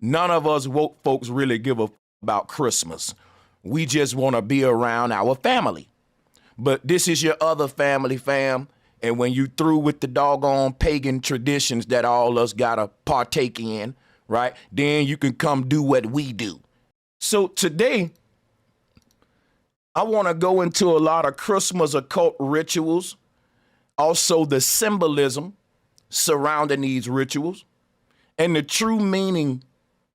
None of us woke folks really give a about Christmas. We just want to be around our family. But this is your other family, fam. And when you through with the doggone pagan traditions that all us gotta partake in, right? Then you can come do what we do. So today, I want to go into a lot of Christmas occult rituals, also the symbolism surrounding these rituals, and the true meaning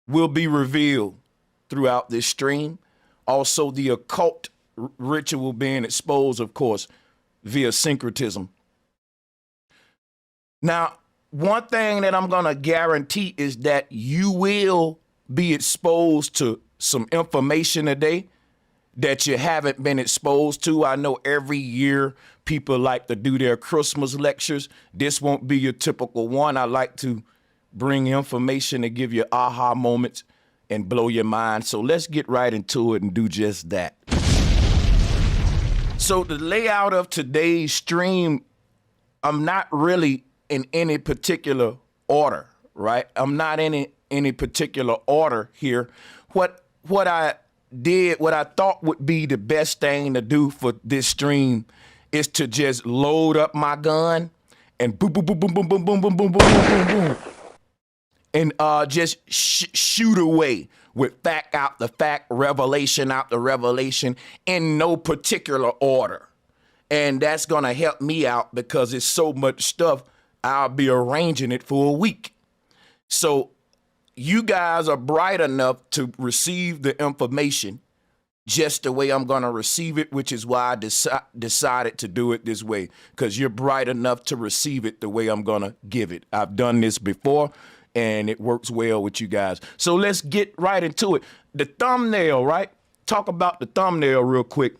will be revealed throughout this stream. Also, the occult ritual being exposed, of course, via syncretism. Now, one thing that I'm going to guarantee is that you will be exposed to some information today that you haven't been exposed to. I know every year people like to do their Christmas lectures. This won't be your typical one. I like to bring information to give you aha moments and blow your mind. So let's get right into it and do just that. So the layout of today's stream, I'm not really in any particular order, right? I'm not in any particular order here. What I thought would be the best thing to do for this stream is to just load up my gun and boom, boom, boom, boom, boom, boom, boom, boom, boom, boom, boom, boom, and just shoot away with fact out the fact, revelation out the revelation in no particular order. And that's going to help me out because it's so much stuff, I'll be arranging it for a week. So you guys are bright enough to receive the information just the way I'm going to receive it, which is why I decided to do it this way, because you're bright enough to receive it the way I'm going to give it. I've done this before, and it works well with you guys. So let's get right into it. The thumbnail, right? Talk about the thumbnail real quick.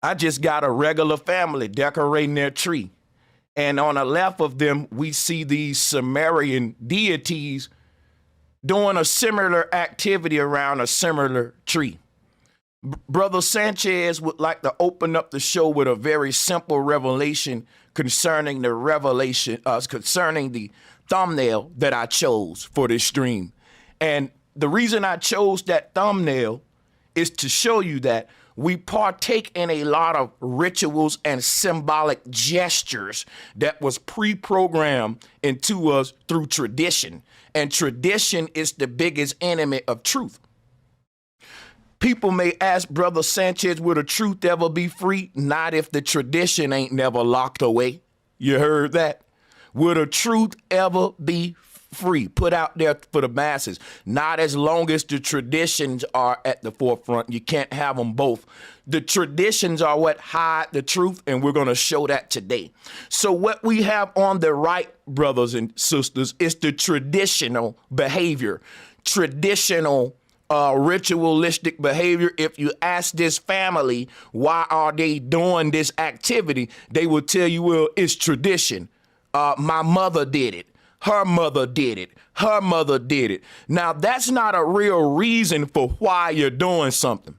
I just got a regular family decorating their tree. And on the left of them, we see these Sumerian deities doing a similar activity around a similar tree. Brother Sanchez would like to open up the show with a very simple revelation concerning the thumbnail that I chose for this stream. And the reason I chose that thumbnail is to show you that we partake in a lot of rituals and symbolic gestures that was pre-programmed into us through tradition. And tradition is the biggest enemy of truth. People may ask Brother Sanchez, will the truth ever be free? Not if the tradition ain't never locked away. You heard that? Will the truth ever be free, put out there for the masses? Not as long as the traditions are at the forefront. You can't have them both. The traditions are what hide the truth, and we're going to show that today. So what we have on the right, brothers and sisters, is the traditional behavior, traditional ritualistic behavior. If you ask this family, why are they doing this activity? They will tell you, well, it's tradition. My mother did it. Her mother did it. Her mother did it. Now, that's not a real reason for why you're doing something.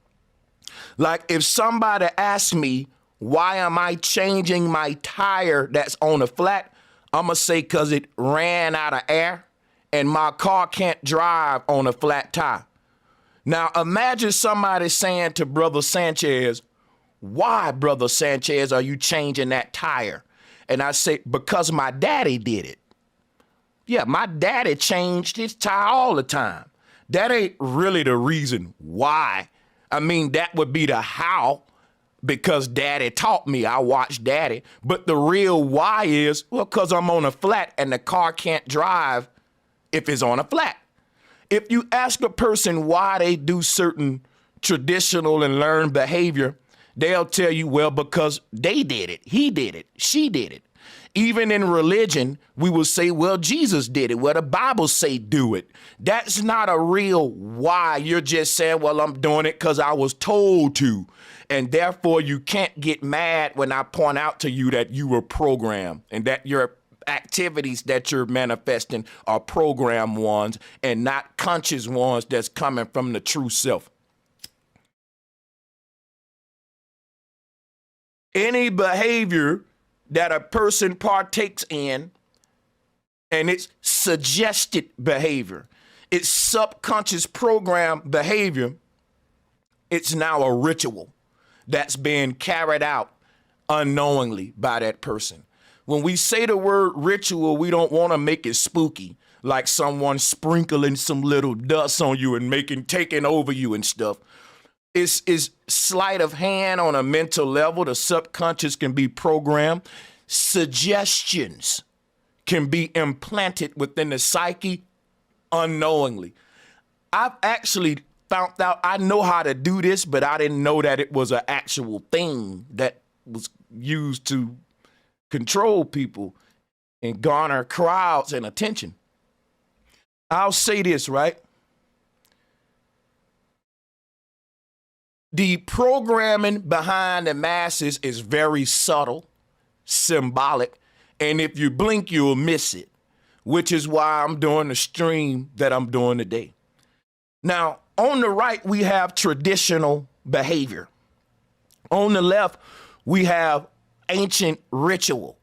Like if somebody asks me, why am I changing my tire that's on the flat? I'm going to say because it ran out of air and my car can't drive on a flat tire. Now, imagine somebody saying to Brother Sanchez, why, Brother Sanchez, are you changing that tire? And I say, because my daddy did it. Yeah, my daddy changed his tire all the time. That ain't really the reason why. I mean, that would be the how, because daddy taught me. I watched daddy. But the real why is, well, because I'm on a flat and the car can't drive if it's on a flat. If you ask a person why they do certain traditional and learned behavior, they'll tell you, well, because they did it. He did it. She did it. Even in religion, we will say, well, Jesus did it. Well, the Bible say do it. That's not a real why. You're just saying, well, I'm doing it because I was told to. And therefore, you can't get mad when I point out to you that you were programmed and that your activities that you're manifesting are programmed ones and not conscious ones that's coming from the true self. Any behavior that a person partakes in, and it's suggested behavior. It's subconscious program behavior. It's now a ritual that's being carried out unknowingly by that person. When we say the word ritual, we don't want to make it spooky, like someone sprinkling some little dust on you and taking over you and stuff. It's sleight of hand on a mental level. The subconscious can be programmed. Suggestions can be implanted within the psyche unknowingly. I've actually found out I know how to do this, but I didn't know that it was an actual thing that was used to control people and garner crowds and attention. I'll say this, right? The programming behind the masses is very subtle, symbolic, and if you blink, you'll miss it, which is why I'm doing the stream that I'm doing today. Now, on the right, we have traditional behavior. On the left, we have ancient ritual.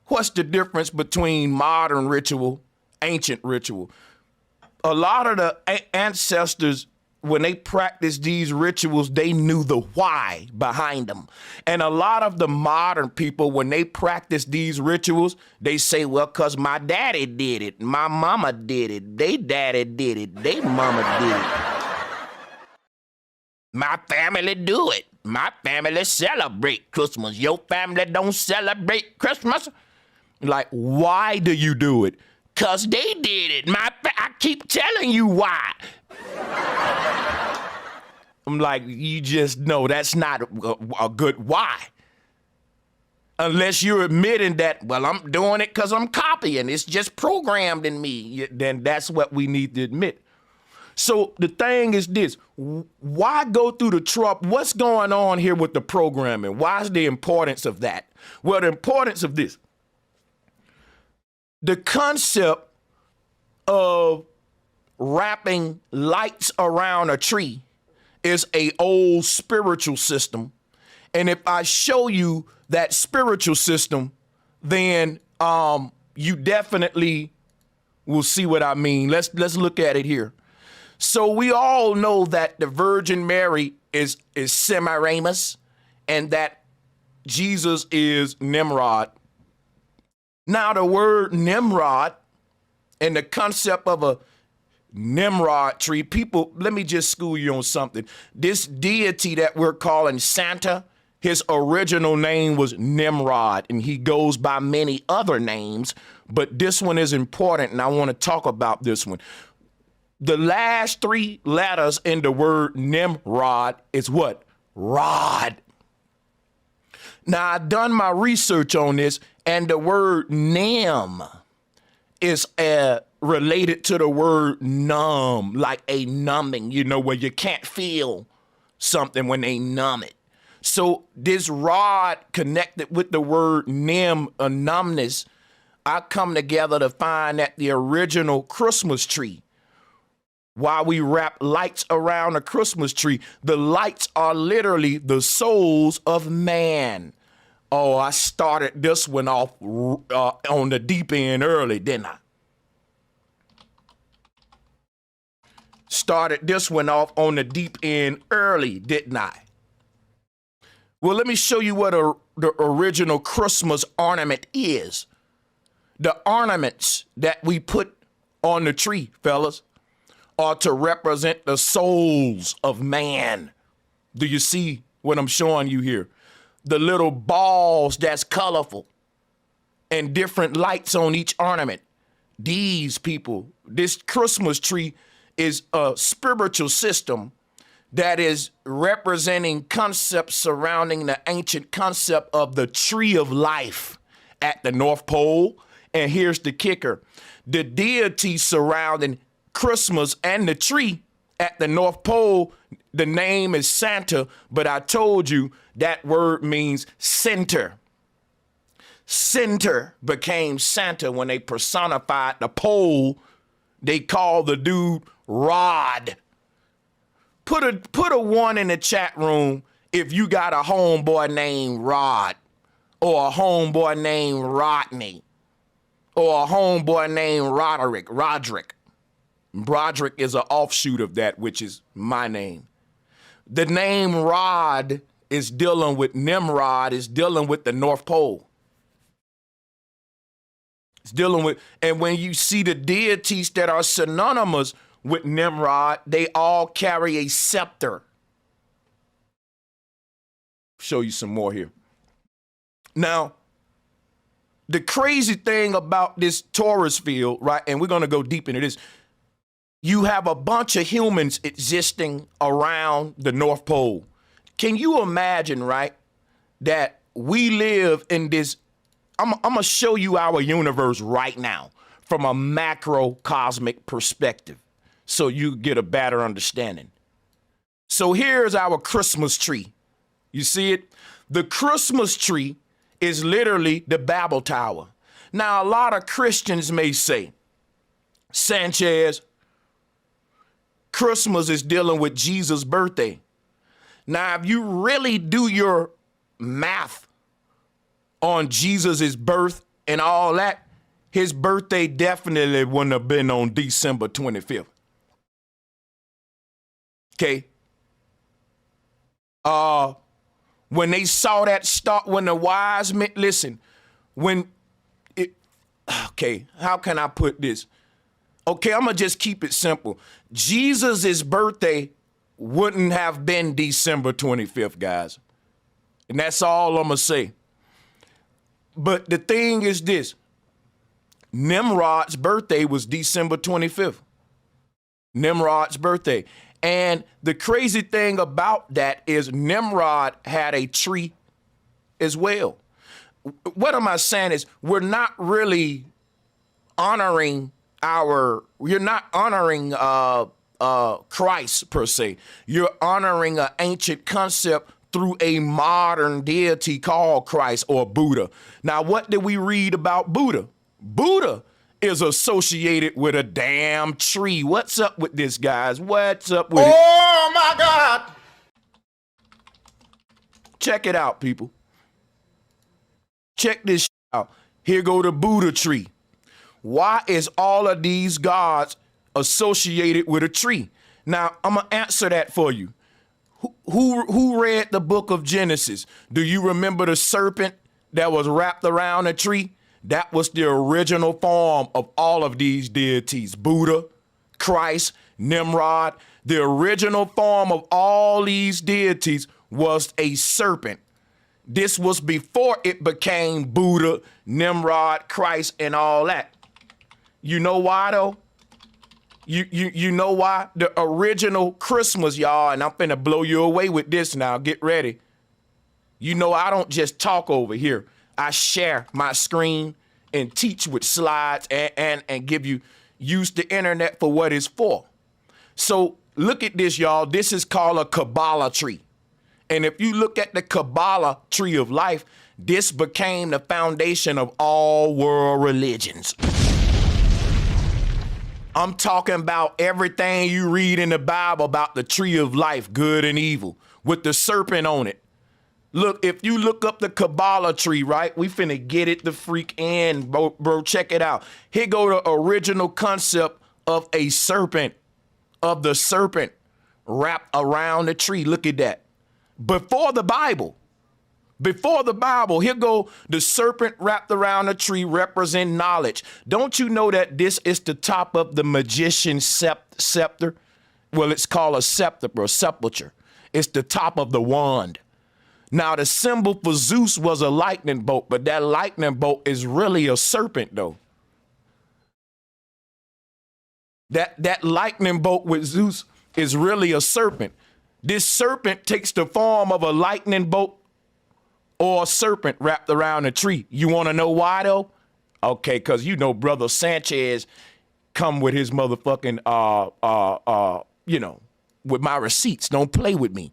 What's the difference between modern ritual, ancient ritual? A lot of the ancestors, when they practiced these rituals, they knew the why behind them. And a lot of the modern people, when they practice these rituals, they say, well, because my daddy did it, my mama did it, they daddy did it, they mama did it. My family do it. My family celebrate Christmas. Your family don't celebrate Christmas? Like, why do you do it? Because they did it. I keep telling you why. I'm like, you just know that's not a good why. Unless you're admitting that, well, I'm doing it because I'm copying. It's just programmed in me. Then that's what we need to admit. So the thing is this, why go through the trouble? What's going on here with the programming? Why is the importance of that? Well, the importance of this, the concept of wrapping lights around a tree is a old spiritual system. And if I show you that spiritual system, then you definitely will see what I mean. Let's look at it here. So we all know that the Virgin Mary is Semiramis and that Jesus is Nimrod. Now the word Nimrod and the concept of a Nimrod tree, people, let me just school you on something. This deity that we're calling Santa, his original name was Nimrod, and he goes by many other names, but this one is important, and I want to talk about this one. The last three letters in the word Nimrod is what? Rod. Now, I've done my research on this, and the word Nim is related to the word numb, like a numbing, where you can't feel something when they numb it. So this rod connected with the word nim, a numbness, I come together to find that the original Christmas tree, while we wrap lights around a Christmas tree, the lights are literally the souls of man. Oh, I started this one off on the deep end early, didn't I? Started this one off on the deep end early, didn't I? Well, let me show you what the original Christmas ornament is. The ornaments that we put on the tree, fellas, are to represent the souls of man. Do you see what I'm showing you here? The little balls that's colorful and different lights on each ornament. These people, this Christmas tree is a spiritual system that is representing concepts surrounding the ancient concept of the tree of life at the North Pole. And here's the kicker. The deity surrounding Christmas and the tree at the North Pole, the name is Santa, but I told you that word means center. Center became Santa when they personified the pole. They called the dude Rod. Put a one in the chat room if you got a homeboy named Rod, or a homeboy named Rodney, or a homeboy named Roderick. Broderick is an offshoot of that, which is my name. The name Rod is dealing with Nimrod, is dealing with the North Pole. It's dealing with, and when you see the deities that are synonymous with Nimrod, they all carry a scepter. Show you some more here. Now, the crazy thing about this Taurus field, right, and we're going to go deep into this, you have a bunch of humans existing around the North Pole. Can you imagine, right, that we live in this, I'm going to show you our universe right now from a macrocosmic perspective so you get a better understanding. So here's our Christmas tree. You see it? The Christmas tree is literally the Babel Tower. Now, a lot of Christians may say, Sanchez, Christmas is dealing with Jesus' birthday. Now, if you really do your math on Jesus' birth and all that, his birthday definitely wouldn't have been on December 25th. Okay. When they saw that star, when the wise men, listen, okay, how can I put this? Okay, I'm going to just keep it simple. Jesus' birthday wouldn't have been December 25th, guys. And that's all I'm going to say. But the thing is this. Nimrod's birthday was December 25th. Nimrod's birthday. And the crazy thing about that is Nimrod had a tree as well. What am I saying is we're not really honoring you're not honoring Christ per se. You're honoring an ancient concept through a modern deity called Christ or Buddha. Now, what did we read about Buddha? Buddha is associated with a damn tree. What's up with this, guys? What's up with it? Oh, my God. Check it out, people. Check this out. Here go the Buddha tree. Why is all of these gods associated with a tree? Now, I'm going to answer that for you. Who read the book of Genesis? Do you remember the serpent that was wrapped around a tree? That was the original form of all of these deities. Buddha, Christ, Nimrod. The original form of all these deities was a serpent. This was before it became Buddha, Nimrod, Christ, and all that. You know why, though? You know why? The original Christmas, y'all, and I'm finna blow you away with this now. Get ready. You know I don't just talk over here. I share my screen and teach with slides and use the internet for what it's for. So look at this, y'all. This is called a Kabbalah tree. And if you look at the Kabbalah tree of life, this became the foundation of all world religions. I'm talking about everything you read in the Bible about the tree of life, good and evil, with the serpent on it. Look, if you look up the Kabbalah tree, right, we finna get it the freak in, bro, check it out. Here go the original concept of a serpent, of the serpent wrapped around the tree. Look at that. Before the Bible, here go the serpent wrapped around a tree represent knowledge. Don't you know that this is the top of the magician's scepter? Well, it's called a scepter or sepulcher. It's the top of the wand. Now, the symbol for Zeus was a lightning bolt, but that lightning bolt is really a serpent, though. That lightning bolt with Zeus is really a serpent. This serpent takes the form of a lightning bolt or a serpent wrapped around a tree. You want to know why, though? Okay, because you know Brother Sanchez come with his motherfucking, with my receipts. Don't play with me.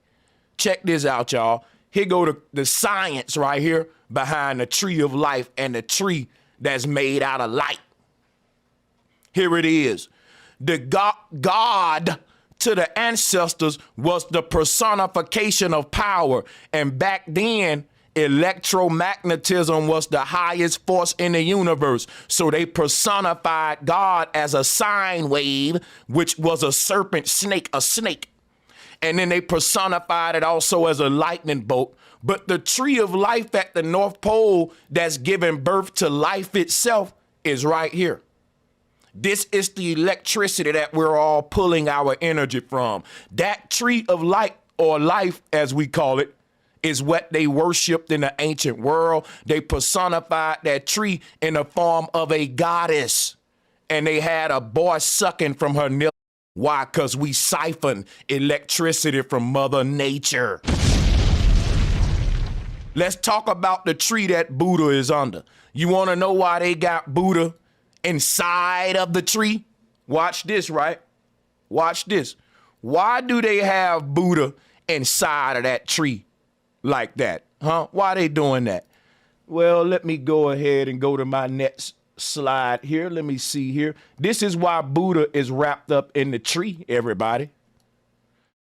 Check this out, y'all. Here go the science right here behind the tree of life and the tree that's made out of light. Here it is. The God to the ancestors was the personification of power. And back then, Electromagnetism was the highest force in the universe. So they personified God as a sine wave, which was a serpent snake, a snake. And then they personified it also as a lightning bolt. But the tree of life at the North Pole that's giving birth to life itself is right here. This is the electricity that we're all pulling our energy from. That tree of light, or life as we call it, is what they worshipped in the ancient world. They personified that tree in the form of a goddess. And they had a boy sucking from her nipple. Why? Because we siphon electricity from Mother Nature. Let's talk about the tree that Buddha is under. You want to know why they got Buddha inside of the tree? Watch this, right? Watch this. Why do they have Buddha inside of that tree like that? Huh? Why are they doing that? Well, let me go ahead and go to my next slide here. Let me see here. This is why Buddha is wrapped up in the tree, everybody.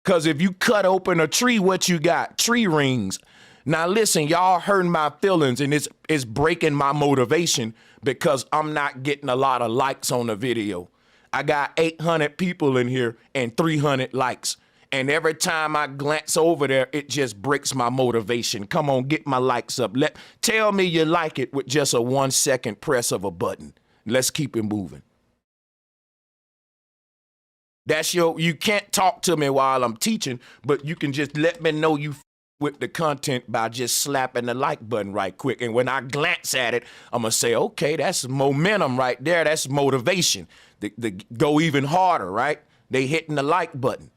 Because if you cut open a tree, what you got? Tree rings. Now listen, y'all hurting my feelings, and it's breaking my motivation because I'm not getting a lot of likes on the video. I got 800 people in here and 300 likes. And every time I glance over there, it just breaks my motivation. Come on, get my likes up. Tell me you like it with just a 1 second press of a button. Let's keep it moving. You can't talk to me while I'm teaching, but you can just let me know you with the content by just slapping the like button right quick. And when I glance at it, I'm going to say, okay, that's momentum right there. That's motivation to go even harder, right? They hitting the like button.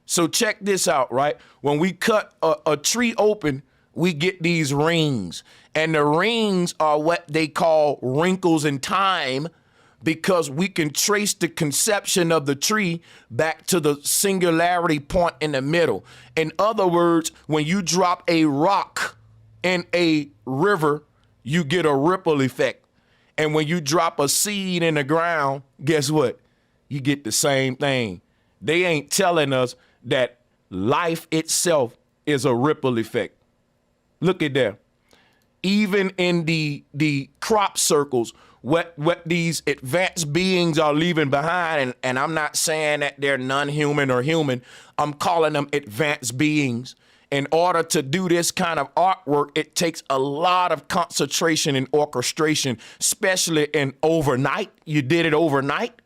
So check this out, right? When we cut a tree open, we get these rings. And the rings are what they call wrinkles in time, because we can trace the conception of the tree back to the singularity point in the middle. In other words, when you drop a rock in a river, you get a ripple effect. And when you drop a seed in the ground, guess what? You get the same thing. They ain't telling us that life itself is a ripple effect. Look at that. Even in the crop circles, what these advanced beings are leaving behind, and I'm not saying that they're non-human or human, I'm calling them advanced beings. In order to do this kind of artwork, it takes a lot of concentration and orchestration, especially in overnight. You did it overnight.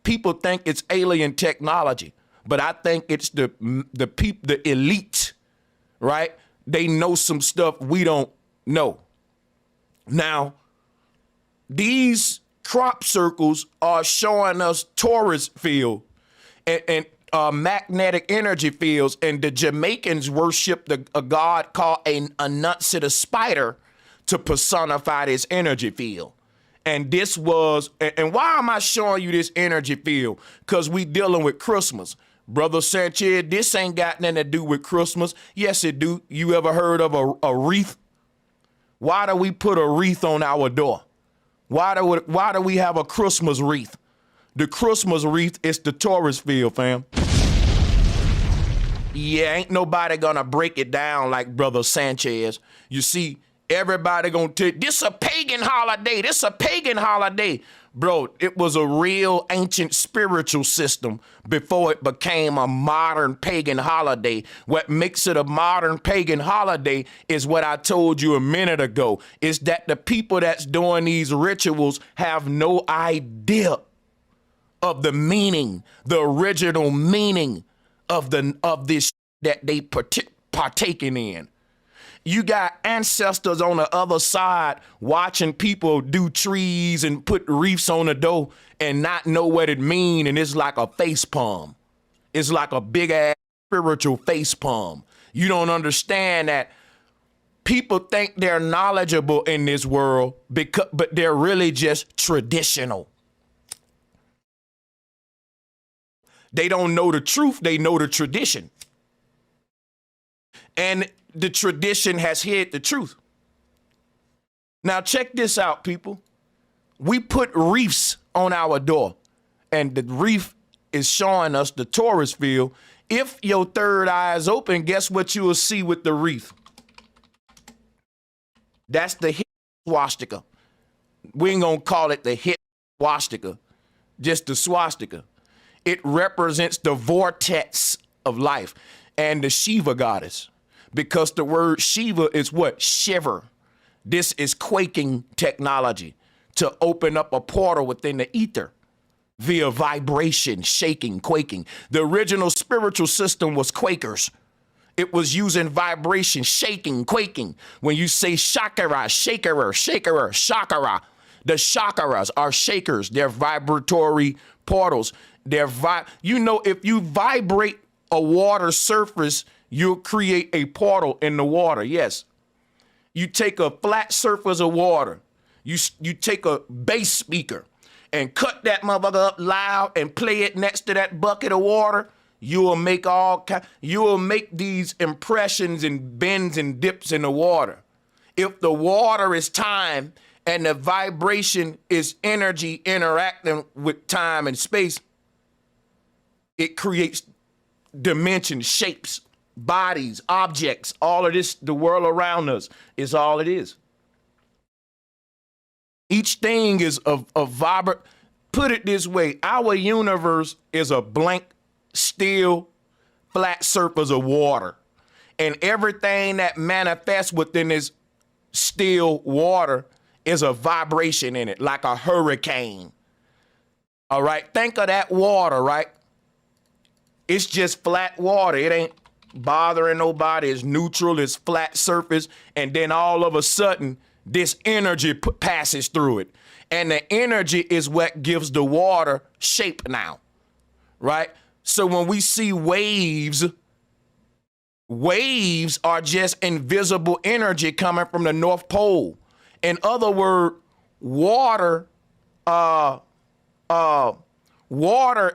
People think it's alien technology, but I think it's the elite, right? They know some stuff we don't know. Now, these crop circles are showing us torus field and magnetic energy fields, and the Jamaicans worshiped a god called a Nutsita spider to personify this energy field. And this was, and why am I showing you this energy field? Because we dealing with Christmas. Brother Sanchez, this ain't got nothing to do with Christmas. Yes, it do. You ever heard of a wreath? Why do we put a wreath on our door? Why do we have a Christmas wreath? The Christmas wreath is the torus field, fam. Yeah, ain't nobody gonna break it down like Brother Sanchez. You see, everybody gonna take this a pagan holiday. This a pagan holiday. Bro, it was a real ancient spiritual system before it became a modern pagan holiday. What makes it a modern pagan holiday is what I told you a minute ago, is that the people that's doing these rituals have no idea of the meaning, the original meaning of this that they partaking in. You got ancestors on the other side watching people do trees and put wreaths on the door and not know what it mean, and it's like a face palm. It's like a big ass spiritual face palm. You don't understand that people think they're knowledgeable in this world, but they're really just traditional. They don't know the truth, they know the tradition. And the tradition has hid the truth. Now check this out, people. We put wreaths on our door, and the wreath is showing us the torus field. If your third eye is open, guess what you will see with the wreath? That's the hit swastika. We ain't gonna call it the hit swastika, just the swastika. It represents the vortex of life and the Shiva goddess, because the word Shiva is what? Shiver. This is quaking technology to open up a portal within the ether via vibration, shaking, quaking. The original spiritual system was Quakers. It was using vibration, shaking, quaking. When you say chakra, shakerer, shakerer, chakra, the chakras are shakers. They're vibratory portals. You know, if you vibrate a water surface, you'll create a portal in the water. Yes. You take a flat surface of water. You take a bass speaker and cut that motherfucker up loud and play it next to that bucket of water. You will make these impressions and bends and dips in the water. If the water is time and the vibration is energy interacting with time and space, it creates dimensions, shapes, bodies, objects. All of this, the world around us, is all it is. Each thing is a vibrant. Put it this way, our universe is a blank, still, flat surface of water. And everything that manifests within this still water is a vibration in it, like a hurricane. All right, think of that water, right? It's just flat water. It ain't bothering nobody. It's neutral, it's flat surface. And then all of a sudden, this energy passes through it. And the energy is what gives the water shape now, right? So when we see waves, waves are just invisible energy coming from the North Pole. In other words, water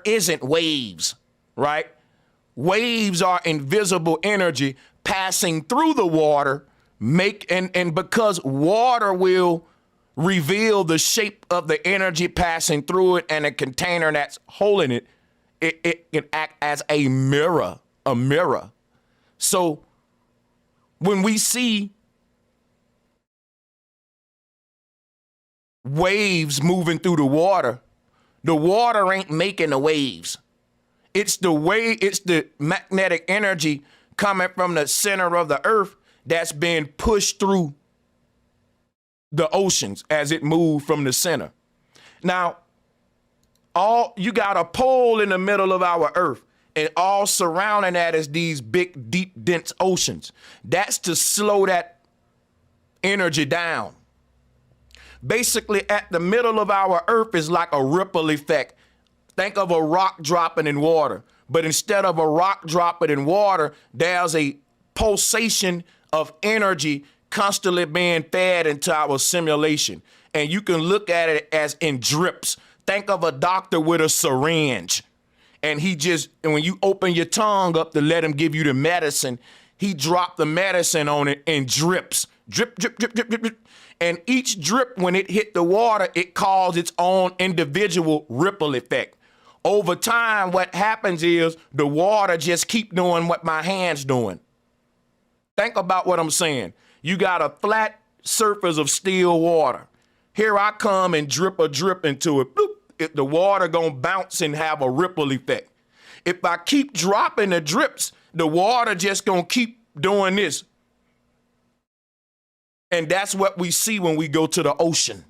isn't waves, right? Waves are invisible energy passing through the water, and because water will reveal the shape of the energy passing through it and a container that's holding it, it can act as a mirror. So when we see waves moving through the water ain't making the waves. It's the magnetic energy coming from the center of the earth that's being pushed through the oceans as it moved from the center. Now, you got a pole in the middle of our earth, and all surrounding that is these big, deep, dense oceans. That's to slow that energy down. Basically, at the middle of our earth is like a ripple effect. Think of a rock dropping in water, but instead of a rock dropping in water, there's a pulsation of energy constantly being fed into our simulation. And you can look at it as in drips. Think of a doctor with a syringe, and when you open your tongue up to let him give you the medicine, he dropped the medicine on it in drips. Drip, drip, drip, drip, drip, drip. And each drip, when it hit the water, it caused its own individual ripple effect. Over time, what happens is the water just keep doing what my hand's doing. Think about what I'm saying. You got a flat surface of still water. Here I come and drip a drip into it. Bloop, the water gonna bounce and have a ripple effect. If I keep dropping the drips, the water just gonna keep doing this. And that's what we see when we go to the ocean.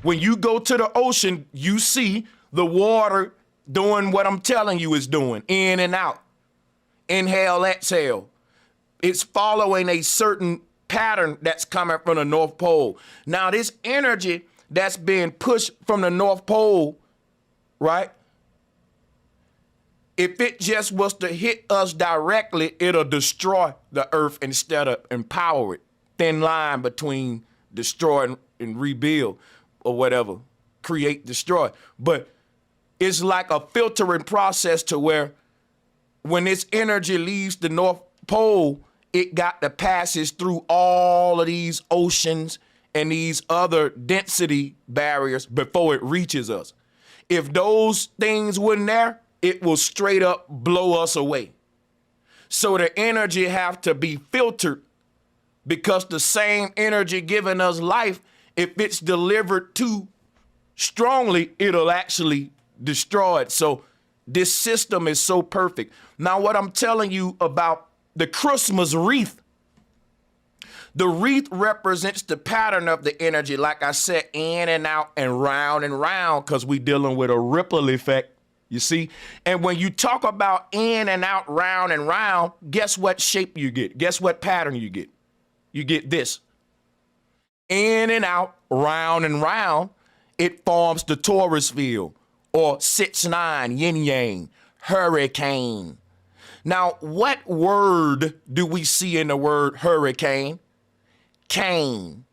When you go to the ocean, you see the water doing what I'm telling you it's doing, in and out. Inhale, exhale. It's following a certain pattern that's coming from the North Pole. Now, this energy that's being pushed from the North Pole, right? If it just was to hit us directly, it'll destroy the earth instead of empower it. Thin line between destroy and rebuild or whatever, create, destroy. But it's like a filtering process to where when this energy leaves the North Pole, it got to passes through all of these oceans and these other density barriers before it reaches us. If those things weren't there, it will straight up blow us away. So the energy have to be filtered because the same energy giving us life, if it's delivered too strongly, it'll actually destroy it. So this system is so perfect. Now, what I'm telling you about the Christmas wreath, the wreath represents the pattern of the energy, like I said, in and out and round, because we're dealing with a ripple effect, you see? And when you talk about in and out, round, guess what shape you get? Guess what pattern you get? You get this. In and out, round, it forms the torus field, or 6-9, yin-yang, hurricane. Now, what word do we see in the word hurricane? Cain.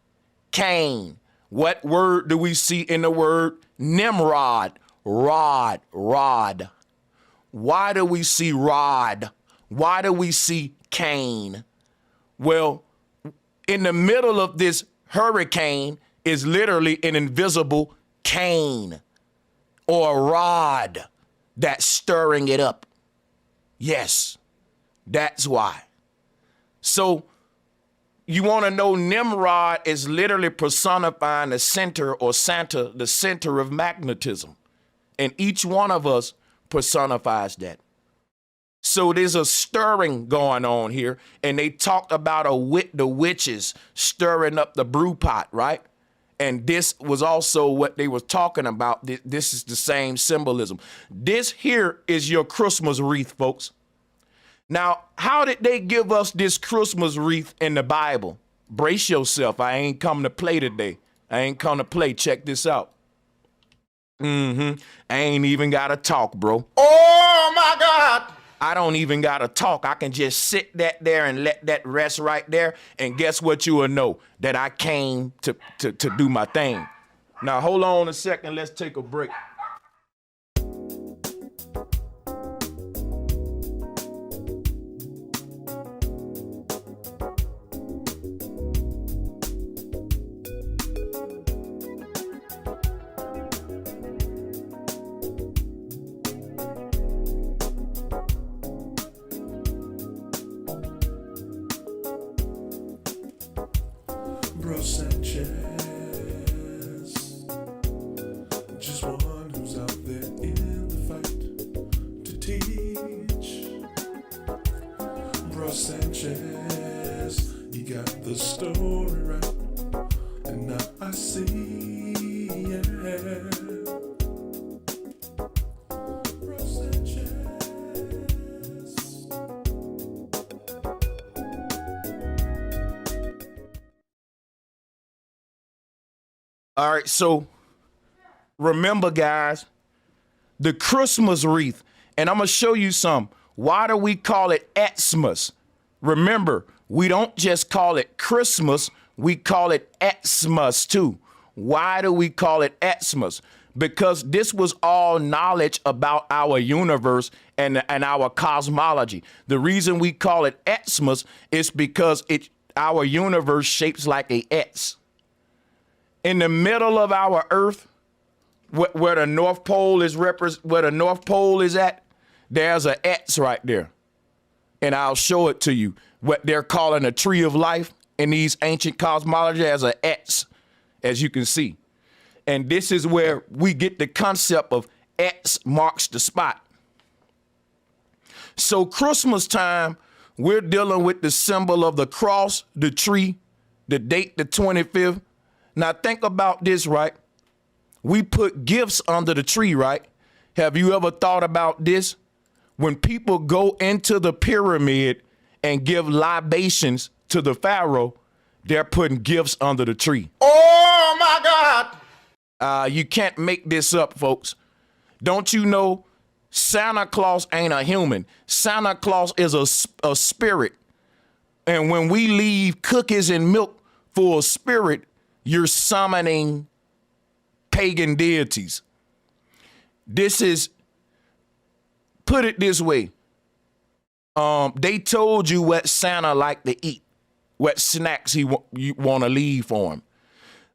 What word do we see in the word Nimrod? Rod. Why do we see rod? Why do we see Cain? Well, in the middle of this hurricane is literally an invisible cane or a rod that's stirring it up. Yes, that's why. So you want to know, Nimrod is literally personifying the center or Santa, the center of magnetism. And each one of us personifies that. So there's a stirring going on here. And they talked about the witches stirring up the brew pot, right? And this was also what they were talking about. This is the same symbolism. This here is your Christmas wreath, folks. Now, how did they give us this Christmas wreath in the Bible? Brace yourself. I ain't come to play today. I ain't come to play. Check this out. I ain't even got to talk, bro. Oh, my God. I don't even got to talk. I can just sit that there and let that rest right there. And guess what? You will know that I came to do my thing. Now, hold on a second. Let's take a break. Sanchez, just one who's out there in the fight to teach. Sanchez, you got the story right, and now I see, yeah. Sanchez. All right, so remember, guys, the Christmas wreath, and I'm going to show you some. Why do we call it Xmas? Remember, we don't just call it Christmas, we call it Xmas too. Why do we call it Xmas? Because this was all knowledge about our universe and our cosmology. The reason we call it Xmas is because our universe shapes like a X. In the middle of our Earth, where the North Pole is at, there's an X right there. And I'll show it to you. What they're calling a tree of life in these ancient cosmology as an X, as you can see. And this is where we get the concept of X marks the spot. So Christmas time, we're dealing with the symbol of the cross, the tree, the date, the 25th. Now think about this, right? We put gifts under the tree, right? Have you ever thought about this? When people go into the pyramid and give libations to the pharaoh, they're putting gifts under the tree. Oh, my God. You can't make this up, folks. Don't you know Santa Claus ain't a human? Santa Claus is a spirit. And when we leave cookies and milk for a spirit, you're summoning pagan deities. This is, put it this way. They told you what Santa liked to eat, what snacks you want to leave for him.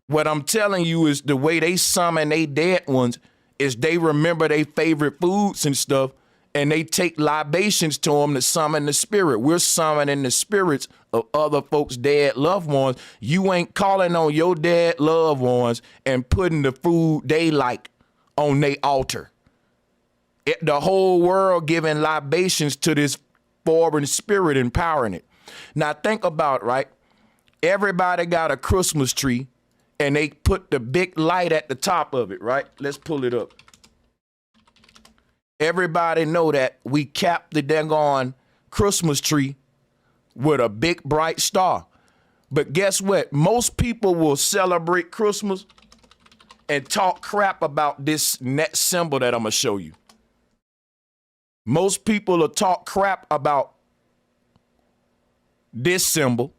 What I'm telling you is the way they summon their dead ones is they remember their favorite foods and stuff, and they take libations to them to summon the spirit. We're summoning the spirits of other folks' dead loved ones. You ain't calling on your dead loved ones and putting the food they like on their altar. The whole world giving libations to this foreign spirit, empowering it. Now think about it, right? Everybody got a Christmas tree and they put the big light at the top of it, right? Let's pull it up. Everybody know that we cap the daggone Christmas tree with a big bright star. But guess what? Most people will celebrate Christmas and talk crap about this next symbol that I'm going to show you. Most people will talk crap about this symbol,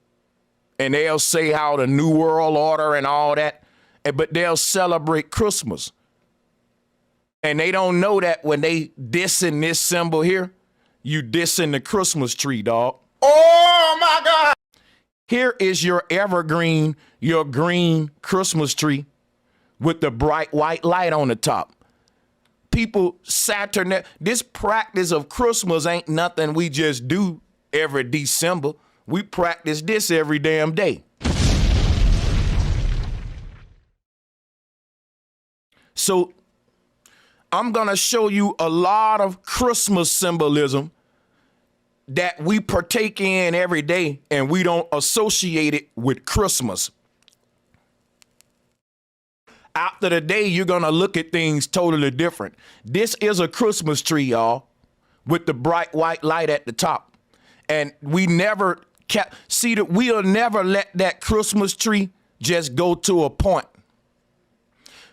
and they'll say how the New World Order and all that, but they'll celebrate Christmas. And they don't know that when they dissing this symbol here, you dissing the Christmas tree, dog. Oh my God. Here is your evergreen, your green Christmas tree with the bright white light on the top. People, this practice of Christmas ain't nothing we just do every December. We practice this every damn day. So I'm going to show you a lot of Christmas symbolism that we partake in every day, and we don't associate it with Christmas. After the day, you're going to look at things totally different. This is a Christmas tree, y'all, with the bright white light at the top. And we never we'll never let that Christmas tree just go to a point.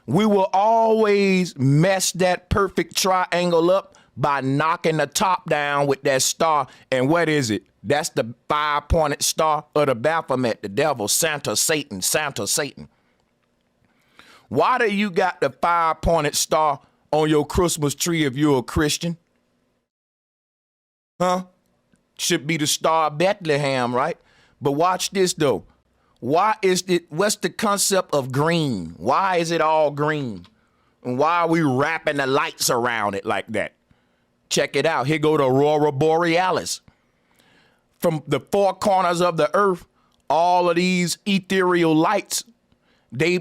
We will always mess that perfect triangle up by knocking the top down with that star. And what is it? That's the 5-pointed star of the Baphomet, the devil, Santa, Satan, Santa, Satan. Why do you got the 5-pointed star on your Christmas tree if you're a Christian? Huh? Should be the Star of Bethlehem, right? But watch this though. What's the concept of green? Why is it all green? And why are we wrapping the lights around it like that? Check it out. Here go the Aurora Borealis. From the 4 corners of the earth, all of these ethereal lights, they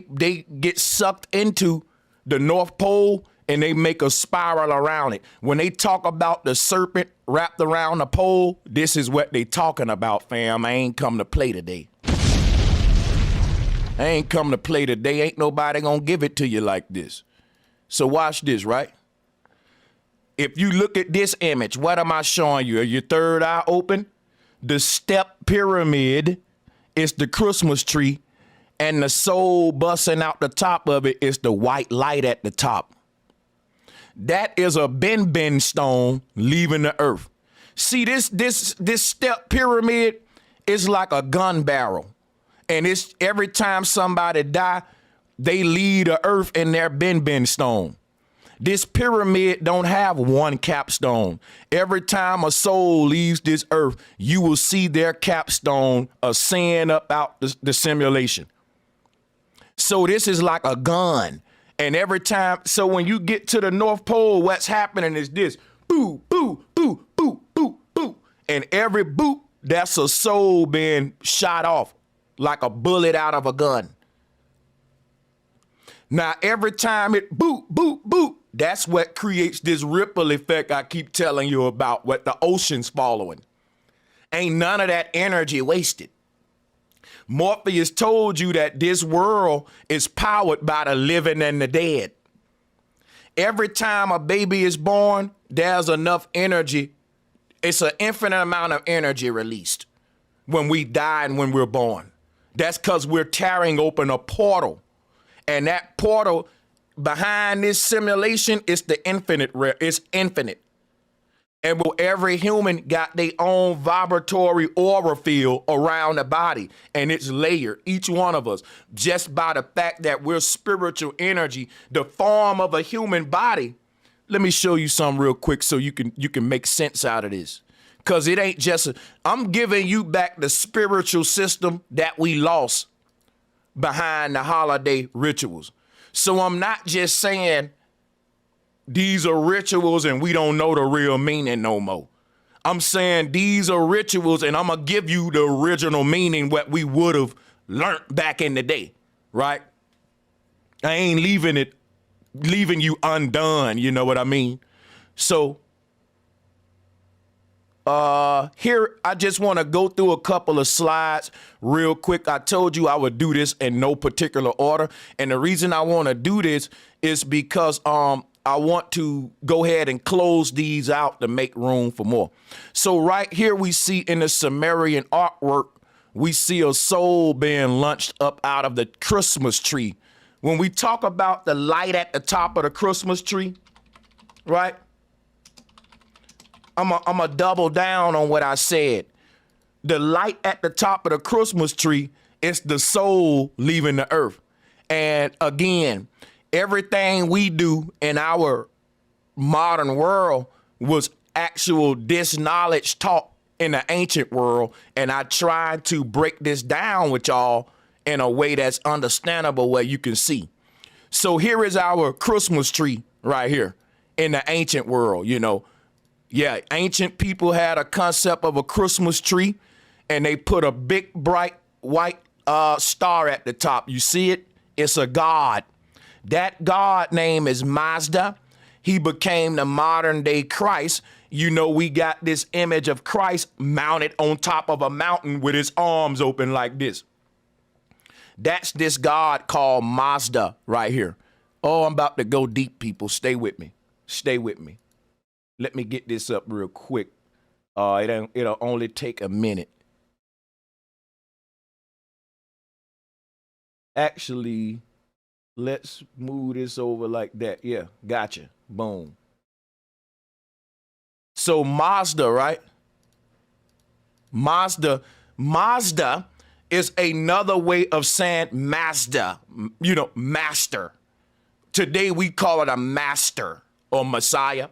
get sucked into the North Pole and they make a spiral around it. When they talk about the serpent wrapped around the pole, this is what they talking about, fam. I ain't come to play today. I ain't come to play today. Ain't nobody gonna give it to you like this. So watch this, right? If you look at this image, what am I showing you? Are your third eye open? The step pyramid is the Christmas tree, and the soul busting out the top of it is the white light at the top. That is a Ben stone leaving the earth. See, this step pyramid is like a gun barrel. And it's every time somebody die, they leave the earth in their Ben stone. This pyramid don't have one capstone. Every time a soul leaves this earth, you will see their capstone ascend up out the simulation. So this is like a gun. And every time, so when you get to the North Pole, what's happening is this: boo, boo, boo, boo, boo, boo. And every boop, that's a soul being shot off like a bullet out of a gun. Now, every time it boop, boop, boop, that's what creates this ripple effect I keep telling you about, what the ocean's following. Ain't none of that energy wasted. Morpheus told you that this world is powered by the living and the dead. Every time a baby is born, there's enough energy. It's an infinite amount of energy released when we die and when we're born. That's because we're tearing open a portal. And that portal behind this simulation is the infinite. It's infinite. And every human got their own vibratory aura field around the body, and it's layered, each one of us, just by the fact that we're spiritual energy, the form of a human body. Let me show you something real quick so you can make sense out of this. Because it ain't just, I'm giving you back the spiritual system that we lost behind the holiday rituals. So I'm not just saying these are rituals and we don't know the real meaning no more. I'm saying these are rituals and I'm going to give you the original meaning what we would have learned back in the day, right? I ain't leaving you undone, you know what I mean? So here, I just want to go through a couple of slides real quick. I told you I would do this in no particular order. And the reason I want to do this is because I want to go ahead and close these out to make room for more. So right here we see in the Sumerian artwork, we see a soul being launched up out of the Christmas tree. When we talk about the light at the top of the Christmas tree, right? I'm a double down on what I said. The light at the top of the Christmas tree is the soul leaving the earth. And again, everything we do in our modern world was actual disknowledge taught in the ancient world. And I tried to break this down with y'all in a way that's understandable where you can see. So here is our Christmas tree right here in the ancient world, you know. Yeah, ancient people had a concept of a Christmas tree, and they put a big, bright, white star at the top. You see it? It's a god. That god name is Mazda. He became the modern-day Christ. You know, we got this image of Christ mounted on top of a mountain with his arms open like this. That's this god called Mazda right here. Oh, I'm about to go deep, people. Stay with me. Stay with me. Let me get this up real quick. It'll only take a minute. Actually, let's move this over like that. Yeah, gotcha. Boom. So Mazda, right? Mazda is another way of saying Mazda, you know, master. Today we call it a master or Messiah.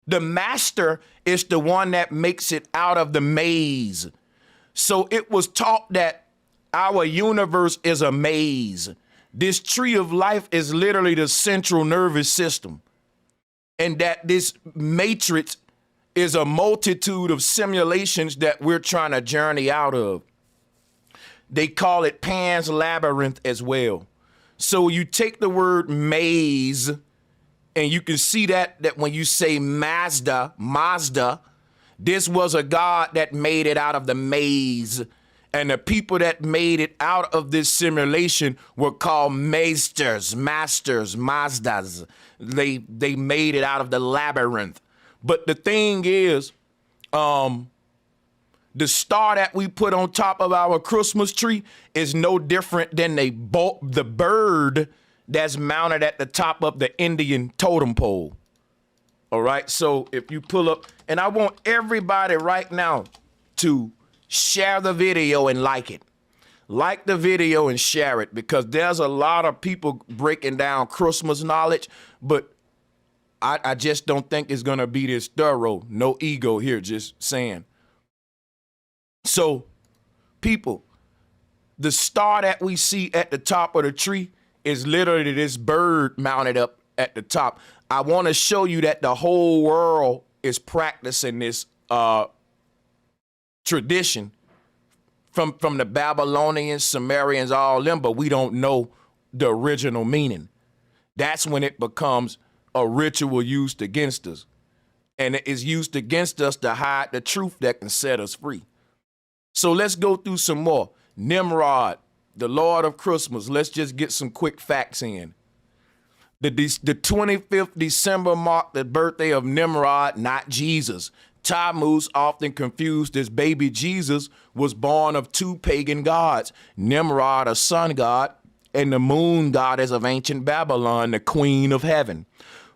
The master is the one that makes it out of the maze. So it was taught that our universe is a maze. This tree of life is literally the central nervous system. And that this matrix is a multitude of simulations that we're trying to journey out of. They call it Pan's Labyrinth as well. So you take the word maze, and you can see that when you say Mazda, this was a god that made it out of the maze. And the people that made it out of this simulation were called masters, Mazdas. They made it out of the labyrinth. But the thing is, the star that we put on top of our Christmas tree is no different than the bird that's mounted at the top of the Indian totem pole. All right, so if you pull up, and I want everybody right now to share the video and like it. Like the video and share it, because there's a lot of people breaking down Christmas knowledge, but I just don't think it's going to be this thorough. No ego here, just saying. So, people, the star that we see at the top of the tree is literally this bird mounted up at the top. I want to show you that the whole world is practicing this tradition from the Babylonians, Sumerians, all them, but we don't know the original meaning. That's when it becomes a ritual used against us. And it is used against us to hide the truth that can set us free. So let's go through some more. Nimrod, the Lord of Christmas. Let's just get some quick facts in. The 25th December marked the birthday of Nimrod, not Jesus. Tammuz, often confused as baby Jesus, was born of two pagan gods, Nimrod, a sun god, and the moon goddess of ancient Babylon, the queen of heaven.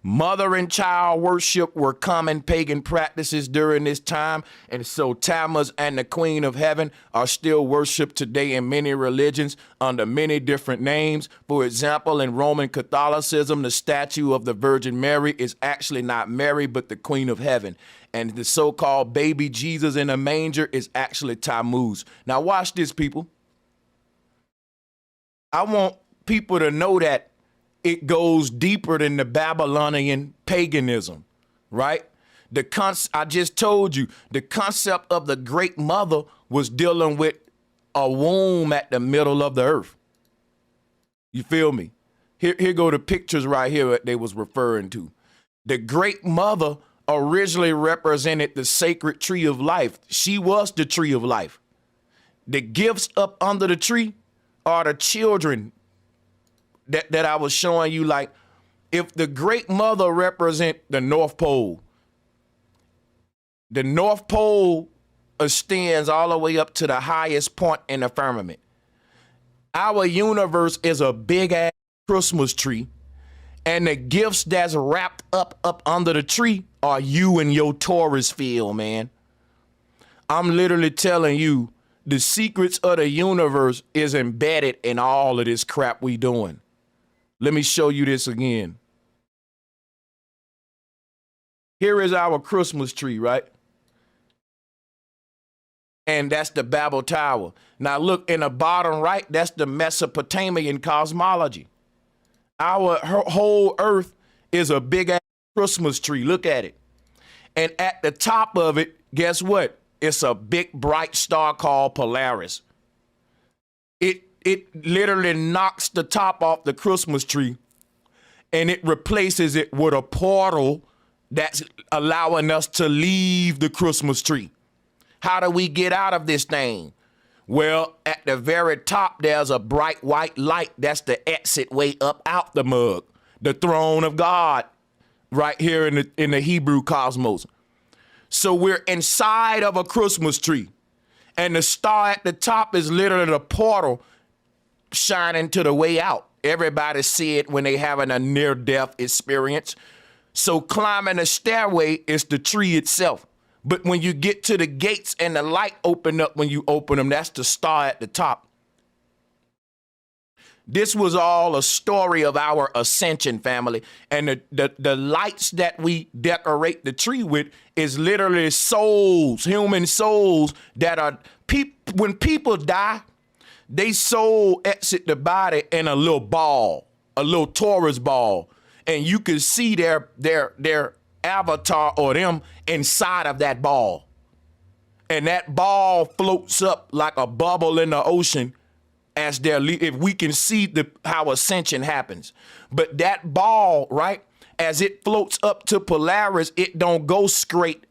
Mother and child worship were common pagan practices during this time, and so Tammuz and the Queen of Heaven are still worshipped today in many religions under many different names. For example, in Roman Catholicism, the statue of the Virgin Mary is actually not Mary, but the Queen of Heaven. And the so-called baby Jesus in a manger is actually Tammuz. Now watch this, people. I want people to know that it goes deeper than the Babylonian paganism, right? I just told you, the concept of the great mother was dealing with a womb at the middle of the earth. You feel me? Here go the pictures right here that they was referring to. The great mother originally represented the sacred tree of life. She was the tree of life. The gifts up under the tree are the children that I was showing you. Like, if the great mother represent the North Pole, the North Pole extends all the way up to the highest point in the firmament. Our universe is a big ass Christmas tree, and the gifts that's wrapped up under the tree are you and your Taurus field, man. I'm literally telling you, the secrets of the universe is embedded in all of this crap we doing. Let me show you this again. Here is our Christmas tree, right? And that's the Babel Tower. Now look in the bottom right, that's the Mesopotamian cosmology. Our whole earth is a big ass Christmas tree. Look at it. And at the top of it, guess what? It's a big bright star called Polaris. It literally knocks the top off the Christmas tree and it replaces it with a portal that's allowing us to leave the Christmas tree. How do we get out of this thing? Well, at the very top, there's a bright white light. That's the exit way up out the mug, the throne of God, right here in the Hebrew cosmos. So we're inside of a Christmas tree, and the star at the top is literally the portal shining to the way out. Everybody see it when they having a near-death experience. So climbing the stairway is the tree itself. But when you get to the gates and the light open up when you open them, that's the star at the top. This was all a story of our ascension, family. And the lights that we decorate the tree with is literally souls, human souls that are, when people die, they soul exit the body in a little ball, a little Taurus ball. And you can see their avatar or them inside of that ball. And that ball floats up like a bubble in the ocean as if we can see how ascension happens. But that ball, right, as it floats up to Polaris, it don't go straight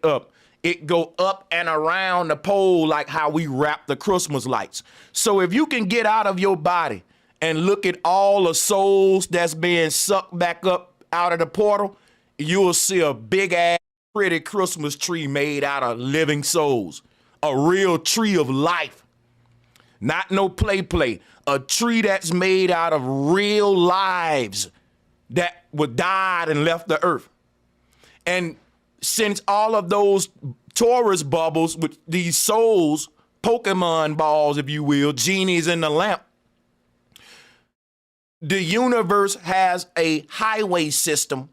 up. It go up and around the pole like how we wrap the Christmas lights. So if you can get out of your body and look at all the souls that's being sucked back up out of the portal, you will see a big ass pretty Christmas tree made out of living souls. A real tree of life. Not no play. A tree that's made out of real lives that were died and left the earth. And since all of those Taurus bubbles with these souls, Pokemon balls, if you will, genies in the lamp, the universe has a highway system,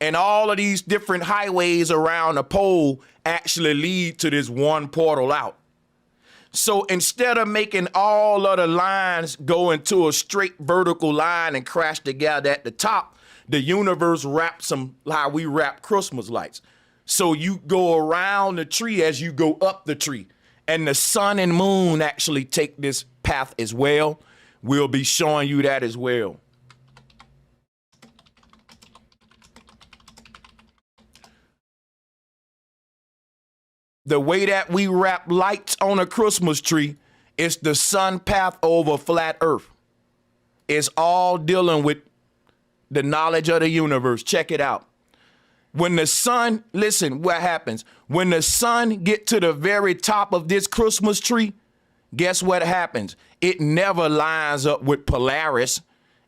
and all of these different highways around the pole actually lead to this one portal out. So instead of making all of the lines go into a straight vertical line and crash together at the top, the universe wraps them how we wrap Christmas lights. So you go around the tree as you go up the tree. And the sun and moon actually take this path as well. We'll be showing you that as well. The way that we wrap lights on a Christmas tree is the sun path over flat earth. It's all dealing with the knowledge of the universe. Check it out. When the sun, listen, what happens? When the sun get to the very top of this Christmas tree, guess what happens? It never lines up with Polaris.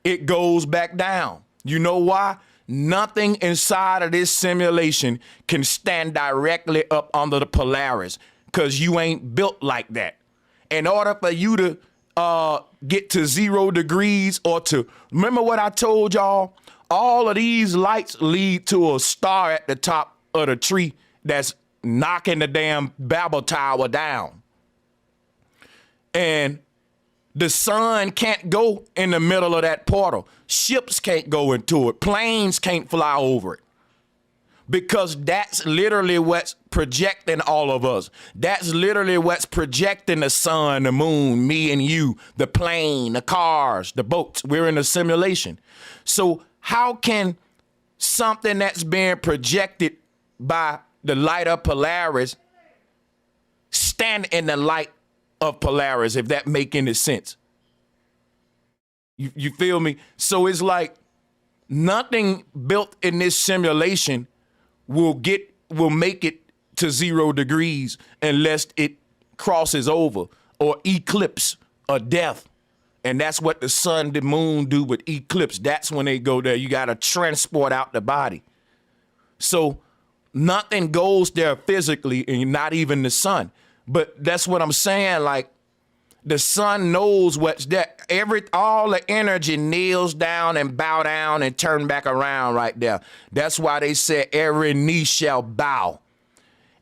It goes back down. You know why? Nothing inside of this simulation can stand directly up under the Polaris because you ain't built like that. In order for you to get to 0 degrees or to, remember what I told y'all? All of these lights lead to a star at the top of the tree that's knocking the damn Babel Tower down. And The sun can't go in the middle of that portal. Ships can't go into it. Planes can't fly over it. Because that's literally what's projecting all of us. That's literally what's projecting the sun, the moon, me and you, the plane, the cars, the boats. We're in a simulation. So how can something that's being projected by the light of Polaris stand in the light of Polaris, if that make any sense? You feel me? So it's like nothing built in this simulation will make it to 0 degrees unless it crosses over or eclipse or death. And that's what the sun, the moon do with eclipse. That's when they go there. You got to transport out the body. So nothing goes there physically, and not even the sun. But that's what I'm saying. Like, the sun knows what's there. All the energy kneels down and bow down and turn back around right there. That's why they said every knee shall bow.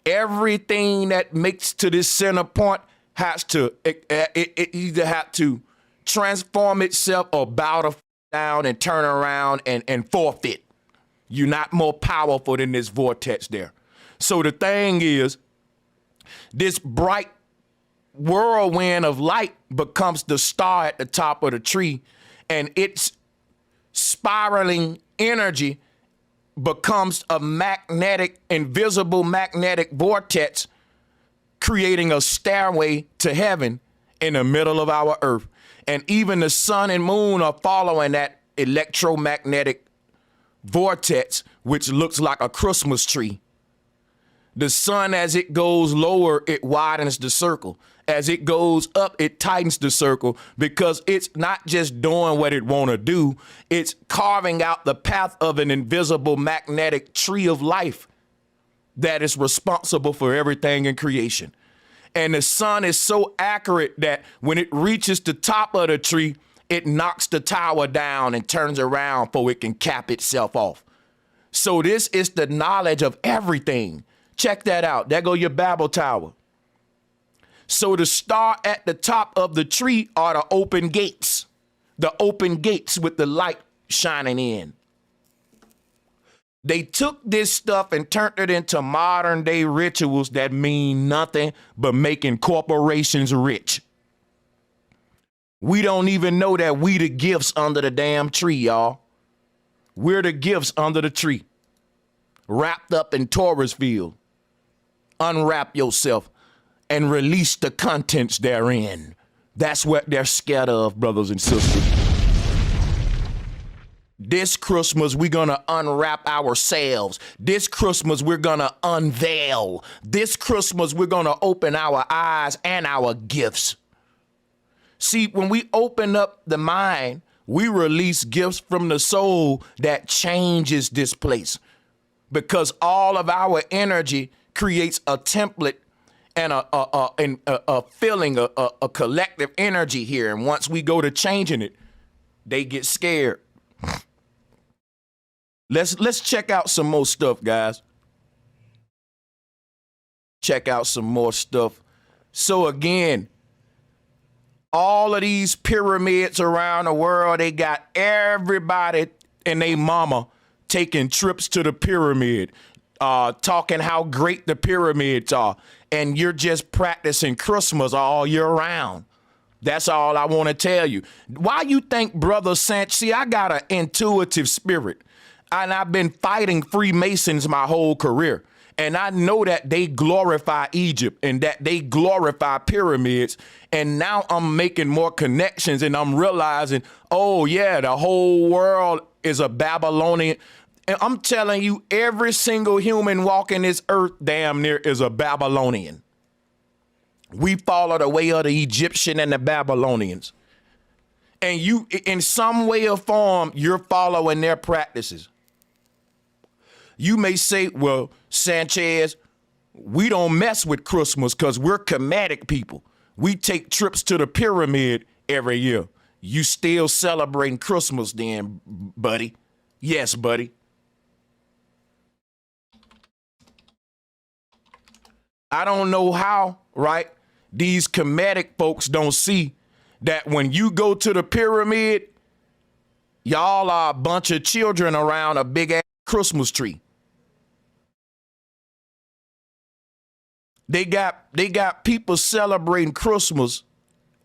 Everything that makes to this center point has to, it either have to transform itself or bow the down and turn around and forfeit. You're not more powerful than this vortex there. So the thing is, this bright whirlwind of light becomes the star at the top of the tree, and its spiraling energy becomes a invisible magnetic vortex, creating a stairway to heaven in the middle of our earth. And even the sun and moon are following that electromagnetic vortex, which looks like a Christmas tree. The sun, as it goes lower, it widens the circle. As it goes up, it tightens the circle, because it's not just doing what it want to do. It's carving out the path of an invisible magnetic tree of life that is responsible for everything in creation. And the sun is so accurate that when it reaches the top of the tree, it knocks the tower down and turns around so it can cap itself off. So this is the knowledge of everything. Check that out. There go your Babel Tower. So the star at the top of the tree are the open gates with the light shining in. They took this stuff and turned it into modern day rituals that mean nothing but making corporations rich. We don't even know that we the gifts under the damn tree, y'all. We're the gifts under the tree, wrapped up in Taurus field. Unwrap yourself and release the contents therein. That's what they're scared of, brothers and sisters. This Christmas, we're going to unwrap ourselves. This Christmas, we're going to unveil. This Christmas, we're going to open our eyes and our gifts. See, when we open up the mind, we release gifts from the soul that changes this place. Because all of our energy creates a template and a feeling, a collective energy here. And once we go to changing it, they get scared. Let's check out some more stuff, guys. Check out some more stuff. So again, all of these pyramids around the world, they got everybody and they mama taking trips to the pyramid, talking how great the pyramids are. And you're just practicing Christmas all year round. That's all I want to tell you. Why you think, Brother Sanchez? See, I got an intuitive spirit. And I've been fighting Freemasons my whole career. And I know that they glorify Egypt and that they glorify pyramids. And now I'm making more connections and I'm realizing, oh, yeah, the whole world is a Babylonian. And I'm telling you, every single human walking this earth damn near is a Babylonian. We follow the way of the Egyptian and the Babylonians. And you, in some way or form, you're following their practices. You may say, well, Sanchez, we don't mess with Christmas because we're Kemetic people. We take trips to the pyramid every year. You still celebrating Christmas then, buddy? Yes, buddy. I don't know how, right? These Kemetic folks don't see that when you go to the pyramid, y'all are a bunch of children around a big ass Christmas tree. They got people celebrating Christmas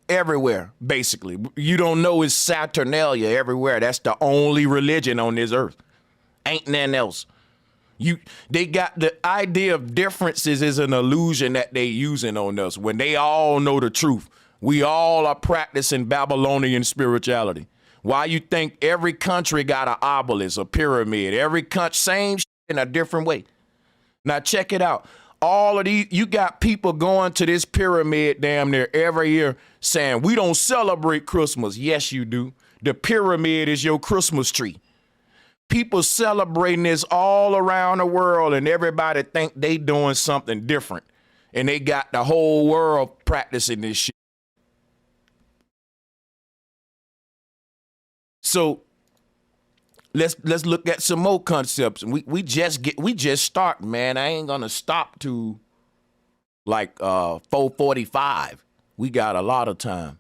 everywhere, basically. You don't know it's Saturnalia everywhere. That's the only religion on this earth. Ain't nothing else. They got the idea of differences is an illusion that they using on us when they all know the truth. We all are practicing Babylonian spirituality. Why you think every country got an obelisk, a pyramid? Every country, same shit in a different way. Now check it out. All of these, you got people going to this pyramid damn near every year saying, we don't celebrate Christmas. Yes, you do. The pyramid is your Christmas tree. People celebrating this all around the world and everybody think they doing something different. And they got the whole world practicing this shit. So let's look at some more concepts. We just start, man. I ain't gonna stop to like 4:45. We got a lot of time,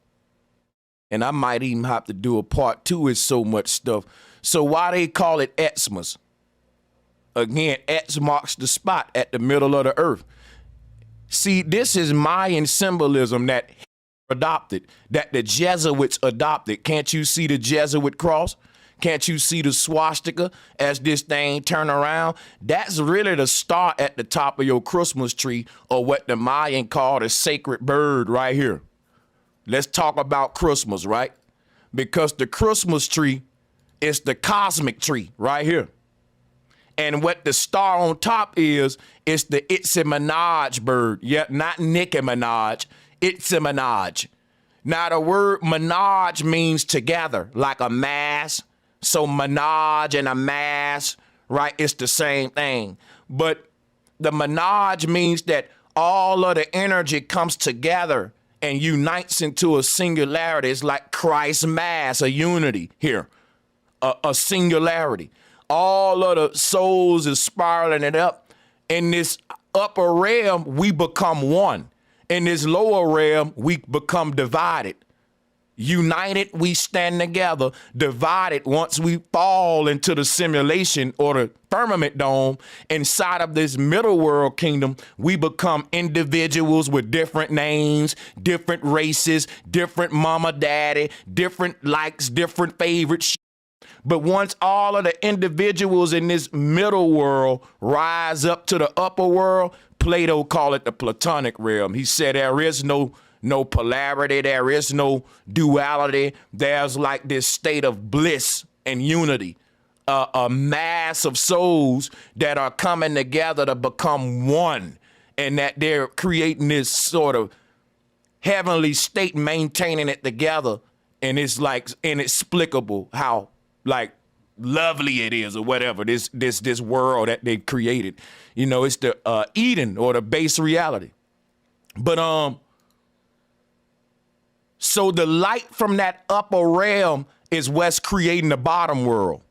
and I might even have to do a part 2. It's so much stuff. So why they call it Xmas? Again, X marks the spot at the middle of the earth. See, this is Mayan symbolism that adopted, that the Jesuits adopted. Can't you see the Jesuit cross? Can't you see the swastika as this thing turn around? That's really the star at the top of your Christmas tree, or what the Mayan called a sacred bird right here. Let's talk about Christmas, right? Because the Christmas tree is the cosmic tree right here. And what the star on top is the Itzy bird. Yeah, not Nicki Minaj, Itzy Minaj. Now the word menage means together, like a mass. So menage and a mass, right? It's the same thing. But the menage means that all of the energy comes together and unites into a singularity. It's like Christ's mass, a unity here, a singularity. All of the souls is spiraling it up. In this upper realm, we become one. In this lower realm, we become divided. United, we stand together. Divided, once we fall into the simulation or the firmament dome inside of this middle world kingdom, we become individuals with different names, different races, different mama, daddy, different likes, different favorites. But once all of the individuals in this middle world rise up to the upper world, Plato called it the Platonic realm. He said there is no polarity, there is no duality. There's like this state of bliss and unity, a mass of souls that are coming together to become one, and that they're creating this sort of heavenly state, maintaining it together. And it's like inexplicable how like lovely it is, or whatever, this world that they've created. You know, it's the Eden, or the base reality. But so the light from that upper realm is what's creating the bottom world.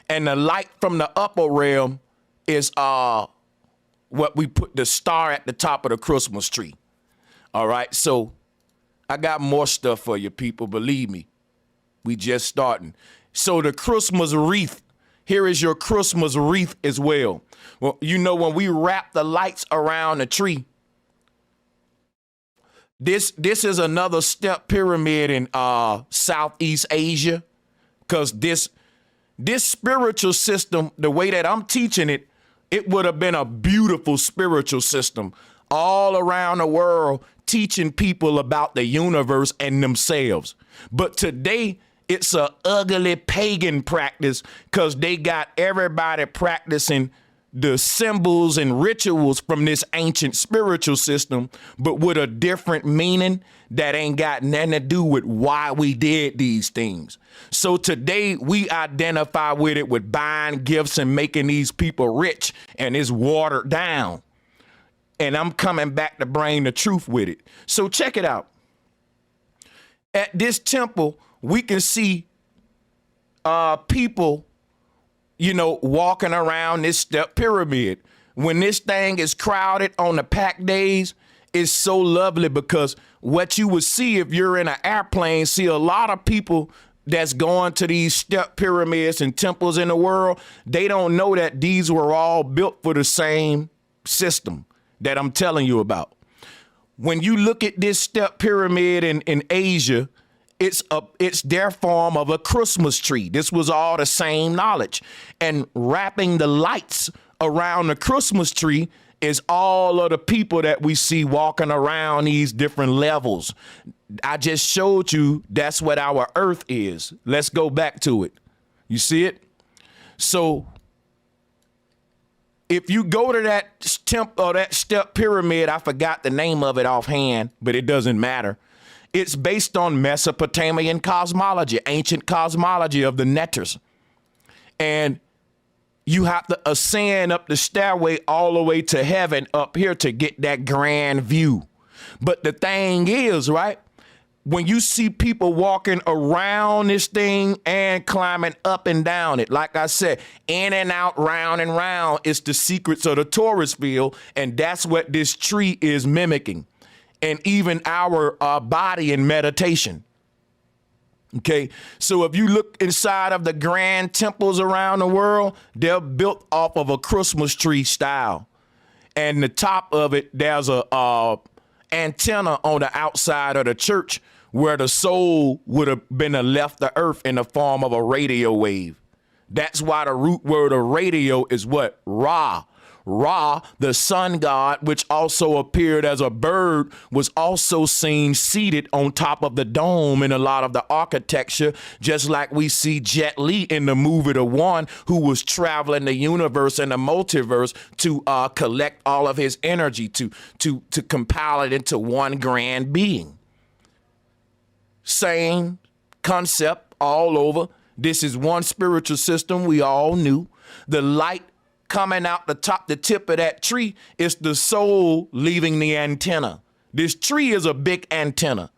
And the light from the upper realm is what we put the star at the top of the Christmas tree. All right, so I got more stuff for you people, believe me. We just starting. So the Christmas wreath, here is your Christmas wreath as well. Well, you know, when we wrap the lights around the tree, this is another step pyramid in Southeast Asia, because this spiritual system, the way that I'm teaching it, it would have been a beautiful spiritual system all around the world, teaching people about the universe and themselves. But today, it's a ugly pagan practice, because they got everybody practicing the symbols and rituals from this ancient spiritual system, but with a different meaning that ain't got nothing to do with why we did these things. So today we identify with it with buying gifts and making these people rich, and it's watered down. And I'm coming back to bring the truth with it. So check it out. At this temple, we can see people, you know, walking around this step pyramid. When this thing is crowded on the packed days, it's so lovely, because what you would see if you're in an airplane, see a lot of people that's going to these step pyramids and temples in the world. They don't know that these were all built for the same system that I'm telling you about. When you look at this step pyramid in Asia, it's their form of a Christmas tree. This was all the same knowledge. And wrapping the lights around the Christmas tree is all of the people that we see walking around these different levels. I just showed you that's what our earth is. Let's go back to it. You see it? So if you go to that that step pyramid, I forgot the name of it offhand, but it doesn't matter. It's based on Mesopotamian cosmology, ancient cosmology of the Netters. And you have to ascend up the stairway all the way to heaven up here to get that grand view. But the thing is, right, when you see people walking around this thing and climbing up and down it, like I said, in and out, round and round, it's the secrets of the Taurus field. And that's what this tree is mimicking. And even our body in meditation. Okay, so if you look inside of the grand temples around the world, they're built off of a Christmas tree style. And the top of it, there's a antenna on the outside of the church where the soul would have been left the earth in the form of a radio wave. That's why the root word of radio is what? Ra. Ra, the sun god, which also appeared as a bird, was also seen seated on top of the dome in a lot of the architecture, just like we see Jet Li in the movie The One, who was traveling the universe and the multiverse to collect all of his energy, to compile it into one grand being. Same concept all over. This is one spiritual system we all knew. The light coming out the tip of that tree is the soul leaving the antenna. This tree is a big antenna.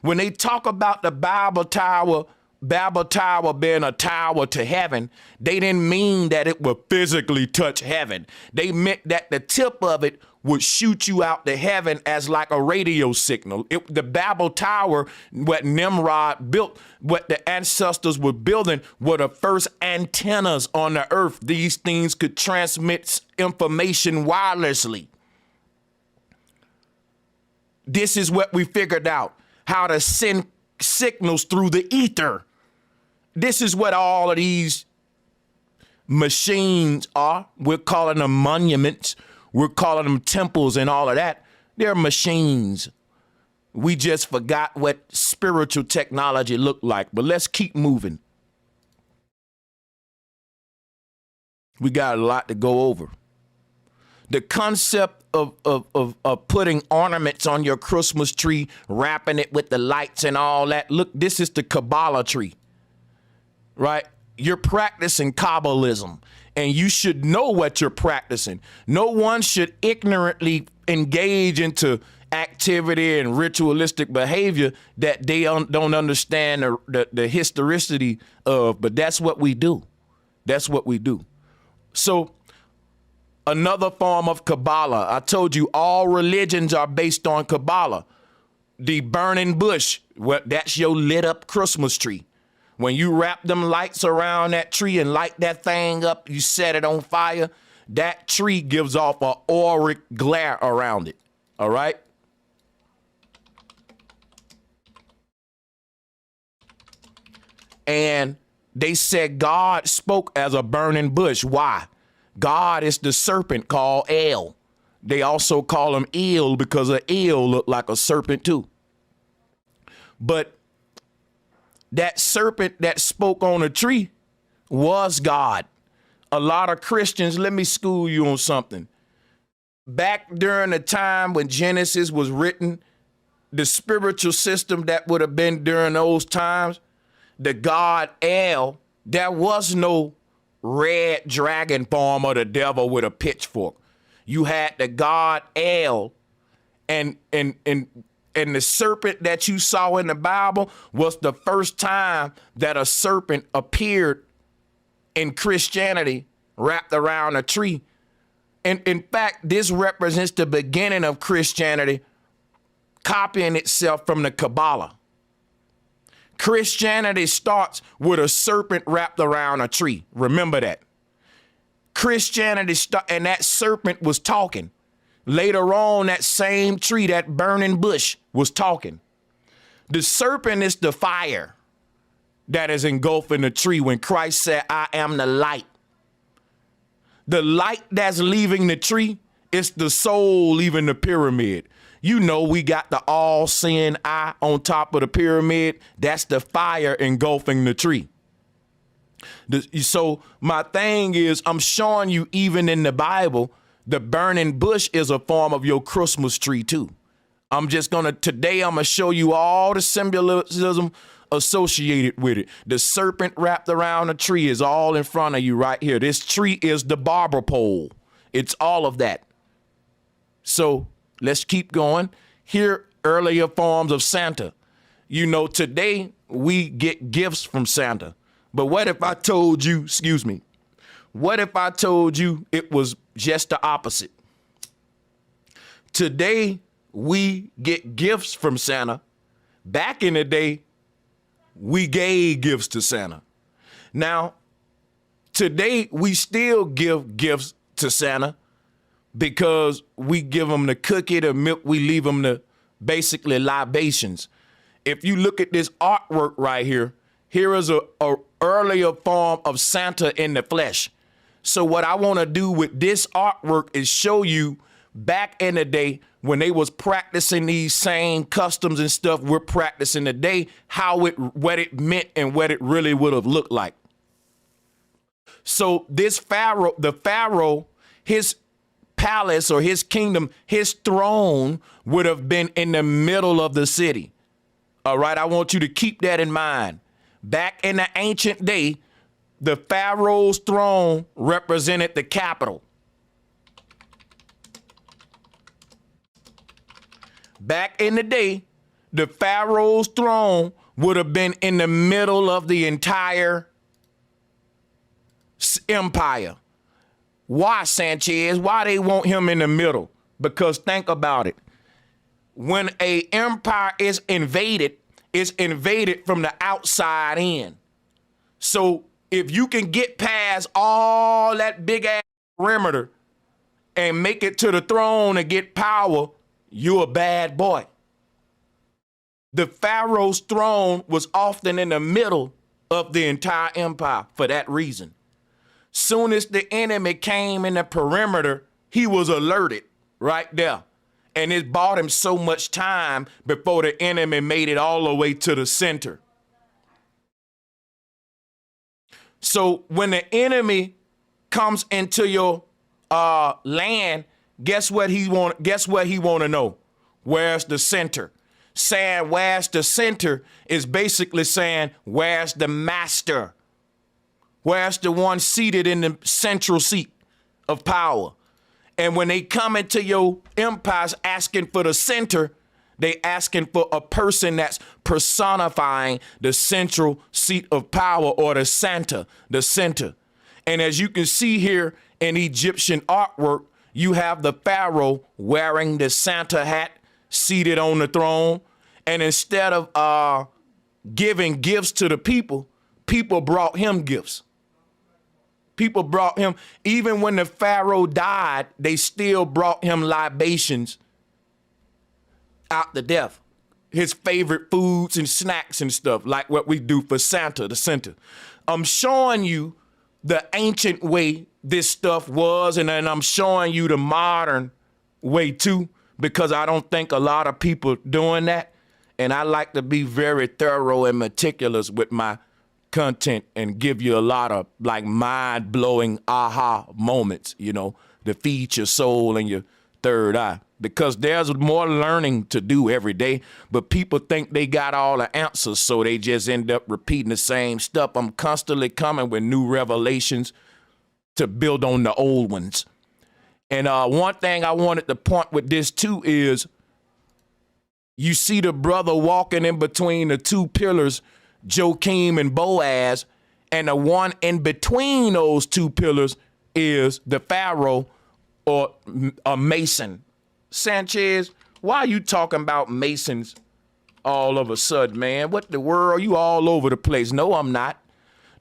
When they talk about the Babel Tower being a tower to heaven, they didn't mean that it would physically touch heaven. They meant that the tip of it would shoot you out to heaven as like a radio signal. The Babel Tower, what Nimrod built, what the ancestors were building, were the first antennas on the earth. These things could transmit information wirelessly. This is what we figured out, how to send signals through the ether. This is what all of these machines are. We're calling them monuments. We're calling them temples and all of that. They're machines. We just forgot what spiritual technology looked like. But let's keep moving. We got a lot to go over. The concept of putting ornaments on your Christmas tree, wrapping it with the lights and all that. Look, this is the Kabbalah tree, right? You're practicing Kabbalism, and you should know what you're practicing. No one should ignorantly engage into activity and ritualistic behavior that they don't understand the historicity of, but that's what we do. That's what we do. So another form of Kabbalah, I told you all religions are based on Kabbalah. The burning bush, that's your lit up Christmas tree. When you wrap them lights around that tree and light that thing up, you set it on fire, that tree gives off an auric glare around it. All right? And they said God spoke as a burning bush. Why? God is the serpent called El. They also call him eel because an eel looked like a serpent too. But that serpent that spoke on a tree was God. A lot of Christians, let me school you on something. Back during the time when Genesis was written, the spiritual system that would have been during those times, the god El, there was no red dragon form of the devil with a pitchfork. You had the god El, and the serpent that you saw in the Bible was the first time that a serpent appeared in Christianity wrapped around a tree. And in fact, this represents the beginning of Christianity copying itself from the Kabbalah. Christianity starts with a serpent wrapped around a tree. Remember that. Christianity and that serpent was talking. Later on, that same tree, that burning bush, was talking. The serpent is the fire that is engulfing the tree when Christ said, I am the light. The light that's leaving the tree is the soul leaving the pyramid. You know, we got the all-seeing eye on top of the pyramid. That's the fire engulfing the tree. So my thing is, I'm showing you, even in the Bible, the burning bush is a form of your Christmas tree too. Today I'm gonna show you all the symbolism associated with it. The serpent wrapped around a tree is all in front of you right here. This tree is the barber pole. It's all of that. So let's keep going. Here, earlier forms of Santa. You know, today we get gifts from Santa. But what if I told you, what if I told you it was just the opposite? Today we get gifts from Santa. Back in the day, we gave gifts to Santa. Now, today we still give gifts to Santa because we give them the cookie, the milk, we leave them the basically libations. If you look at this artwork right here, here is a earlier form of Santa in the flesh. So what I want to do with this artwork is show you back in the day when they was practicing these same customs and stuff we're practicing today, what it meant and what it really would have looked like. So this Pharaoh, his palace or his kingdom, his throne would have been in the middle of the city. All right, I want you to keep that in mind. Back in the ancient day, the Pharaoh's throne represented the capital. Back in the day, the Pharaoh's throne would have been in the middle of the entire empire. Why, Sanchez? Why they want him in the middle? Because think about it. When an empire is invaded, it's invaded from the outside in. So if you can get past all that big ass perimeter and make it to the throne and get power, you're a bad boy. The Pharaoh's throne was often in the middle of the entire empire for that reason. Soon as the enemy came in the perimeter, he was alerted right there. And it bought him so much time before the enemy made it all the way to the center. So when the enemy comes into your land, guess what he want to know? Where's the center? Saying where's the center is basically saying where's the master? Where's the one seated in the central seat of power? And when they come into your empires asking for the center, they asking for a person that's personifying the central seat of power, or the Santa, the center. And as you can see here in Egyptian artwork, you have the Pharaoh wearing the Santa hat, seated on the throne. And instead of giving gifts to the people, people brought him gifts. People brought him, even when the Pharaoh died, they still brought him libations out to death. His favorite foods and snacks and stuff, like what we do for Santa, the center. I'm showing you the ancient way this stuff was, and then I'm showing you the modern way too, because I don't think a lot of people doing that. And I like to be very thorough and meticulous with my content and give you a lot of like mind-blowing aha moments, you know, to feed your soul and your third eye, because there's more learning to do every day, but people think they got all the answers, so they just end up repeating the same stuff. I'm constantly coming with new revelations to build on the old ones. And one thing I wanted to point with this too is you see the brother walking in between the two pillars, Joachim and Boaz, and the one in between those two pillars is the Pharaoh, or a mason. Sanchez, Why are you talking about Masons all of a sudden, man? What the world? You all over the place. No, I'm not.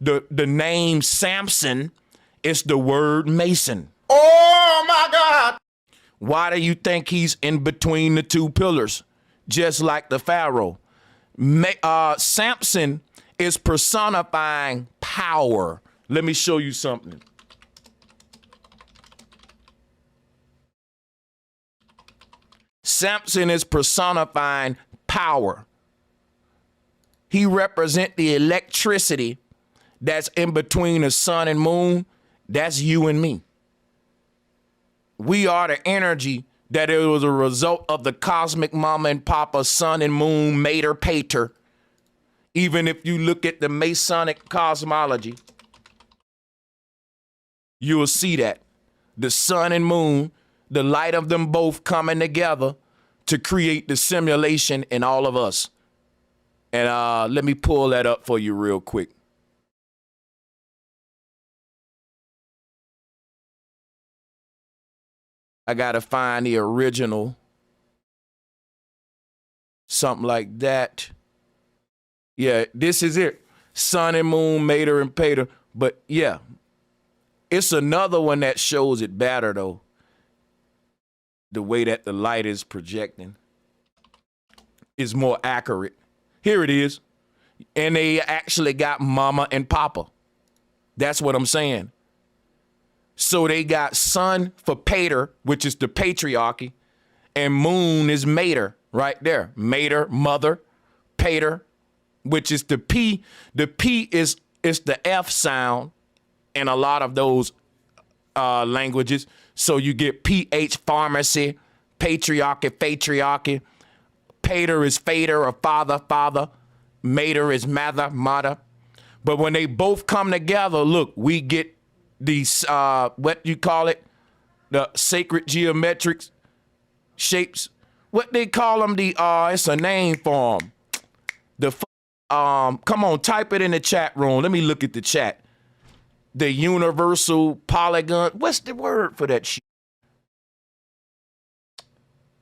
The name Samson is the word Mason. Oh my God. Why do you think he's in between the two pillars? Just like the Pharaoh. Samson is personifying power. Let me show you something. Samson is personifying power. He represents the electricity that's in between the sun and moon. That's you and me. We are the energy that it was a result of the cosmic mama and papa, sun and moon, mater, pater. Even if you look at the Masonic cosmology, you will see that. The sun and moon, the light of them both coming together to create the simulation in all of us. And let me pull that up for you real quick. I got to find the original. Something like that. Yeah, this is it. Sun and moon, mater and pater. But yeah, it's another one that shows it better, though. The way that the light is projecting is more accurate. Here it is. And they actually got mama and papa. That's what I'm saying. So they got sun for pater, which is the patriarchy, and moon is mater right there. Mater, mother, pater, which is the P. The P is the F sound in a lot of those languages. So you get PH, pharmacy, patriarchy, patriarchy. Pater is fader or father, father. Mater is mother, mother. But when they both come together, look, we get these, what you call it? The sacred geometric shapes. What they call them? It's a name for them. Come on, type it in the chat room. Let me look at the chat. The universal polygon. What's the word for that shit?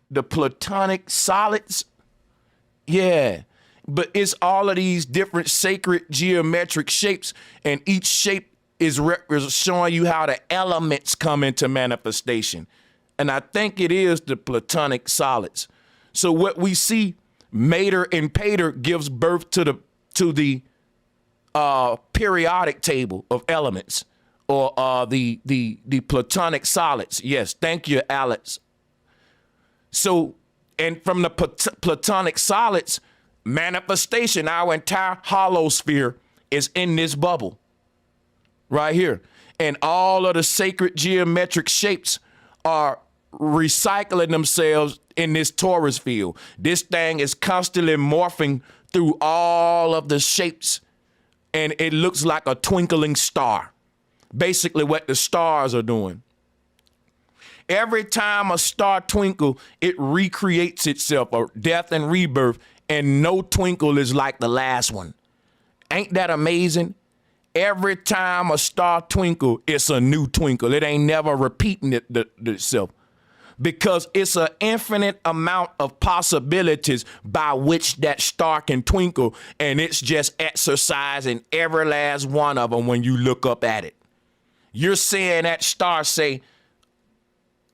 The platonic solids. Yeah. But it's all of these different sacred geometric shapes, and each shape is showing you how the elements come into manifestation. And I think it is the platonic solids. So what we see, mater and pater gives birth to the periodic table of elements, or the platonic solids. Yes, thank you, Alex. So, and from the platonic solids, manifestation, our entire holosphere is in this bubble right here. And all of the sacred geometric shapes are recycling themselves in this torus field. This thing is constantly morphing through all of the shapes, and it looks like a twinkling star. Basically what the stars are doing. Every time a star twinkle, it recreates itself, or death and rebirth, and no twinkle is like the last one. Ain't that amazing? Every time a star twinkle, it's a new twinkle. It ain't never repeating itself, because it's an infinite amount of possibilities by which that star can twinkle, and it's just exercising every last one of them when you look up at it. You're seeing that star say,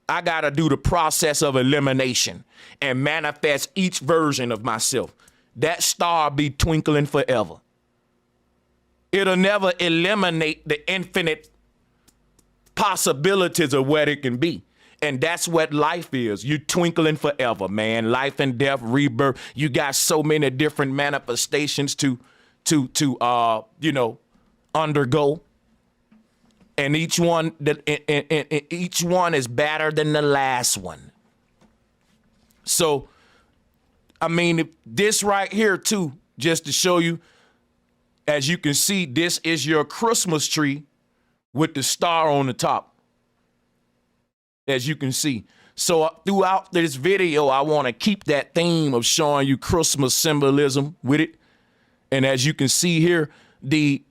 I got to do the process of elimination and manifest each version of myself. That star be twinkling forever. It'll never eliminate the infinite possibilities of what it can be. And that's what life is. You twinkling forever, man. Life and death, rebirth. You got so many different manifestations to undergo. And each one is better than the last one. So, I mean, this right here too, just to show you, as you can see, this is your Christmas tree with the star on the top, as you can see. So throughout this video, I want to keep that theme of showing you Christmas symbolism with it. And as you can see here, the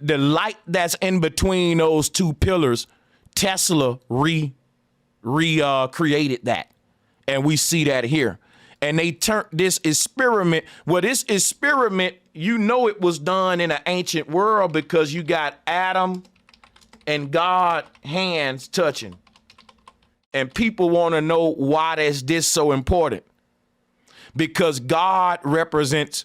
light that's in between those two pillars, Tesla recreated that. And we see that here. And they turned this experiment. Well, this experiment, you know, it was done in an ancient world because you got Adam and God hands touching. And people want to know why is this so important? Because God represents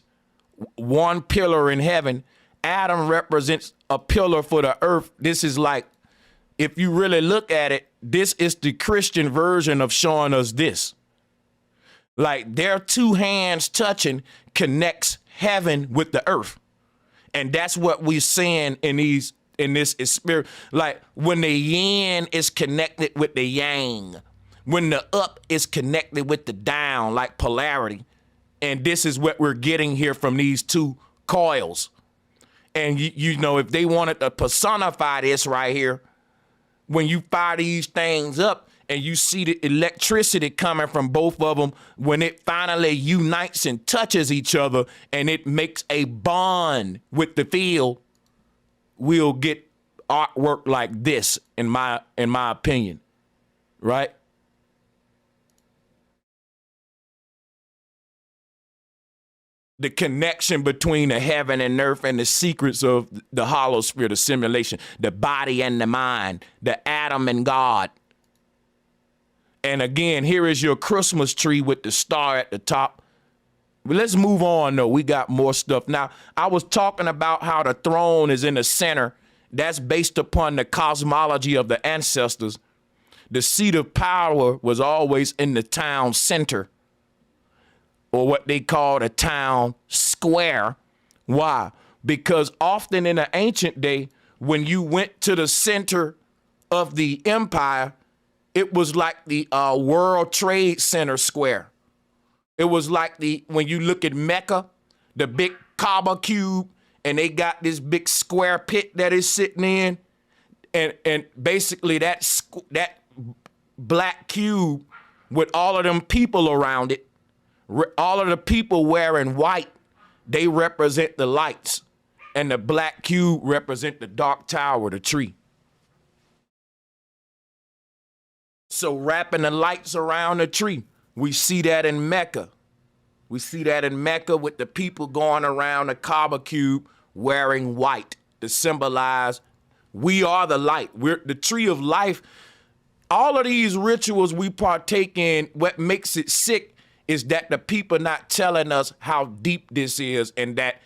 one pillar in heaven. Adam represents a pillar for the earth. This is like, if you really look at it, this is the Christian version of showing us this. Like their two hands touching connects heaven with the earth. And that's what we're seeing in this spirit. Like when the yin is connected with the yang, when the up is connected with the down, like polarity. And this is what we're getting here from these two coils. And you know, if they wanted to personify this right here, when you fire these things up and you see the electricity coming from both of them, when it finally unites and touches each other and it makes a bond with the field, we'll get artwork like this, in my opinion, right? The connection between the heaven and earth and the secrets of the hollow sphere, the simulation, the body and the mind, the atom and God. And again, here is your Christmas tree with the star at the top. But let's move on, though. We got more stuff. Now, I was talking about how the throne is in the center. That's based upon the cosmology of the ancestors. The seat of power was always in the town center, or what they call the town square. Why? Because often in the ancient day, when you went to the center of the empire, it was like the World Trade Center square. It was like when you look at Mecca, the big Kaaba cube, and they got this big square pit that is sitting in. And basically that black cube with all of them people around it, all of the people wearing white, they represent the lights. And the black cube represent the dark tower, the tree. So wrapping the lights around the tree, we see that in Mecca. We see that in Mecca with the people going around the Kaaba cube wearing white to symbolize we are the light. We're the tree of life. All of these rituals we partake in, what makes it sick is that the people not telling us how deep this is, and that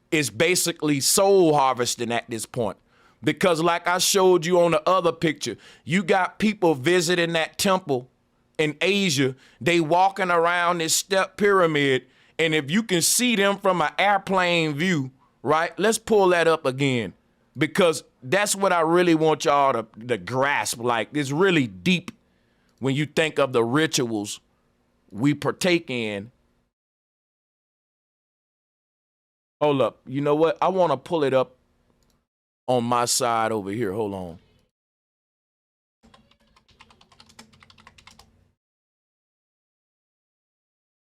it's basically soul harvesting at this point. Because like I showed you on the other picture, you got people visiting that temple in Asia. They walking around this step pyramid, and if you can see them from an airplane view, right? Let's pull that up again, because that's what I really want y'all to grasp. Like, it's really deep when you think of the rituals we partake in. Hold up. You know what? I want to pull it up on my side over here. Hold on.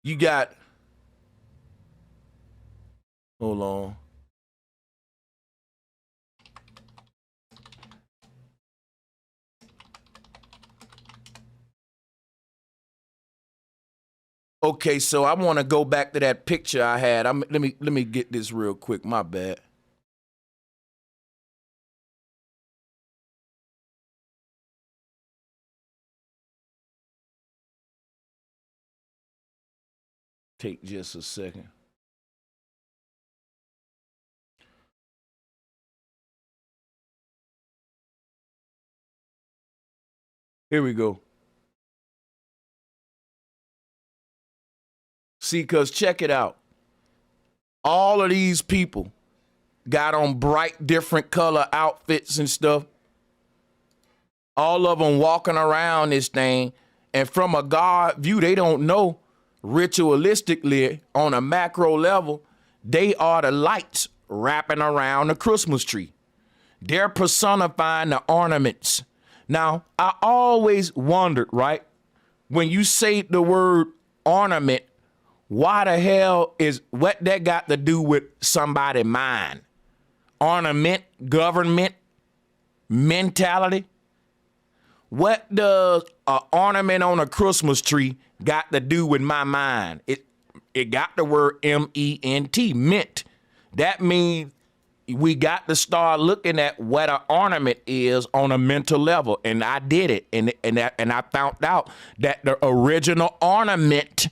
You got, hold on. Okay, so I want to go back to that picture I had. Let me get this real quick. My bad. Take just a second. Here we go. See, because check it out. All of these people got on bright, different color outfits and stuff. All of them walking around this thing. And from a God view, they don't know ritualistically on a macro level, they are the lights wrapping around the Christmas tree. They're personifying the ornaments. Now, I always wondered, right? When you say the word ornament, why the hell is what that got to do with somebody's mind? Ornament, government, mentality. What does an ornament on a Christmas tree got to do with my mind? It got the word M-E-N-T, mint. That means we got to start looking at what an ornament is on a mental level. And I did it. And I found out that the original ornament,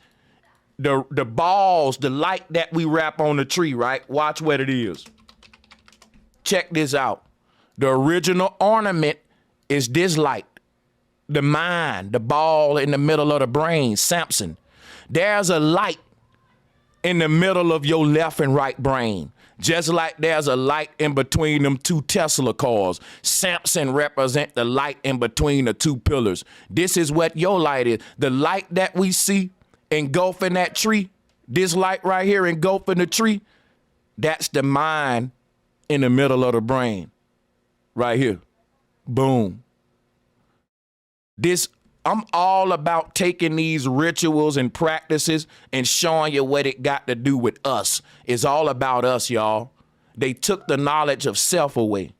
the balls, the light that we wrap on the tree, right? Watch what it is. Check this out. The original ornament is this light. The mind, the ball in the middle of the brain, Samson. There's a light in the middle of your left and right brain. Just like there's a light in between them two Tesla cars. Samson represent the light in between the two pillars. This is what your light is. The light that we see engulfing that tree, this light right here engulfing the tree, that's the mind in the middle of the brain. Right here. Boom. I'm all about taking these rituals and practices and showing you what it got to do with us. It's all about us, y'all. They took the knowledge of self away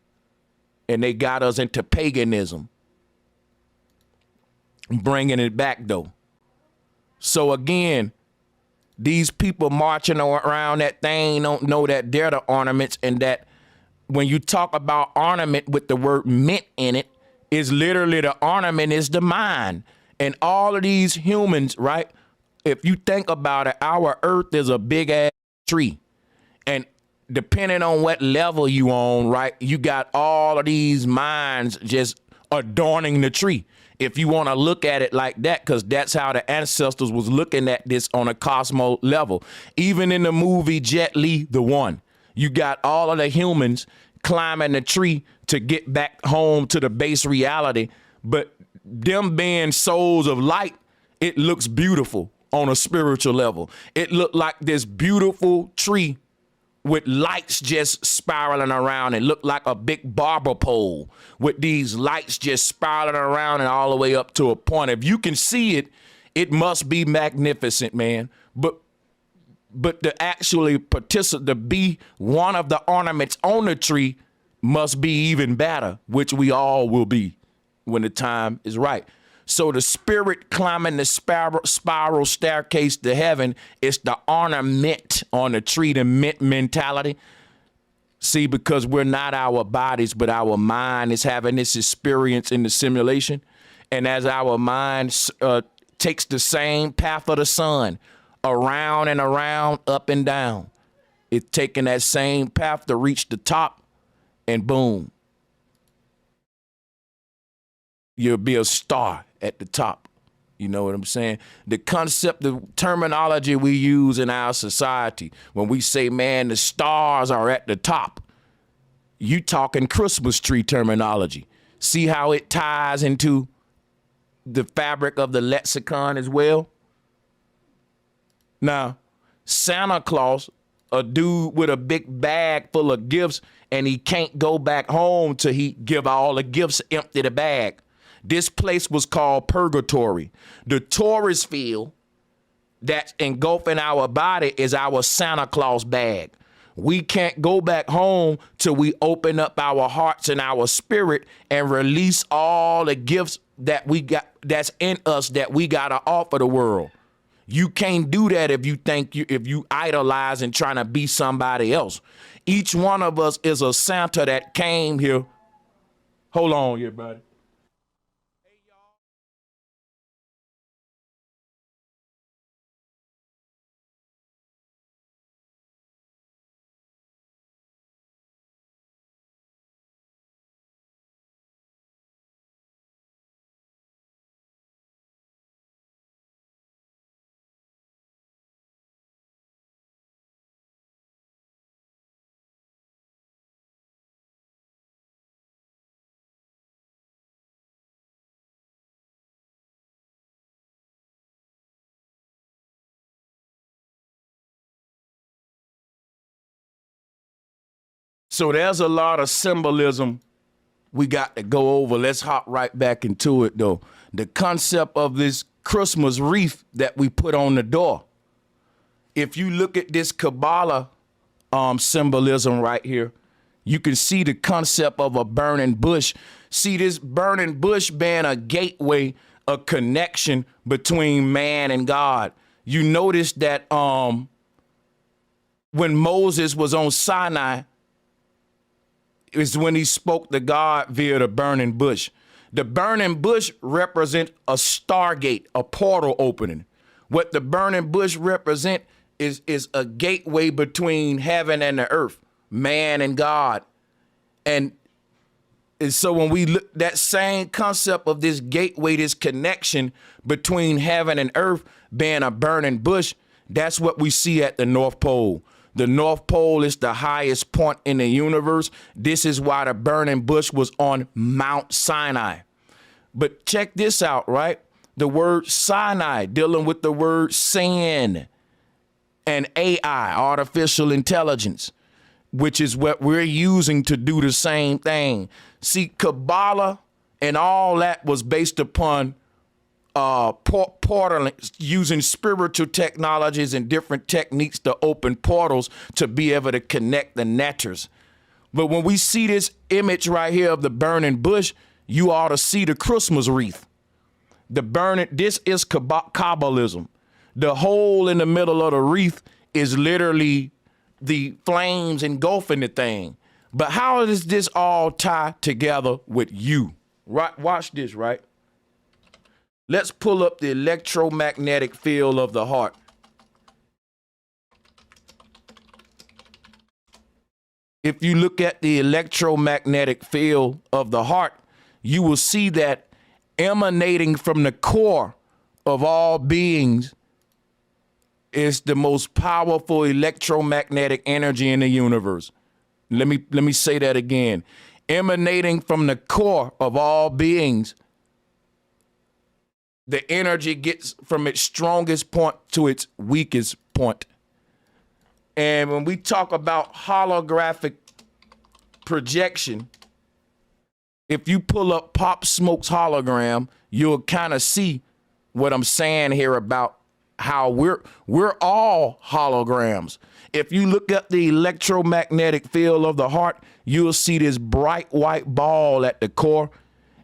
and they got us into paganism. Bringing it back, though. So again, these people marching around that thing don't know that they're the ornaments, and that when you talk about ornament with the word mint in it, is literally the ornament is the mind. And all of these humans, right? If you think about it, our earth is a big ass tree. And depending on what level you on, right, you got all of these minds just adorning the tree. If you want to look at it like that, because that's how the ancestors was looking at this on a cosmo level. Even in the movie Jet Li, The One, you got all of the humans climbing the tree to get back home to the base reality. But them being souls of light, it looks beautiful on a spiritual level. It looked like this beautiful tree with lights just spiraling around. It looked like a big barber pole with these lights just spiraling around and all the way up to a point. If you can see it, it must be magnificent, man. But to actually participate, to be one of the ornaments on the tree must be even better, which we all will be when the time is right. So the spirit climbing the spiral staircase to heaven is the ornament on the tree, the mint mentality. See, because we're not our bodies, but our mind is having this experience in the simulation. And as our mind takes the same path of the sun, around and around, up and down, it's taking that same path to reach the top, and boom, you'll be a star at the top. You know what I'm saying? The concept, the terminology we use in our society, when we say, man, the stars are at the top, you talking Christmas tree terminology. See how it ties into the fabric of the lexicon as well? Now, Santa Claus, a dude with a big bag full of gifts, and he can't go back home till he give all the gifts, empty the bag. This place was called purgatory. The tourist field that's engulfing our body is our Santa Claus bag. We can't go back home till we open up our hearts and our spirit and release all the gifts that we got, that's in us, that we got to offer the world. You can't do that if you idolize and trying to be somebody else. Each one of us is a Santa that came here. Hold on here, buddy. So there's a lot of symbolism we got to go over. Let's hop right back into it, though. The concept of this Christmas wreath that we put on the door. If you look at this Kabbalah symbolism right here, you can see the concept of a burning bush See, this burning bush being a gateway, a connection between man and God. You notice that when Moses was on Sinai, is when he spoke to God via the burning bush. The burning bush represents a stargate, a portal opening. What the burning bush represent is a gateway between heaven and the earth, man and God. And so when we look, that same concept of this gateway, this connection between heaven and earth being a burning bush, that's what we see at the North Pole. The North Pole is the highest point in the universe. This is why the burning bush was on Mount Sinai. But check this out, right? The word Sinai, dealing with the word sin and AI, artificial intelligence, which is what we're using to do the same thing. See, Kabbalah and all that was based upon portaling, using spiritual technologies and different techniques to open portals to be able to connect the netters. But when we see this image right here of the burning bush, you ought to see the Christmas wreath. This is Kabbalism. The hole in the middle of the wreath is literally the flames engulfing the thing. But how does this all tie together with you? Right? Watch this, right? Let's pull up the electromagnetic field of the heart. If you look at the electromagnetic field of the heart, you will see that emanating from the core of all beings is the most powerful electromagnetic energy in the universe. Let me say that again. Emanating from the core of all beings, the energy gets from its strongest point to its weakest point. And when we talk about holographic projection, if you pull up Pop Smoke's hologram, you'll kind of see what I'm saying here about how we're all holograms. If you look at the electromagnetic field of the heart, you'll see this bright white ball at the core,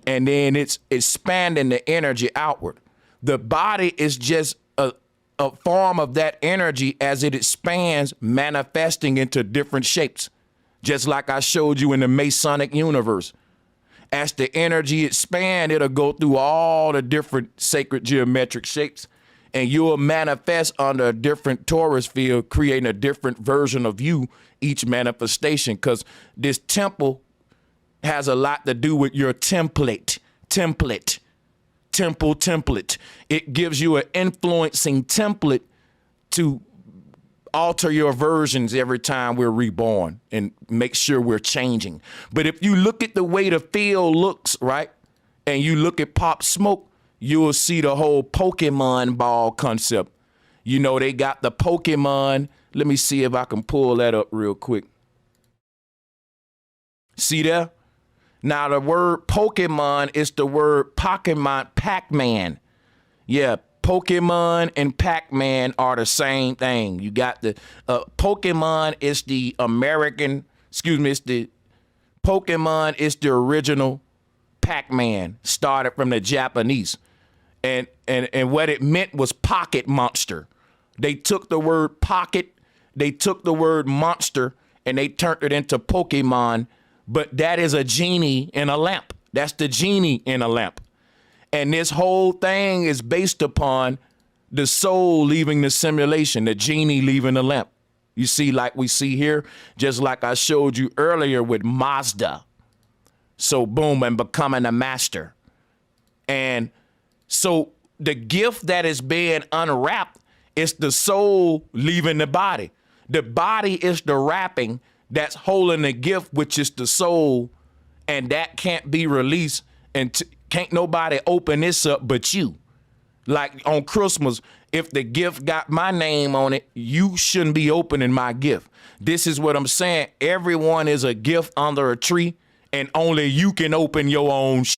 and then it's expanding the energy outward. The body is just a form of that energy as it expands, manifesting into different shapes, just like I showed you in the Masonic universe. As the energy expands, it'll go through all the different sacred geometric shapes, and you'll manifest under a different torus field, creating a different version of you, each manifestation, because this temple has a lot to do with your template. It gives you an influencing template to alter your versions every time we're reborn and make sure we're changing. But if you look at the way the field looks, right, and you look at Pop Smoke, you'll see the whole Pokemon ball concept. You know, they got the Pokemon. Let me see if I can pull that up real quick. See there? Now, the word Pokemon is the word Pokemon, Pac-Man. Yeah, Pokemon and Pac-Man are the same thing. You got the Pokemon is the American, Pokemon is the original Pac-Man, started from the Japanese. And what it meant was pocket monster. They took the word pocket, they took the word monster, and they turned it into Pokemon. But that is a genie in a lamp. That's the genie in a lamp. And this whole thing is based upon the soul leaving the simulation, the genie leaving the lamp. You see, like we see here, just like I showed you earlier with Mazda. So boom, and becoming a master. And so the gift that is being unwrapped is the soul leaving the body. The body is the wrapping that's holding the gift, which is the soul, and that can't be released, and can't nobody open this up but you. Like on Christmas, if the gift got my name on it, you shouldn't be opening my gift. This is what I'm saying. Everyone is a gift under a tree, and only you can open your own shit.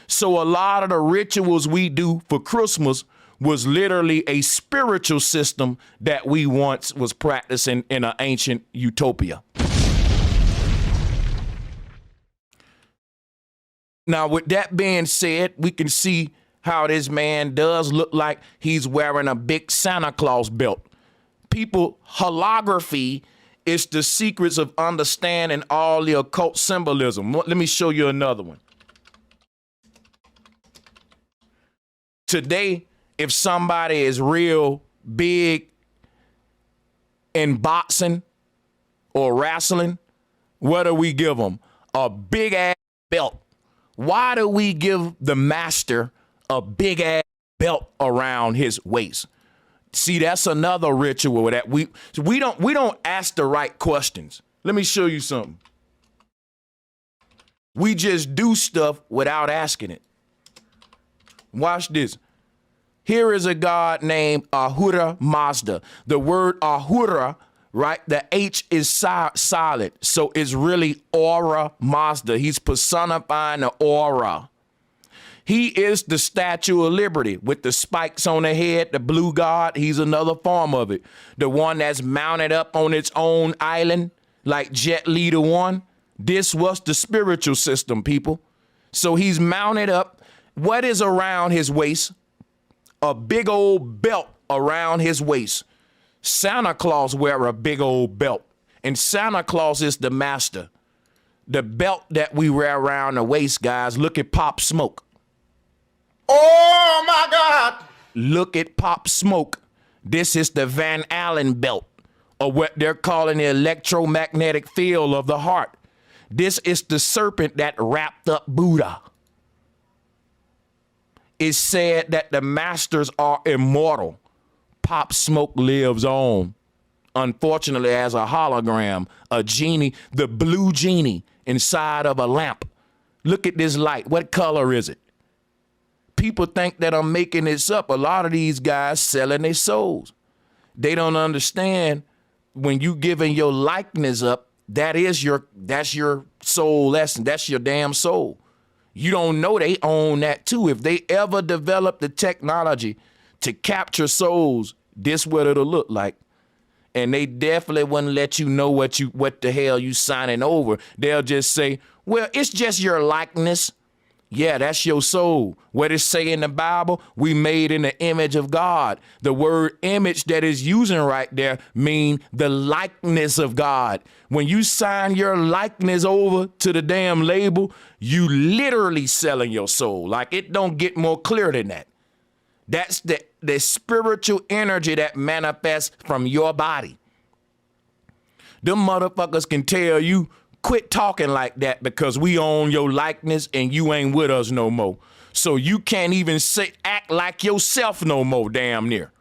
So a lot of the rituals we do for Christmas was literally a spiritual system that we once was practicing in an ancient utopia. Now, with that being said, we can see how this man does look like he's wearing a big Santa Claus belt. People, holography is the secrets of understanding all the occult symbolism. Let me show you another one. Today, if somebody is real big in boxing or wrestling, what do we give them? A big ass belt. Why do we give the master a big ass belt around his waist? See, that's another ritual that we don't ask the right questions. Let me show you something. We just do stuff without asking it. Watch this. Here is a god named Ahura Mazda. The word Ahura, right? The H is solid, so it's really Aura Mazda. He's personifying the aura. He is the Statue of Liberty with the spikes on the head, the blue god. He's another form of it. The one that's mounted up on its own island, like Jet Li the One. This was the spiritual system, people. So he's mounted up. What is around his waist? A big old belt around his waist. Santa Claus wear a big old belt, and Santa Claus is the master. The belt that we wear around the waist, guys. Look at Pop Smoke. Oh my God! Look at Pop Smoke. This is the Van Allen belt, or what they're calling the electromagnetic field of the heart. This is the serpent that wrapped up Buddha. It's said that the masters are immortal. Pop Smoke lives on, unfortunately, as a hologram, a genie, the blue genie inside of a lamp. Look at this light. What color is it? People think that I'm making this up. A lot of these guys selling their souls. They don't understand when you giving your likeness up, that's your soul essence. That's your damn soul. You don't know they own that too. If they ever develop the technology to capture souls, this what it'll look like. And they definitely wouldn't let you know what the hell you signing over. They'll just say, well, it's just your likeness. Yeah, that's your soul. What it say in the Bible? We made in the image of God. The word image that is using right there mean the likeness of God. When you sign your likeness over to the damn label, you literally selling your soul. Like, it don't get more clear than that. That's the spiritual energy that manifests from your body. Them motherfuckers can tell you, quit talking like that because we own your likeness and you ain't with us no more. So you can't even act like yourself no more, damn near.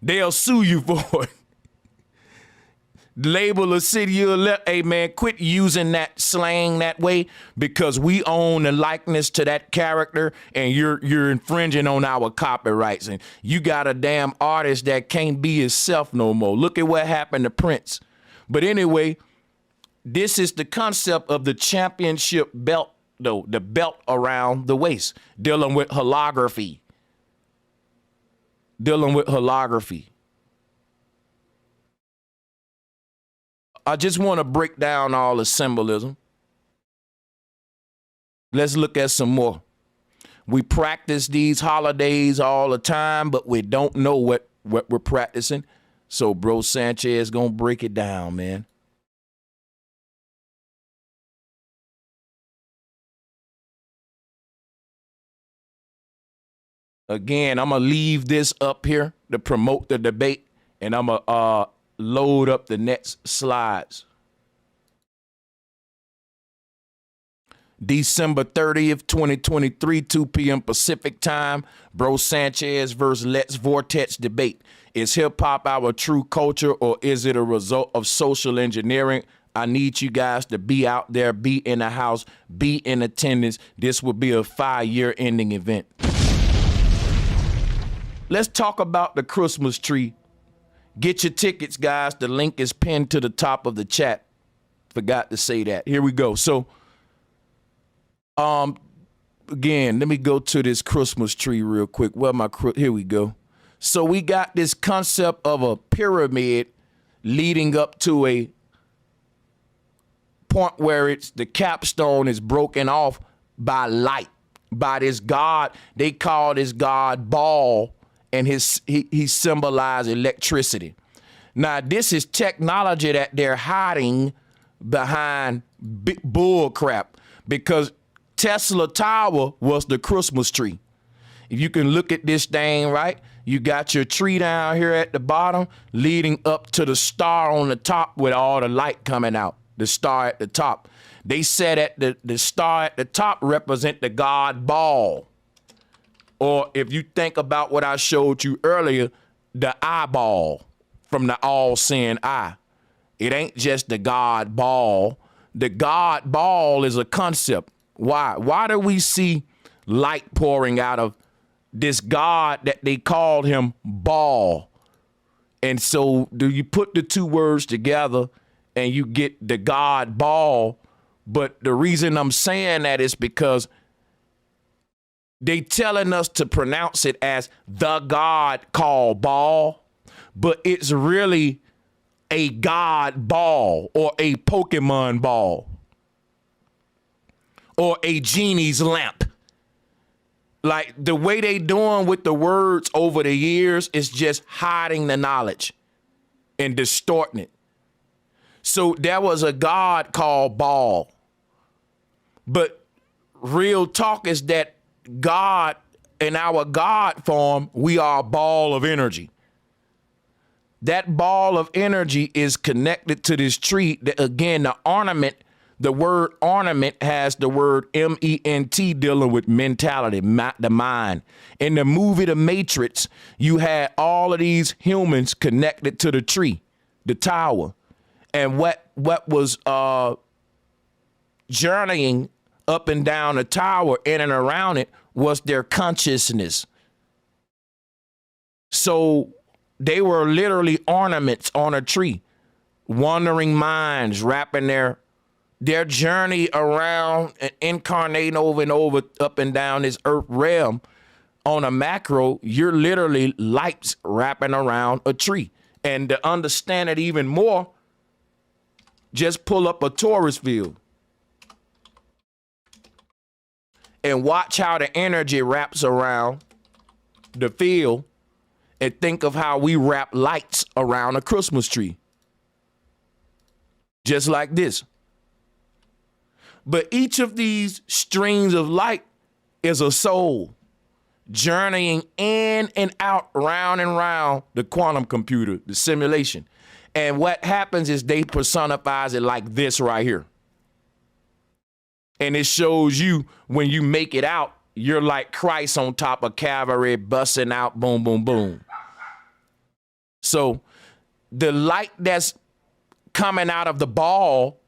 They'll sue you for it. Label a city, hey man, quit using that slang that way because we own the likeness to that character and you're infringing on our copyrights. And you got a damn artist that can't be himself no more. Look at what happened to Prince. But anyway, this is the concept of the championship belt, though, the belt around the waist, dealing with holography. I just want to break down all the symbolism. Let's look at some more. We practice these holidays all the time, but we don't know what we're practicing. So Bro Sanchez gonna break it down, man. Again, I'm going to leave this up here to promote the debate, and I'm going to load up the next slides. December 30th, 2023, 2 p.m. Pacific time, Bro Sanchez versus Let's Vortex debate. Is hip-hop our true culture, or is it a result of social engineering? I need you guys to be out there, be in the house, be in attendance. This will be a 5-year ending event. Let's talk about the Christmas tree. Get your tickets, guys. The link is pinned to the top of the chat. Forgot to say that. Here we go. So, again, let me go to this Christmas tree real quick. Here we go. So we got this concept of a pyramid leading up to a point where the capstone is broken off by light, by this God. They call this God Baal, and he symbolized electricity. Now, this is technology that they're hiding behind big bull crap, because Tesla Tower was the Christmas tree. If you can look at this thing, right, you got your tree down here at the bottom leading up to the star on the top with all the light coming out, the star at the top. They said that the star at the top represent the god Baal. Or if you think about what I showed you earlier, the eyeball from the all-seeing eye. It ain't just the god Baal. The god Baal is a concept. Why? Why do we see light pouring out of this god that they called him Baal? And so do you put the two words together and you get the god Baal? But the reason I'm saying that is because they telling us to pronounce it as the god called Baal, but it's really a god ball or a Pokemon ball or a genie's lamp. Like the way they doing with the words over the years is just hiding the knowledge and distorting it. So there was a god called Baal, but real talk is that God, in our God form, we are a ball of energy. That ball of energy is connected to this tree. Again, the ornament, the word ornament has the word M-E-N-T dealing with mentality, the mind. In the movie The Matrix, you had all of these humans connected to the tree, the tower. And what was journeying up and down the tower, in and around it, was their consciousness. So they were literally ornaments on a tree, wandering minds, wrapping their journey around and incarnating over and over, up and down this earth realm. On a macro, you're literally lights wrapping around a tree. And to understand it even more, just pull up a torus field and watch how the energy wraps around the field, and think of how we wrap lights around a Christmas tree. Just like this. But each of these streams of light is a soul journeying in and out, round and round the quantum computer, the simulation. And what happens is they personifies it like this right here. And it shows you when you make it out, you're like Christ on top of Calvary, busting out, boom, boom, boom. So the light that's coming out of the ball,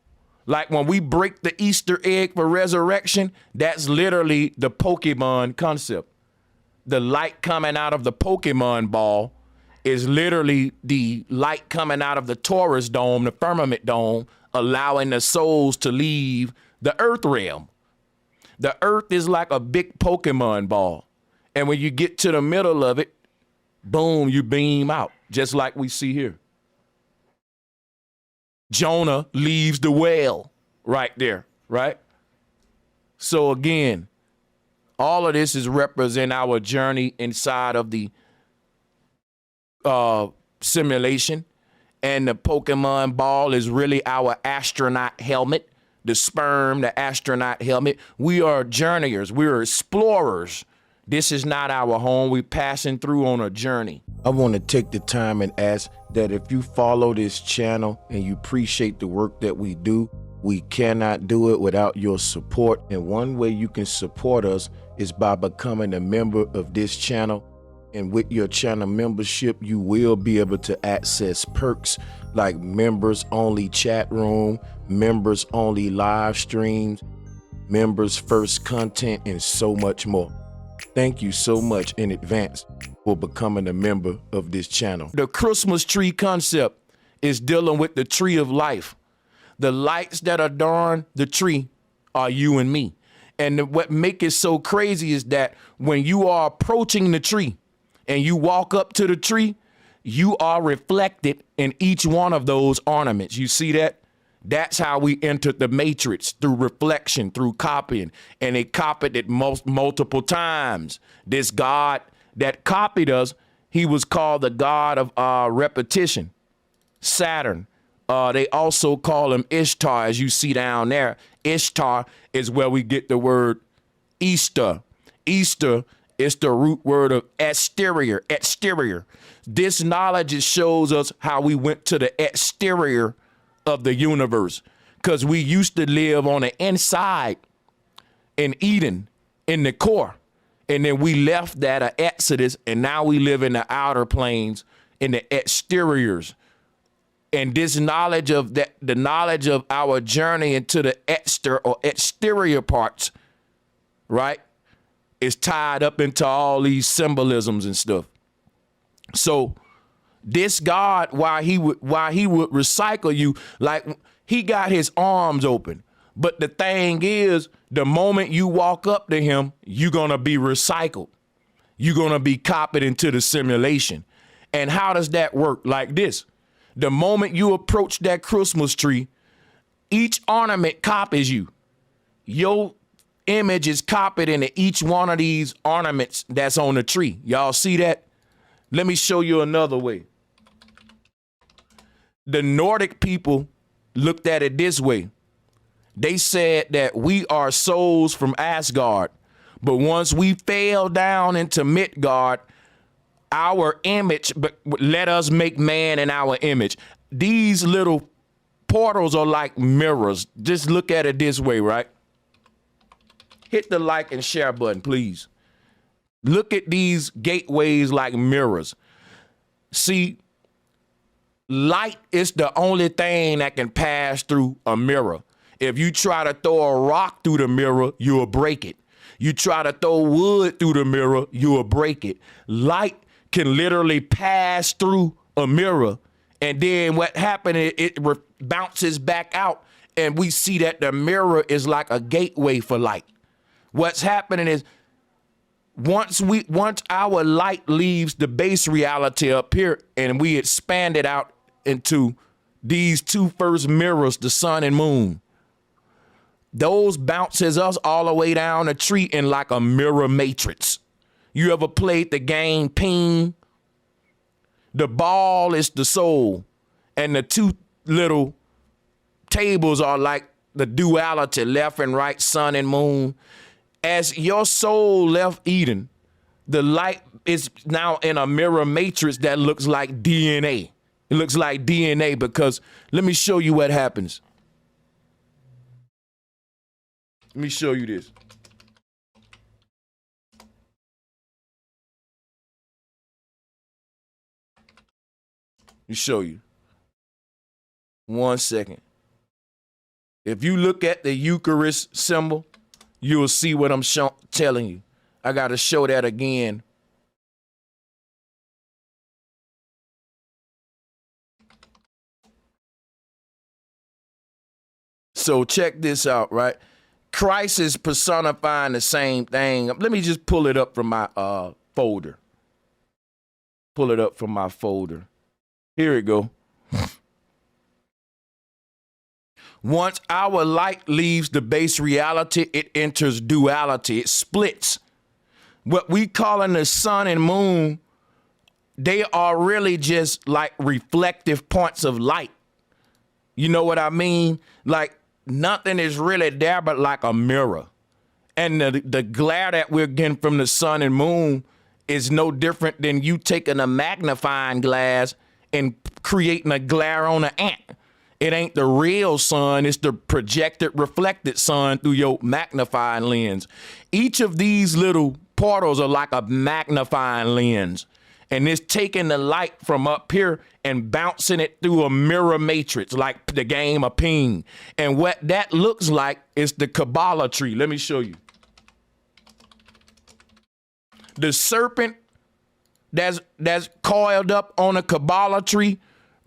like when we break the Easter egg for resurrection, that's literally the Pokemon concept. The light coming out of the Pokemon ball is literally the light coming out of the Taurus dome, the firmament dome, allowing the souls to leave the earth realm. The earth is like a big Pokemon ball. And when you get to the middle of it, boom, you beam out, just like we see here. Jonah leaves the whale right there, right? So again, all of this is represent our journey inside of the simulation. And the Pokemon ball is really our astronaut helmet. The sperm, the astronaut helmet. We are journeyers. We're explorers. This is not our home. We're passing through on a journey. I want to take the time and ask that if you follow this channel and you appreciate the work that we do, we cannot do it without your support. And one way you can support us is by becoming a member of this channel. And with your channel membership, you will be able to access perks like members only chat room, members only live streams, members first content, and so much more. Thank you so much in advance for becoming a member of this channel. The Christmas tree concept is dealing with the tree of life. The lights that adorn the tree are you and me. And what makes it so crazy is that when you are approaching the tree and you walk up to the tree, you are reflected in each one of those ornaments. You see that? That's how we entered the matrix, through reflection, through copying. And they copied it multiple times. This God that copied us, he was called the God of repetition, Saturn. They also call him Ishtar, as you see down there. Ishtar is where we get the word Easter. Easter is the root word of exterior. This knowledge shows us how we went to the exterior of the universe, because we used to live on the inside in Eden, in the core. And then we left that Exodus, and now we live in the outer planes, in the exteriors. And this knowledge of that, the knowledge of our journey into the exterior parts, right, is tied up into all these symbolisms and stuff. So this God, while he would recycle you, like he got his arms open. But the thing is, the moment you walk up to him, you're going to be recycled. You're going to be copied into the simulation. And how does that work? Like this. The moment you approach that Christmas tree, each ornament copies you. Your image is copied into each one of these ornaments that's on the tree. Y'all see that? Let me show you another way. The Nordic people looked at it this way. They said that we are souls from Asgard, but once we fell down into Midgard, our image, but let us make man in our image. These little portals are like mirrors. Just look at it this way, right? Hit the like and share button, please. Look at these gateways like mirrors. See, light is the only thing that can pass through a mirror. If you try to throw a rock through the mirror, you'll break it. You try to throw wood through the mirror, you'll break it. Light can literally pass through a mirror, and then what happened, it bounces back out, and we see that the mirror is like a gateway for light. What's happening is once our light leaves the base reality up here and we expand it out into these two first mirrors, the sun and moon, those bounces us all the way down a tree in like a mirror matrix. You ever played the game ping? The ball is the soul, and the two little tables are like the duality, left and right, sun and moon. As your soul left Eden, the light is now in a mirror matrix that looks like DNA. It looks like DNA because let me show you what happens. Let me show you this. Let me show you. 1 second. If you look at the Eucharist symbol, you will see what I'm telling you. I got to show that again. So check this out, right? Christ is personifying the same thing. Let me just pull it up from my folder. Pull it up from my folder. Here we go. Once our light leaves the base reality, it enters duality. It splits. What we calling the sun and moon, they are really just like reflective points of light. You know what I mean? Like nothing is really there but like a mirror. And the glare that we're getting from the sun and moon is no different than you taking a magnifying glass and creating a glare on an ant. It ain't the real sun, it's the projected, reflected sun through your magnifying lens. Each of these little portals are like a magnifying lens. And it's taking the light from up here and bouncing it through a mirror matrix, like the game of ping. And what that looks like is the Kabbalah tree. Let me show you. The serpent that's coiled up on a Kabbalah tree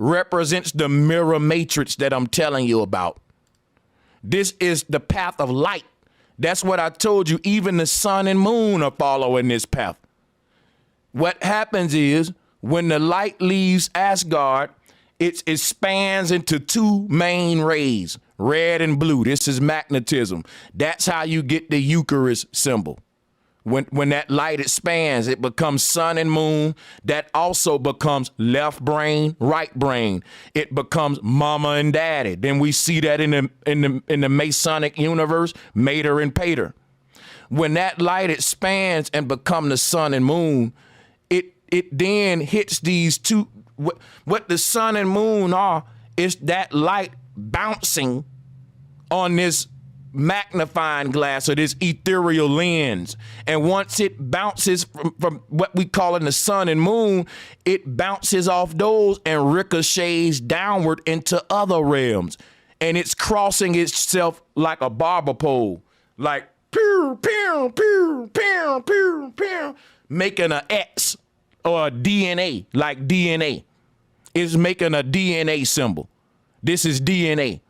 represents the mirror matrix that I'm telling you about. This is the path of light. That's what I told you. Even the sun and moon are following this path. What happens is when the light leaves Asgard, it spans into two main rays, red and blue. This is magnetism. That's how you get the Eucharist symbol. When that light expands, it becomes sun and moon. That also becomes left brain, right brain. It becomes mama and daddy. Then we see that in the Masonic universe, mater and pater. When that light expands and become the sun and moon, it then hits these two. What the sun and moon are is that light bouncing on this magnifying glass or this ethereal lens. And once it bounces from what we call in the sun and moon, it bounces off those and ricochets downward into other realms. And it's crossing itself like a barber pole, like pew, pew, pew, pew, pew, pew, making an X or a DNA, like DNA. It's making a DNA symbol. This is DNA.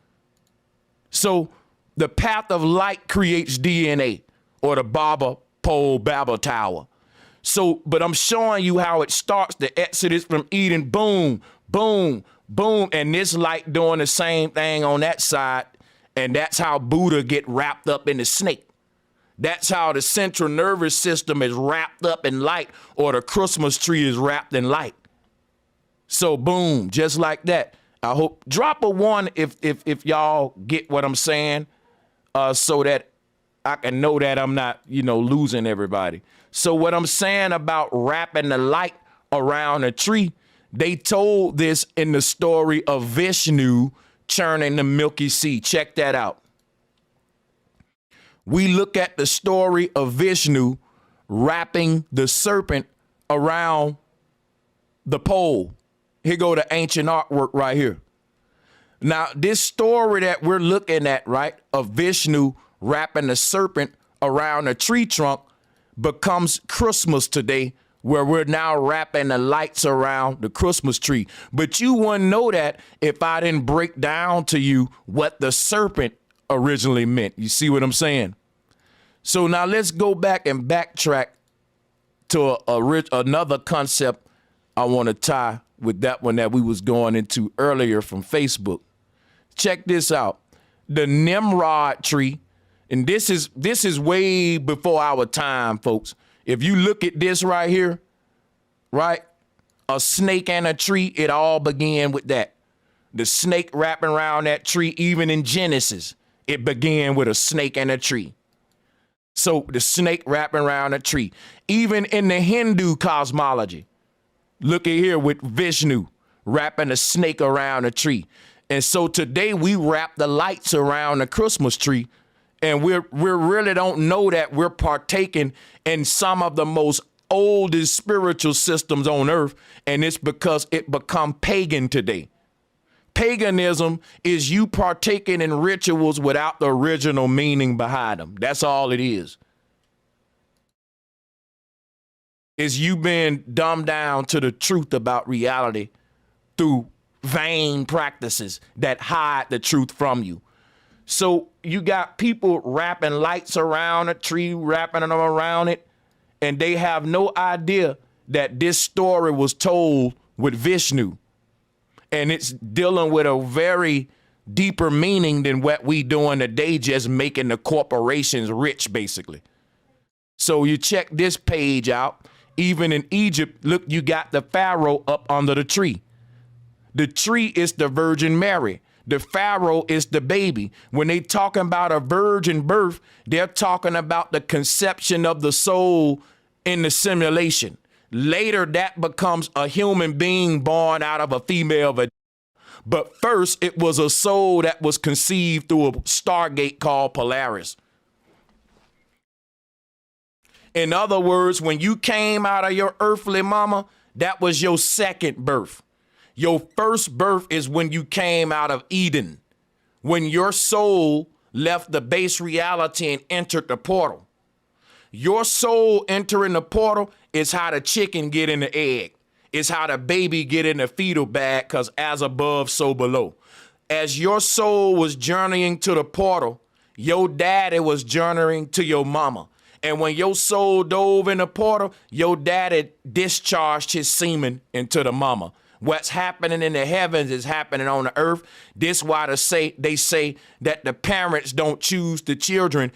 So the path of light creates DNA, or the barber pole Babel tower. So, but I'm showing you how it starts, the Exodus from Eden, boom, boom, boom, and this light doing the same thing on that side, and that's how Buddha get wrapped up in the snake. That's how the central nervous system is wrapped up in light, or the Christmas tree is wrapped in light. So boom, just like that. I hope, drop a 1 if y'all get what I'm saying, so that I can know that I'm not, losing everybody. So what I'm saying about wrapping the light around a tree, they told this in the story of Vishnu churning the Milky Sea. Check that out. We look at the story of Vishnu wrapping the serpent around the pole. Here go the ancient artwork right here. Now, this story that we're looking at, right, of Vishnu wrapping the serpent around a tree trunk becomes Christmas today, where we're now wrapping the lights around the Christmas tree. But you wouldn't know that if I didn't break down to you what the serpent originally meant. You see what I'm saying? So now let's go back and backtrack to another concept I want to tie with that one that we was going into earlier from Facebook. Check this out. The Nimrod tree, and this is way before our time, folks. If you look at this right here, right, a snake and a tree, it all began with that. The snake wrapping around that tree, even in Genesis, it began with a snake and a tree. So the snake wrapping around a tree. Even in the Hindu cosmology, look at here with Vishnu wrapping a snake around a tree. And so today we wrap the lights around the Christmas tree, and we really don't know that we're partaking in some of the most oldest spiritual systems on earth, and it's because it become pagan today. Paganism is you partaking in rituals without the original meaning behind them. That's all it is. Is you being dumbed down to the truth about reality through vain practices that hide the truth from you. So you got people wrapping lights around a tree, wrapping them around it, and they have no idea that this story was told with Vishnu. And it's dealing with a very deeper meaning than what we doing today, just making the corporations rich, basically. So you check this page out. Even in Egypt, look, you got the Pharaoh up under the tree. The tree is the Virgin Mary. The Pharaoh is the baby. When they talking about a virgin birth, they're talking about the conception of the soul in the simulation. Later, that becomes a human being born out of a female vagina. But first, it was a soul that was conceived through a stargate called Polaris. In other words, when you came out of your earthly mama, that was your second birth. Your first birth is when you came out of Eden, when your soul left the base reality and entered the portal. Your soul entering the portal is how the chicken get in the egg. It's how the baby get in the fetal bag, because as above, so below. As your soul was journeying to the portal, your daddy was journeying to your mama. And when your soul dove in the portal, your daddy discharged his semen into the mama. What's happening in the heavens is happening on the earth. This why they say that the parents don't choose the children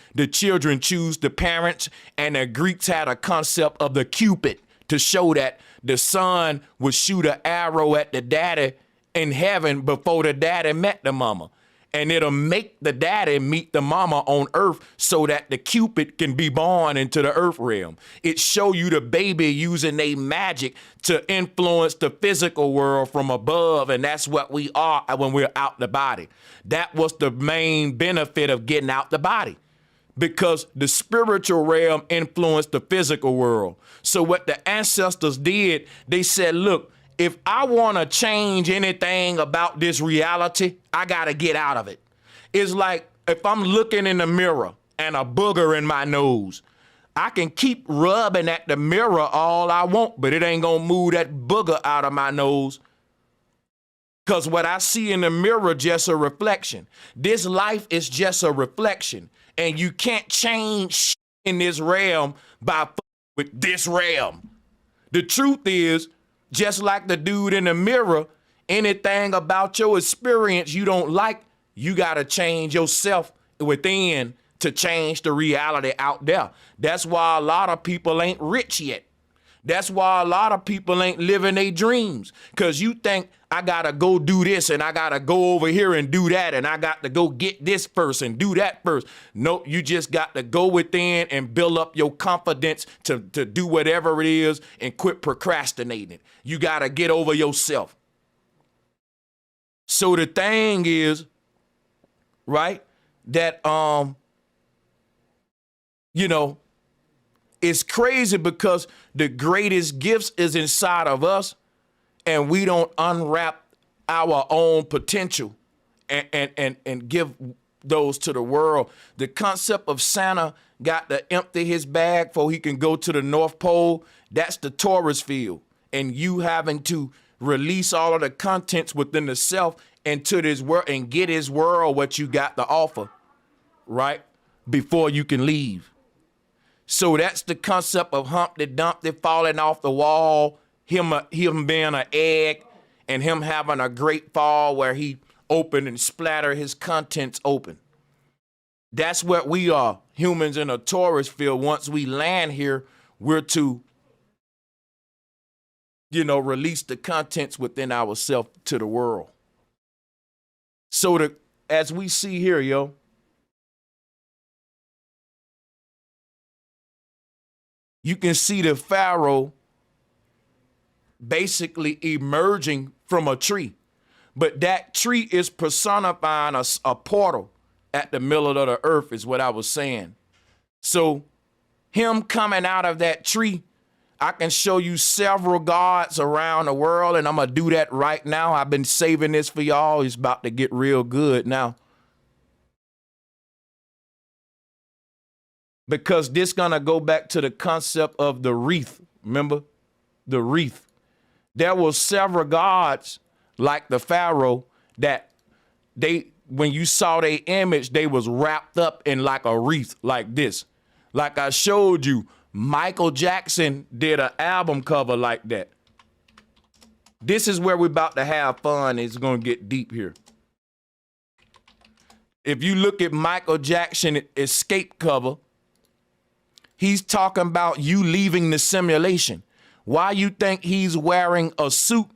choose the parents. And the Greeks had a concept of the Cupid to show that the son would shoot an arrow at the daddy in heaven before the daddy met the mama. And it'll make the daddy meet the mama on earth so that the Cupid can be born into the earth realm. It show you the baby using their magic to influence the physical world from above. And that's what we are when we're out the body. That was the main benefit of getting out the body, because the spiritual realm influenced the physical world. So what the ancestors did, they said, look, if I want to change anything about this reality, I got to get out of it. It's like if I'm looking in the mirror and a booger in my nose, I can keep rubbing at the mirror all I want, but it ain't going to move that booger out of my nose, because what I see in the mirror just a reflection. This life is just a reflection, and you can't change in this realm by with this realm. The truth is, just like the dude in the mirror, anything about your experience you don't like, you got to change yourself within to change the reality out there. That's why a lot of people ain't rich yet. That's why a lot of people ain't living their dreams, because you think, I got to go do this and I got to go over here and do that and I got to go get this first and do that first. No, you just got to go within and build up your confidence to do whatever it is and quit procrastinating. You got to get over yourself. So the thing is, right, that, it's crazy because the greatest gifts is inside of us, and we don't unwrap our own potential and give those to the world. The concept of Santa got to empty his bag before he can go to the North Pole, that's the Taurus field. And you having to release all of the contents within the self into this world and get his world what you got to offer, right? Before you can leave. So that's the concept of Humpty Dumpty falling off the wall, him being an egg, and him having a great fall where he opened and splattered his contents open. That's what we are, humans in a Taurus field. Once we land here, we're to, release the contents within ourselves to the world. So as we see here, you can see the Pharaoh basically emerging from a tree. But that tree is personifying a portal at the middle of the earth is what I was saying. So him coming out of that tree, I can show you several gods around the world, and I'm going to do that right now. I've been saving this for y'all. It's about to get real good now. Because this gonna go back to the concept of the wreath. Remember? The wreath. There were several gods like the Pharaoh that when you saw their image, they was wrapped up in like a wreath like this. Like I showed you, Michael Jackson did an album cover like that. This is where we're about to have fun. It's gonna get deep here. If you look at Michael Jackson Escape cover, he's talking about you leaving the simulation. Why you think he's wearing a suit,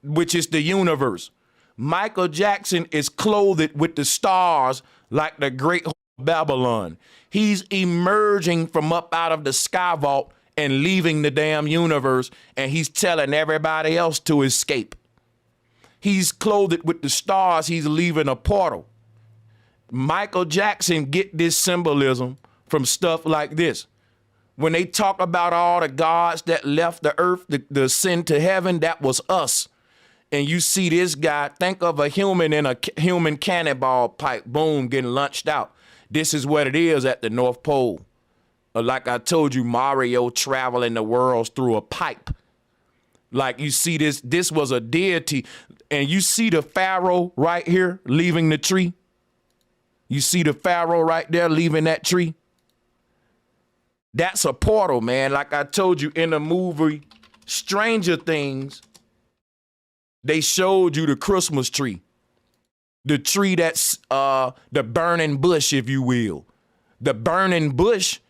which is the universe? Michael Jackson is clothed with the stars like the great Babylon. He's emerging from up out of the sky vault and leaving the damn universe, and he's telling everybody else to escape. He's clothed with the stars. He's leaving a portal. Michael Jackson get this symbolism from stuff like this. When they talk about all the gods that left the earth, the ascend to heaven, that was us. And you see this guy, think of a human in a human cannonball pipe, boom, getting launched out. This is what it is at the North Pole. Like I told you, Mario traveling the world through a pipe. Like you see this was a deity. And you see the Pharaoh right here leaving the tree. You see the Pharaoh right there leaving that tree. That's a portal, man. Like I told you in the movie Stranger Things, They showed you the Christmas tree, the tree that's the burning bush, if you will. The burning bush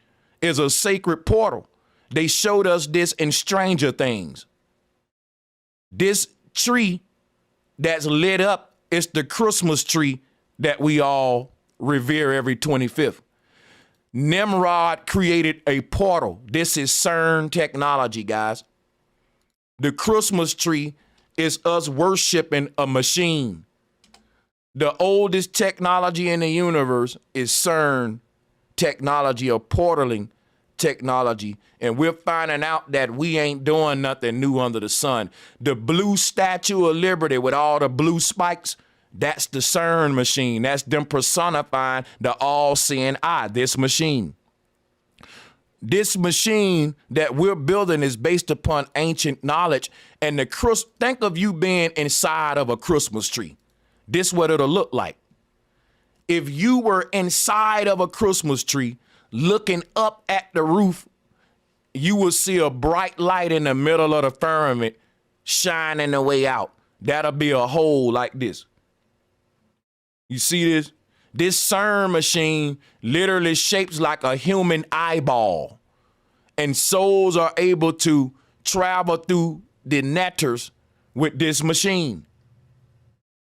is a sacred portal. They showed us this in Stranger Things. This tree that's lit up is the Christmas tree that we all revere every 25th. Nimrod created a portal. This is CERN technology, guys. The Christmas tree is us worshiping a machine. The oldest technology in the universe is CERN technology, or portaling technology. And we're finding out that we ain't doing nothing new under the sun. The blue Statue of Liberty with all the blue spikes, that's the CERN machine. That's them personifying the all-seeing eye, this machine. This machine that we're building is based upon ancient knowledge. And think of you being inside of a Christmas tree. This is what it'll look like. If you were inside of a Christmas tree, looking up at the roof, you will see a bright light in the middle of the firmament shining the way out. That'll be a hole like this. You see this? This CERN machine literally shapes like a human eyeball, and souls are able to travel through the netters with this machine.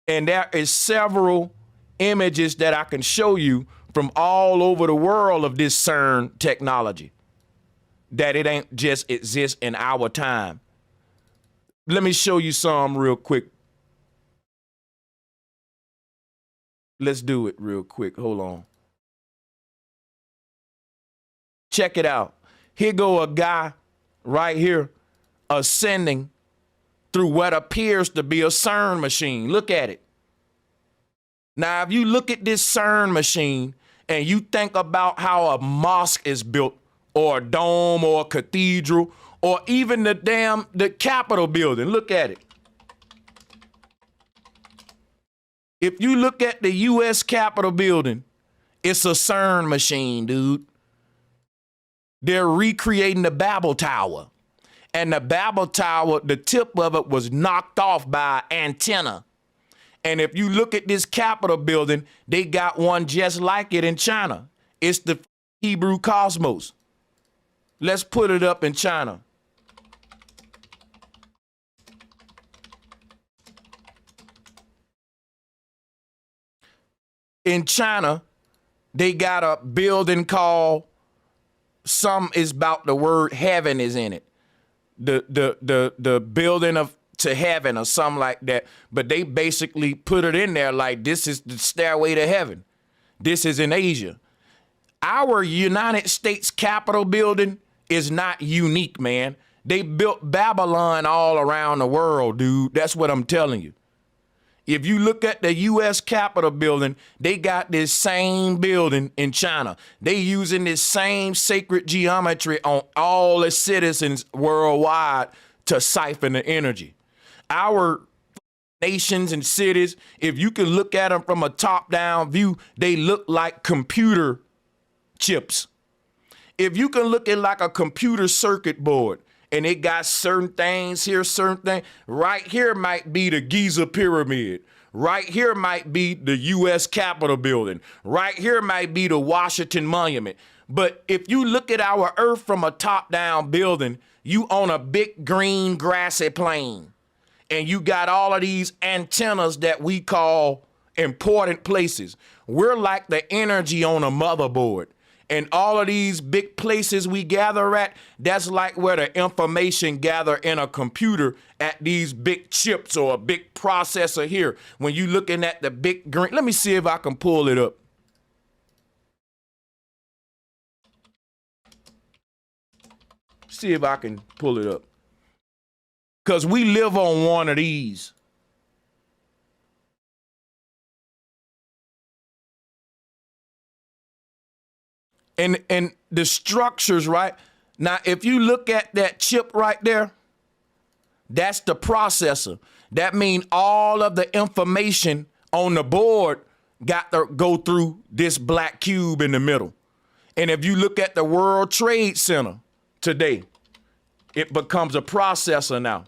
And there is several images that I can show you from all over the world of this CERN technology, that it ain't just exists in our time. Let me show you some real quick. Let's do it real quick. Hold on. Check it out. Here go a guy right here ascending through what appears to be a CERN machine. Look at it. Now, if you look at this CERN machine and you think about how a mosque is built, or a dome, or a cathedral, or even the Capitol building, look at it. If you look at the U.S. Capitol building, it's a CERN machine, dude. They're recreating the Babel Tower. And the Babel Tower, the tip of it was knocked off by an antenna. And if you look at this Capitol building, they got one just like it in China. It's the Hebrew cosmos. Let's put it up in China. In China, they got a building called, some is about the word heaven is in it. The building of to heaven or something like that. But they basically put it in there like this is the stairway to heaven. This is in Asia. Our United States Capitol building is not unique, man. They built Babylon all around the world, dude. That's what I'm telling you. If you look at the U.S. Capitol building, they got this same building in China. They using this same sacred geometry on all the citizens worldwide to siphon the energy. Our nations and cities, if you can look at them from a top-down view, they look like computer chips. If you can look at like a computer circuit board, and it got certain things here, certain things. Right here might be the Giza Pyramid. Right here might be the U.S. Capitol building. Right here might be the Washington Monument. But if you look at our Earth from a top-down building, you on a big green grassy plain. And you got all of these antennas that we call important places. We're like the energy on a motherboard. And all of these big places we gather at, that's like where the information gather in a computer at these big chips or a big processor here. When you looking at the big green, let me see if I can pull it up. See if I can pull it up. Because we live on one of these. And the structures, right? Now, if you look at that chip right there, that's the processor. That means all of the information on the board got to go through this black cube in the middle. And if you look at the World Trade Center today, it becomes a processor now.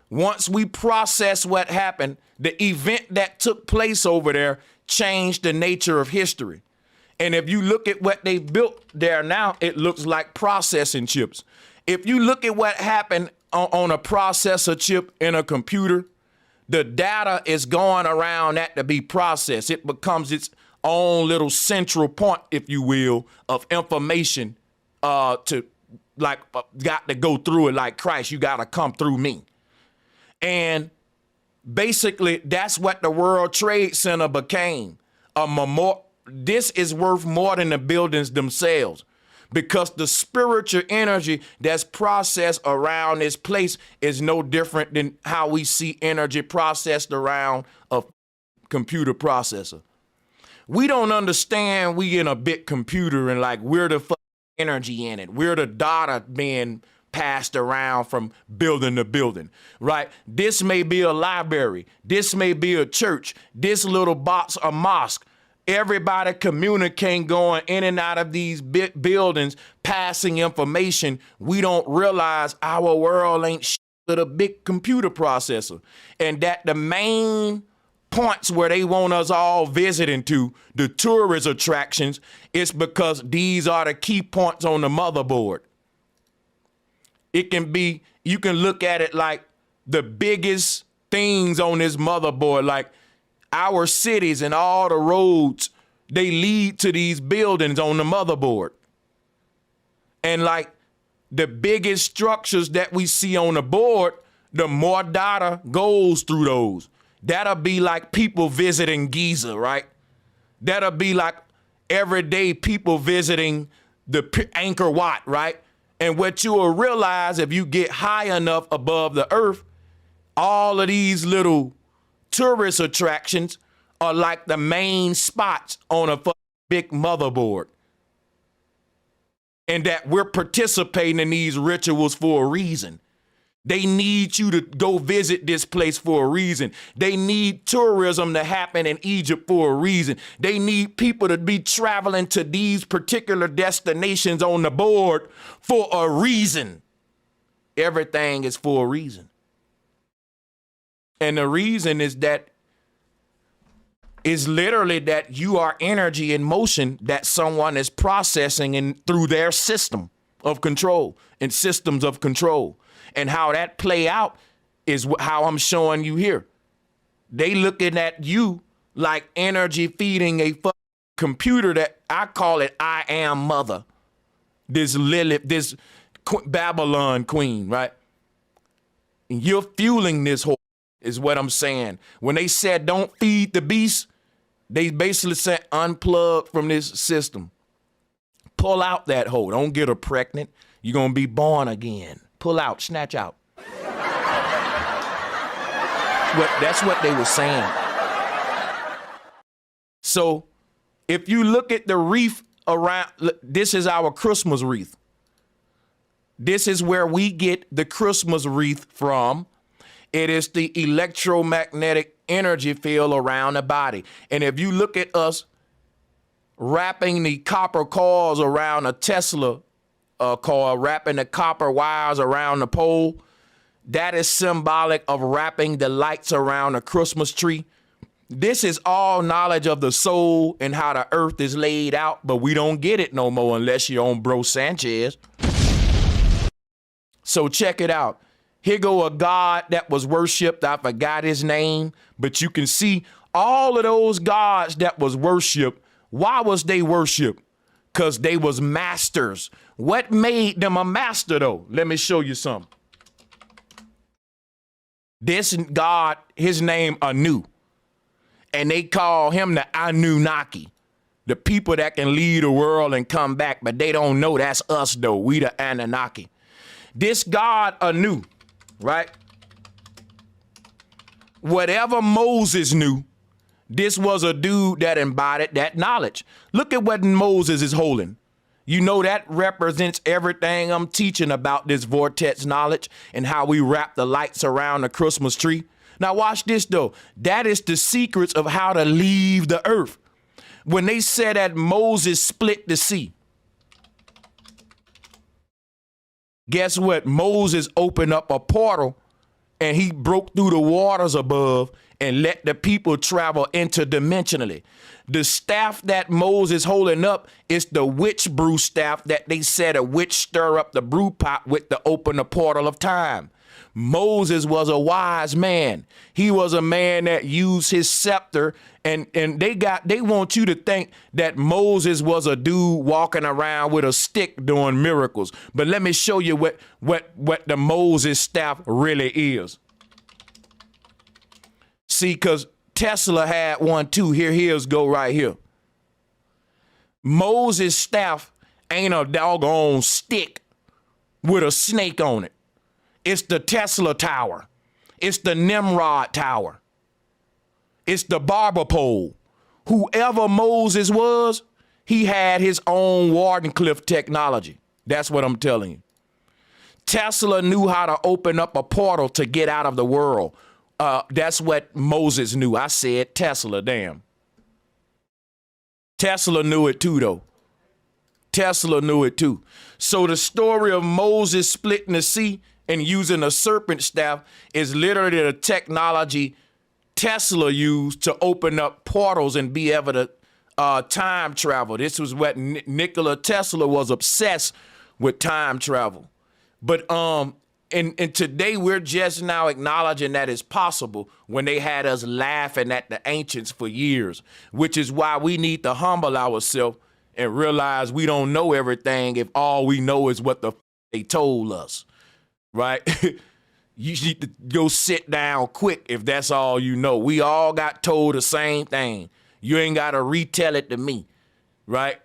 Once we process what happened, the event that took place over there changed the nature of history. And if you look at what they built there now, it looks like processing chips. If you look at what happened on a processor chip in a computer, the data is going around that to be processed. It becomes its own little central point, if you will, of information got to go through it like Christ. You got to come through me. And basically, that's what the World Trade Center became. This is worth more than the buildings themselves, because the spiritual energy that's processed around this place is no different than how we see energy processed around a computer processor. We don't understand we in a big computer and like we're the energy in it. We're the data being passed around from building to building, right? This may be a library. This may be a church. This little box, a mosque. Everybody communicating, going in and out of these buildings, passing information. We don't realize our world ain't shit but a big computer processor. And that the main points where they want us all visiting to, the tourist attractions, is because these are the key points on the motherboard. It can be, you can look at it like the biggest things on this motherboard, like our cities and all the roads, they lead to these buildings on the motherboard. And like the biggest structures that we see on the board, the more data goes through those. That'll be like people visiting Giza, right? That'll be like everyday people visiting the Angkor Wat, right? And what you will realize, if you get high enough above the earth, all of these little tourist attractions are like the main spots on a big motherboard. And that we're participating in these rituals for a reason. They need you to go visit this place for a reason. They need tourism to happen in Egypt for a reason. They need people to be traveling to these particular destinations on the board for a reason. Everything is for a reason. And the reason is literally that you are energy in motion that someone is processing through their system of control and systems of control. And how that play out is how I'm showing you here. They looking at you like energy feeding a computer that I call it I am mother. This Lilith, this Babylon queen, right? And you're fueling this whole is what I'm saying. When they said don't feed the beast, they basically said unplug from this system. Pull out that hole. Don't get her pregnant. You're going to be born again. Pull out, snatch out. That's what they were saying. So if you look at the wreath around, this is our Christmas wreath. This is where we get the Christmas wreath from. It is the electromagnetic energy field around the body. And if you look at us wrapping the copper coils around a Tesla coil, wrapping the copper wires around the pole, that is symbolic of wrapping the lights around a Christmas tree. This is all knowledge of the soul and how the earth is laid out, but we don't get it no more unless you're on Bro Sanchez. So check it out. Here go a god that was worshipped. I forgot his name, but you can see all of those gods that was worshipped. Why was they worshipped? Because they was masters. What made them a master, though? Let me show you something. This God, his name Anu. And they call him the Anunnaki. The people that can lead the world and come back, but they don't know that's us, though. We the Anunnaki. This God Anu, right? Whatever Moses knew, this was a dude that embodied that knowledge. Look at what Moses is holding. You know that represents everything I'm teaching about this vortex knowledge and how we wrap the lights around the Christmas tree. Now watch this though. That is the secrets of how to leave the earth. When they said that Moses split the sea, guess what? Moses opened up a portal and he broke through the waters above and let the people travel interdimensionally. The staff that Moses holding up is the witch brew staff that they said a witch stir up the brew pot with to open the portal of time. Moses was a wise man. He was a man that used his scepter, and they want you to think that Moses was a dude walking around with a stick doing miracles. But let me show you what the Moses staff really is. See, because Tesla had one too. Here's go right here. Moses' staff ain't a doggone stick with a snake on it. It's the Tesla Tower. It's the Nimrod Tower. It's the barber pole. Whoever Moses was, he had his own Wardenclyffe technology. That's what I'm telling you. Tesla knew how to open up a portal to get out of the world. That's what Moses knew. I said Tesla, damn. Tesla knew it too, though. Tesla knew it too. So the story of Moses splitting the sea and using a serpent staff is literally the technology Tesla used to open up portals and be able to time travel. This was what Nikola Tesla was obsessed with, time travel. But and today we're just now acknowledging that it's possible when they had us laughing at the ancients for years, which is why we need to humble ourselves and realize we don't know everything if all we know is what they told us. Right? You need to go sit down quick if that's all you know. We all got told the same thing. You ain't got to retell it to me, right?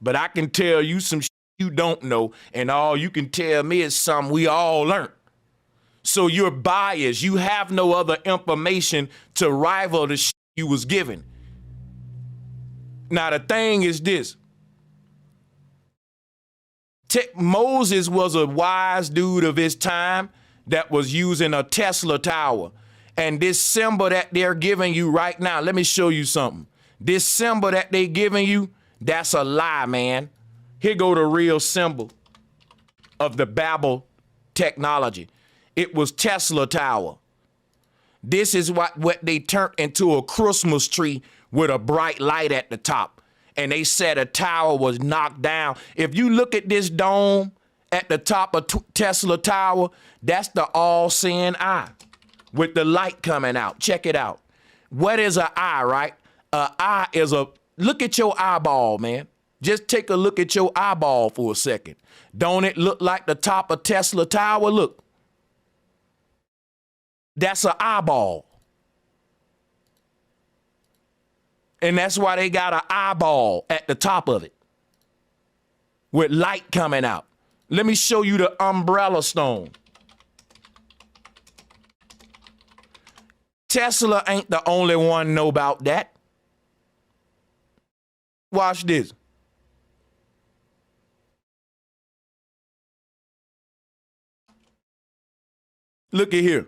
But I can tell you some shit you don't know, and all you can tell me is something we all learned. So you're biased. You have no other information to rival the shit you was given. Now, the thing is this. Moses was a wise dude of his time that was using a Tesla tower. And this symbol that they're giving you right now, let me show you something. This symbol that they giving you, that's a lie, man. Here go the real symbol of the Babel technology. It was Tesla tower. This is what they turned into a Christmas tree with a bright light at the top. And they said a tower was knocked down. If you look at this dome at the top of Tesla Tower, that's the all-seeing eye with the light coming out. Check it out. What is an eye, right? An eye is look at your eyeball, man. Just take a look at your eyeball for a second. Don't it look like the top of Tesla Tower? Look. That's an eyeball. And that's why they got an eyeball at the top of it with light coming out. Let me show you the umbrella stone. Tesla ain't the only one know about that. Watch this. Look at here.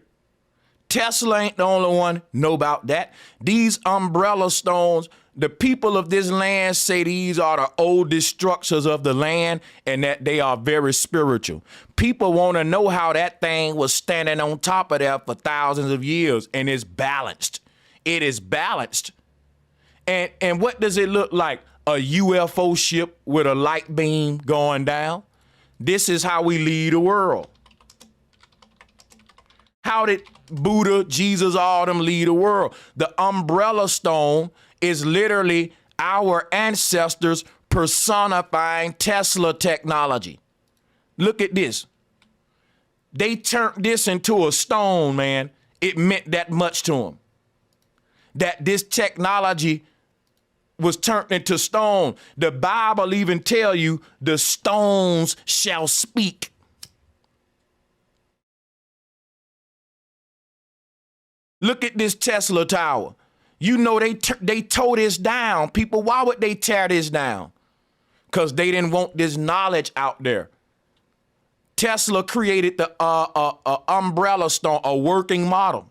Tesla ain't the only one know about that. These umbrella stones, the people of this land say these are the oldest structures of the land and that they are very spiritual. People want to know how that thing was standing on top of there for thousands of years, and it's balanced. It is balanced. And what does it look like? A UFO ship with a light beam going down? This is how we lead the world. How did Buddha, Jesus, all them lead the world? The umbrella stone is literally our ancestors personifying Tesla technology. Look at this. They turned this into a stone, man. It meant that much to them. That this technology was turned into stone. The Bible even tell you the stones shall speak. Look at this Tesla tower. You know they tore this down. People, why would they tear this down? Because they didn't want this knowledge out there. Tesla created the umbrella stone, a working model.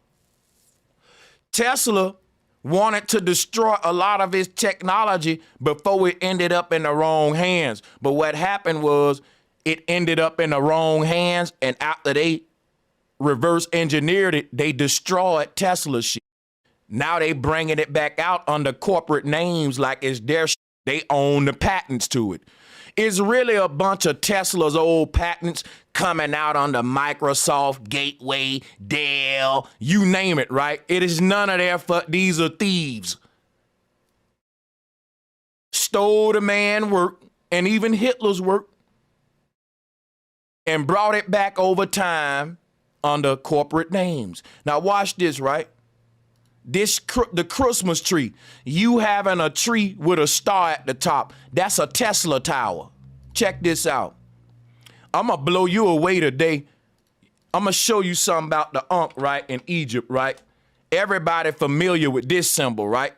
Tesla wanted to destroy a lot of his technology before it ended up in the wrong hands. But what happened was it ended up in the wrong hands, and after they reverse engineered it, they destroyed Tesla shit. Now they bringing it back out under corporate names like it's their shit. They own the patents to it. It's really a bunch of Tesla's old patents coming out under Microsoft, Gateway, Dell, you name it, right? It is none of their these are thieves. Stole the man work and even Hitler's work and brought it back over time under corporate names. Now watch this, right? The Christmas tree, you having a tree with a star at the top, that's a Tesla tower. Check this out. I'm gonna blow you away today. I'm gonna show you something about the Ankh, right, in Egypt, right? Everybody familiar with this symbol, right?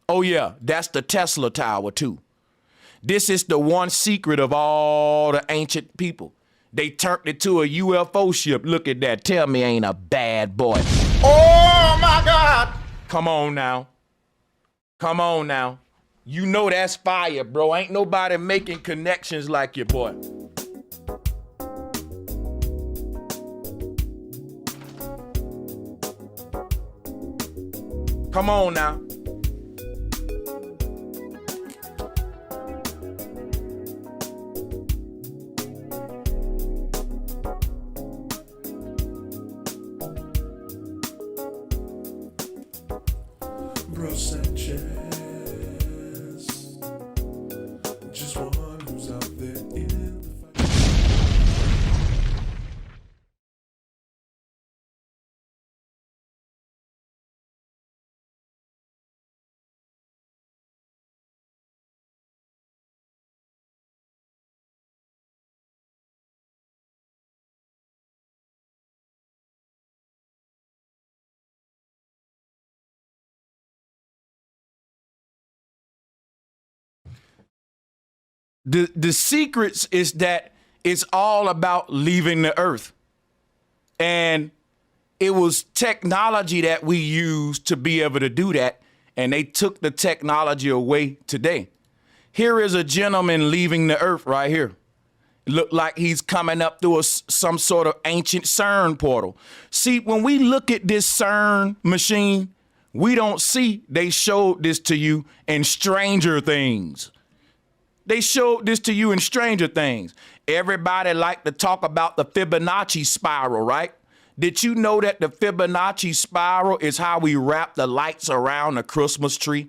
Oh yeah, that's the Tesla tower too. This is the one secret of all the ancient people. They turned it to a UFO ship. Look at that. Tell me I ain't a bad boy. Oh my God! Come on now. Come on now. You know that's fire, bro. Ain't nobody making connections like your boy. Come on now. BROSANCHEZ, just one who's out there in the fight. The secrets is that it's all about leaving the earth. And it was technology that we used to be able to do that. And they took the technology away today. Here is a gentleman leaving the earth right here. Look like he's coming up through some sort of ancient CERN portal. See, when we look at this CERN machine, we don't see they showed this to you in Stranger Things. They showed this to you in Stranger Things. Everybody like to talk about the Fibonacci spiral, right? Did you know that the Fibonacci spiral is how we wrap the lights around the Christmas tree?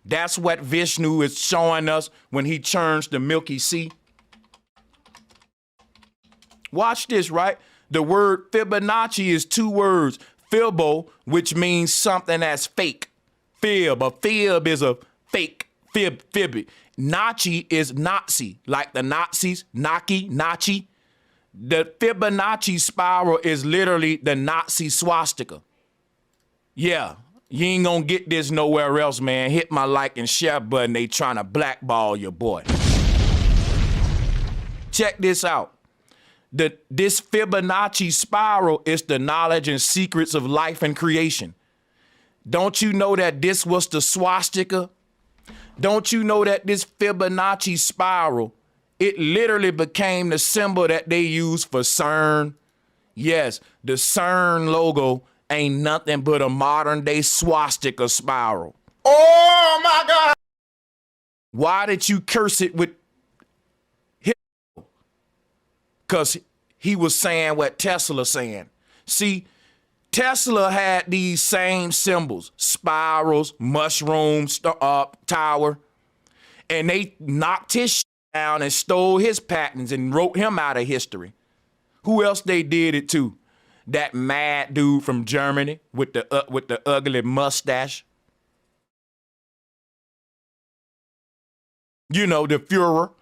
That's what Vishnu is showing us when he churns the Milky Sea. Watch this, right? The word Fibonacci is two words. Fibbo, which means something that's fake. Fib, a fib is a fake. Fib. Nazi is Nazi, like the Nazis, Nazi. The Fibonacci spiral is literally the Nazi swastika. Yeah, you ain't gonna get this nowhere else, man. Hit my like and share button. They trying to blackball your boy. Check this out. This Fibonacci spiral is the knowledge and secrets of life and creation. Don't you know that this was the swastika? Don't you know that this Fibonacci spiral, it literally became the symbol that they use for CERN? Yes, the CERN logo ain't nothing but a modern day swastika spiral. Oh my God! Why did you curse it with Hitler? Because he was saying what Tesla saying. See, Tesla had these same symbols, spirals, mushrooms, tower, and they knocked his shit down and stole his patents and wrote him out of history. Who else they did it to? That mad dude from Germany with the ugly mustache. You know, the Fuhrer.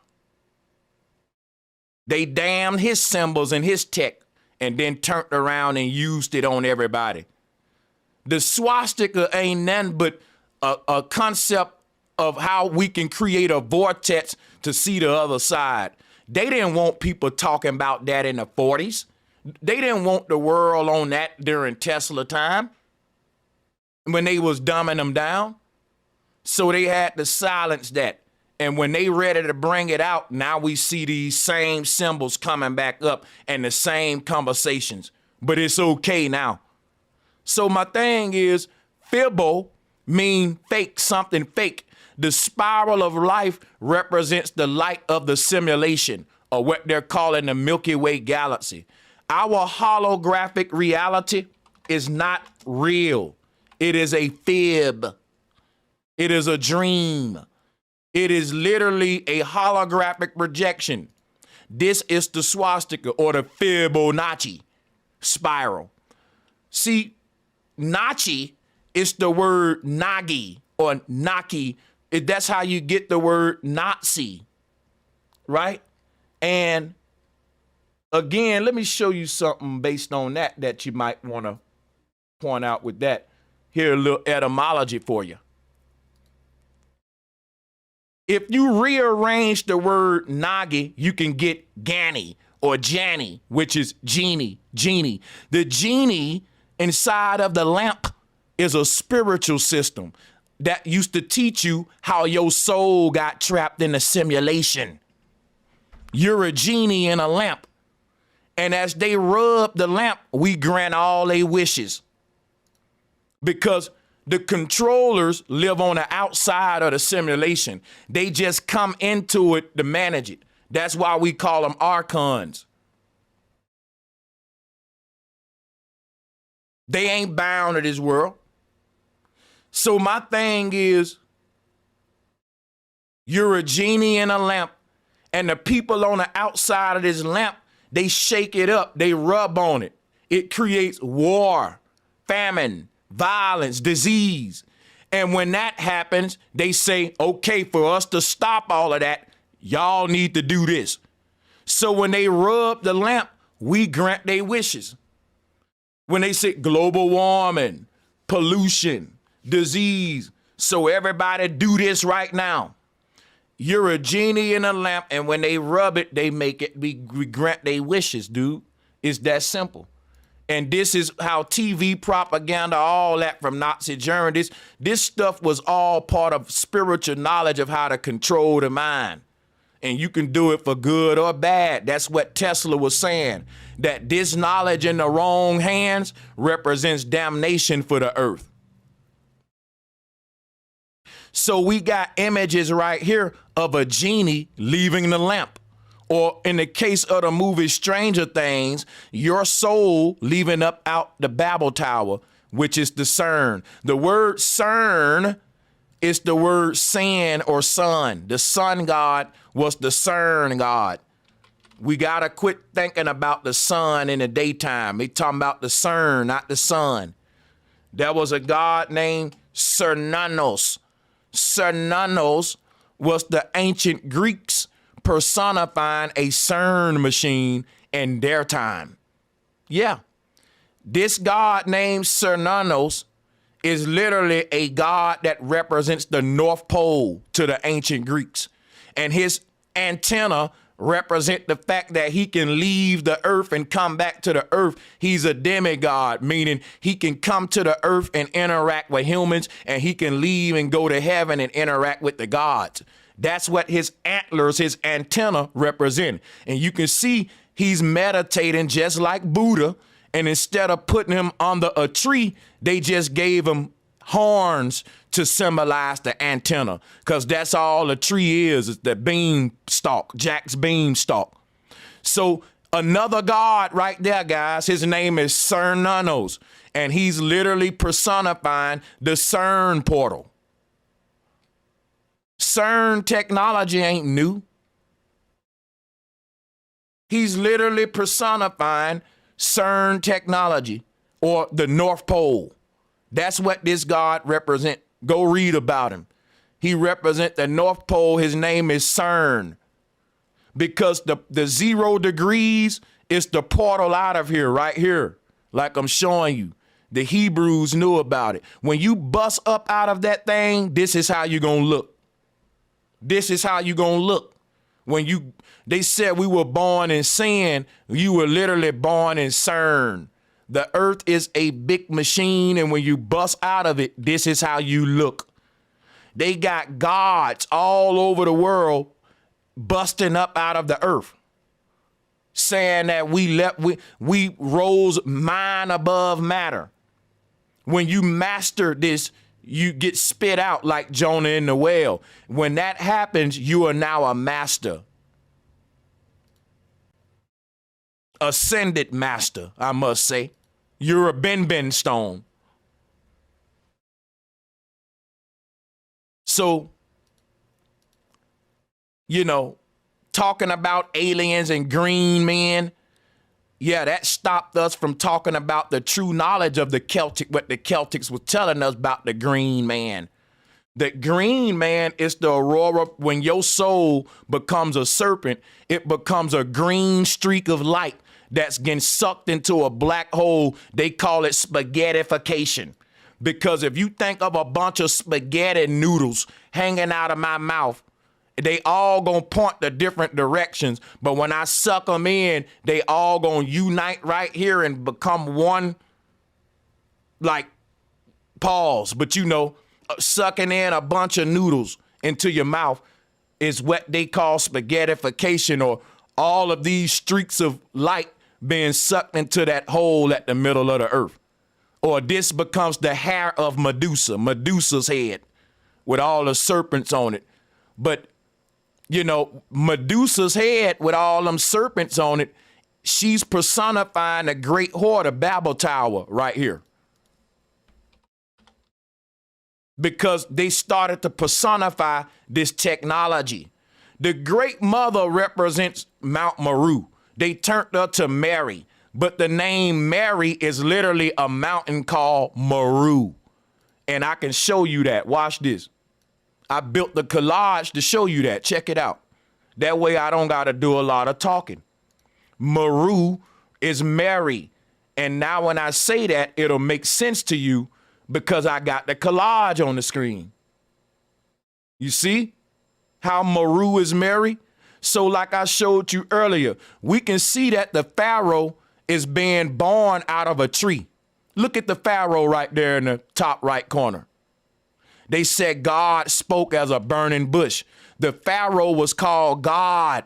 They damned his symbols and his tech and then turned around and used it on everybody. The swastika ain't nothing but a concept of how we can create a vortex to see the other side. They didn't want people talking about that in the 40s. They didn't want the world on that during Tesla time when they was dumbing them down. So they had to silence that. And when they ready to bring it out, now we see these same symbols coming back up and the same conversations. but it's okay now. So my thing is, fibble mean fake, something fake. The spiral of life represents the light of the simulation, or what they're calling the Milky Way galaxy. Our holographic reality is not real. It is a fib. It is a dream. It is literally a holographic projection. This is the swastika or the Fibonacci spiral. See, Nachi is the word Nagi or Naki. That's how you get the word Nazi, right? And again, let me show you something based on that you might want to point out with that. Here, a little etymology for you. If you rearrange the word Nagi, you can get Gani or Jani, which is genie. The genie inside of the lamp is a spiritual system that used to teach you how your soul got trapped in a simulation. You're a genie in a lamp. And as they rub the lamp, we grant all their wishes. Because the controllers live on the outside of the simulation. They just come into it to manage it. That's why we call them archons. They ain't bound to this world. So my thing is, you're a genie in a lamp, and the people on the outside of this lamp, they shake it up, they rub on it. It creates war, famine, violence, disease. And when that happens, they say, okay, for us to stop all of that, y'all need to do this. So when they rub the lamp, we grant their wishes. When they say global warming, pollution, disease, so everybody do this right now. You're a genie in a lamp, and when they rub it, they make it, we grant their wishes, dude. It's that simple. And this is how TV propaganda, all that from Nazi Germany, this stuff was all part of spiritual knowledge of how to control the mind. And you can do it for good or bad. That's what Tesla was saying, that this knowledge in the wrong hands represents damnation for the earth. So we got images right here of a genie leaving the lamp. Or in the case of the movie Stranger Things, your soul leaving up out the Babel Tower, which is the CERN. The word CERN is the word sin or sun. The sun god was the CERN god. We got to quit thinking about the sun in the daytime. They talking about the CERN, not the sun. There was a god named Cernunnos. Cernunnos was the ancient Greeks personifying a CERN machine in their time. Yeah. This god named Cernunnos is literally a god that represents the North Pole to the ancient Greeks. And his antenna represent the fact that he can leave the earth and come back to the earth. He's a demigod, meaning he can come to the earth and interact with humans, and he can leave and go to heaven and interact with the gods. That's what his antlers, his antenna represent. And you can see he's meditating just like Buddha. And instead of putting him under a tree, they just gave him horns to symbolize the antenna, because that's all the tree is the beam stalk, Jack's beanstalk. So another god right there, guys, his name is Cernunnos, and he's literally personifying the CERN portal. CERN technology ain't new. He's literally personifying CERN technology, or the North Pole. That's what this god represent. Go read about him. He represent the North Pole. His name is CERN, because the 0 degrees is the portal out of here, right here, like I'm showing you. The Hebrews knew about it. When you bust up out of that thing, this is how you're gonna look. This is how you're gonna look. When they said we were born in sin, you were literally born in CERN. The earth is a big machine, and when you bust out of it, this is how you look. They got gods all over the world busting up out of the earth. saying that we rose mind above matter. When you master this, you get spit out like Jonah in the whale. When that happens, you are now a master. Ascended master, I must say. You're a Ben stone. So, talking about aliens and green men, yeah, that stopped us from talking about the true knowledge of the Celtic, what the Celtics were telling us about the green man. The green man is the aurora. When your soul becomes a serpent, it becomes a green streak of light that's getting sucked into a black hole. They call it spaghettification. Because if you think of a bunch of spaghetti noodles hanging out of my mouth, they all gonna point to different directions. But when I suck them in, they all gonna unite right here and become one, like, pause. But sucking in a bunch of noodles into your mouth is what they call spaghettification, or all of these streaks of light being sucked into that hole at the middle of the earth. Or this becomes the hair of Medusa's head with all the serpents on it. But, Medusa's head with all them serpents on it, she's personifying the great whore, the Babel Tower right here. Because they started to personify this technology. The Great Mother represents Mount Meru. They turned her to Mary, but the name Mary is literally a mountain called Meru. And I can show you that. Watch this. I built the collage to show you that. Check it out. That way I don't got to do a lot of talking. Meru is Mary. And now when I say that, it'll make sense to you because I got the collage on the screen. You see how Meru is Mary? So like I showed you earlier, we can see that the Pharaoh is being born out of a tree. Look at the Pharaoh right there in the top right corner. They said God spoke as a burning bush. The Pharaoh was called God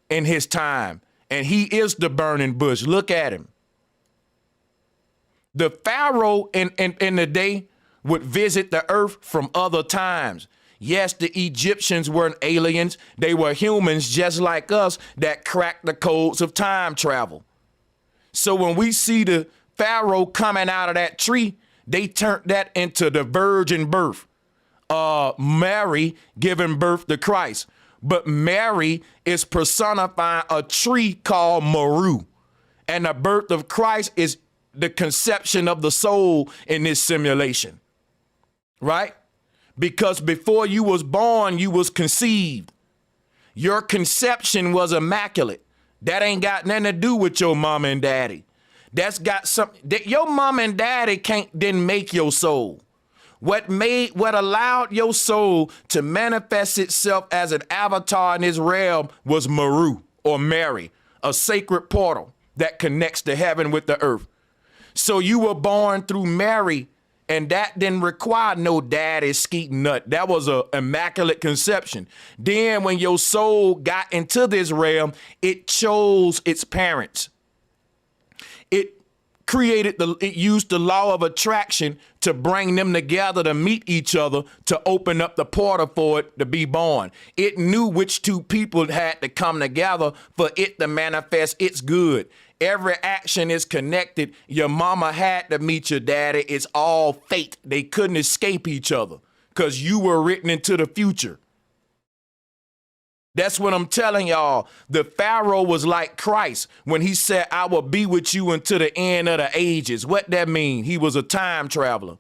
in his time, and he is the burning bush. Look at him. The Pharaoh in the day would visit the earth from other times. Yes, the Egyptians weren't aliens. They were humans just like us that cracked the codes of time travel. So when we see the Pharaoh coming out of that tree, they turned that into the virgin birth. Mary giving birth to Christ. But Mary is personifying a tree called Meru. And the birth of Christ is the conception of the soul in this simulation. Right? Because before you was born, you was conceived. Your conception was immaculate. That ain't got nothing to do with your mama and daddy. That's got something that your mom and daddy didn't make your soul. What allowed your soul to manifest itself as an avatar in this realm was Meru, or Mary, a sacred portal that connects the heaven with the earth. So you were born through Mary, and that didn't require no daddy skeeting nut. That was an immaculate conception. Then when your soul got into this realm, it chose its parents. It used the law of attraction to bring them together to meet each other, to open up the portal for it to be born. It knew which two people had to come together for it to manifest its good. Every action is connected. Your mama had to meet your daddy. It's all fate. They couldn't escape each other because you were written into the future. That's what I'm telling y'all. The Pharaoh was like Christ when he said, I will be with you until the end of the ages. What that mean? He was a time traveler.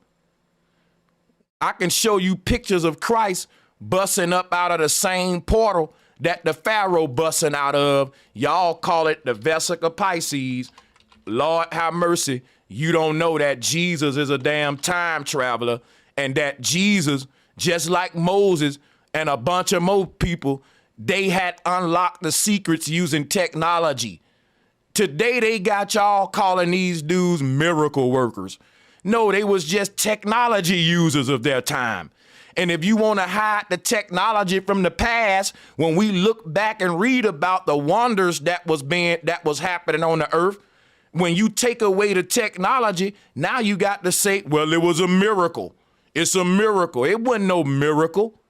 I can show you pictures of Christ busting up out of the same portal that the Pharaoh busting out of. Y'all call it the Vesica Pisces. Lord have mercy. You don't know that Jesus is a damn time traveler, and that Jesus, just like Moses and a bunch of more people, they had unlocked the secrets using technology. Today they got y'all calling these dudes miracle workers. No, they was just technology users of their time. And if you want to hide the technology from the past, when we look back and read about the wonders that was happening on the earth, when you take away the technology, now you got to say, well, it was a miracle. It's a miracle. It wasn't no miracle.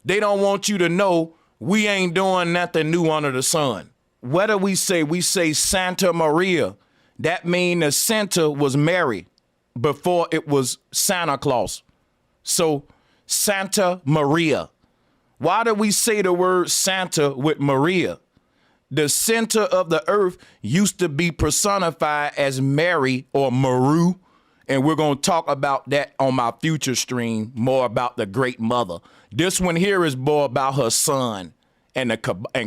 They don't want you to know we ain't doing nothing new under the sun. What do we say Santa Maria. That means the Santa was Mary before it was Santa Claus. So Santa Maria. Why do we say the word Santa with Maria? The center of the earth used to be personified as Mary or Maru. And we're going to talk about that on my future stream, more about the great mother. This one here is more about her son and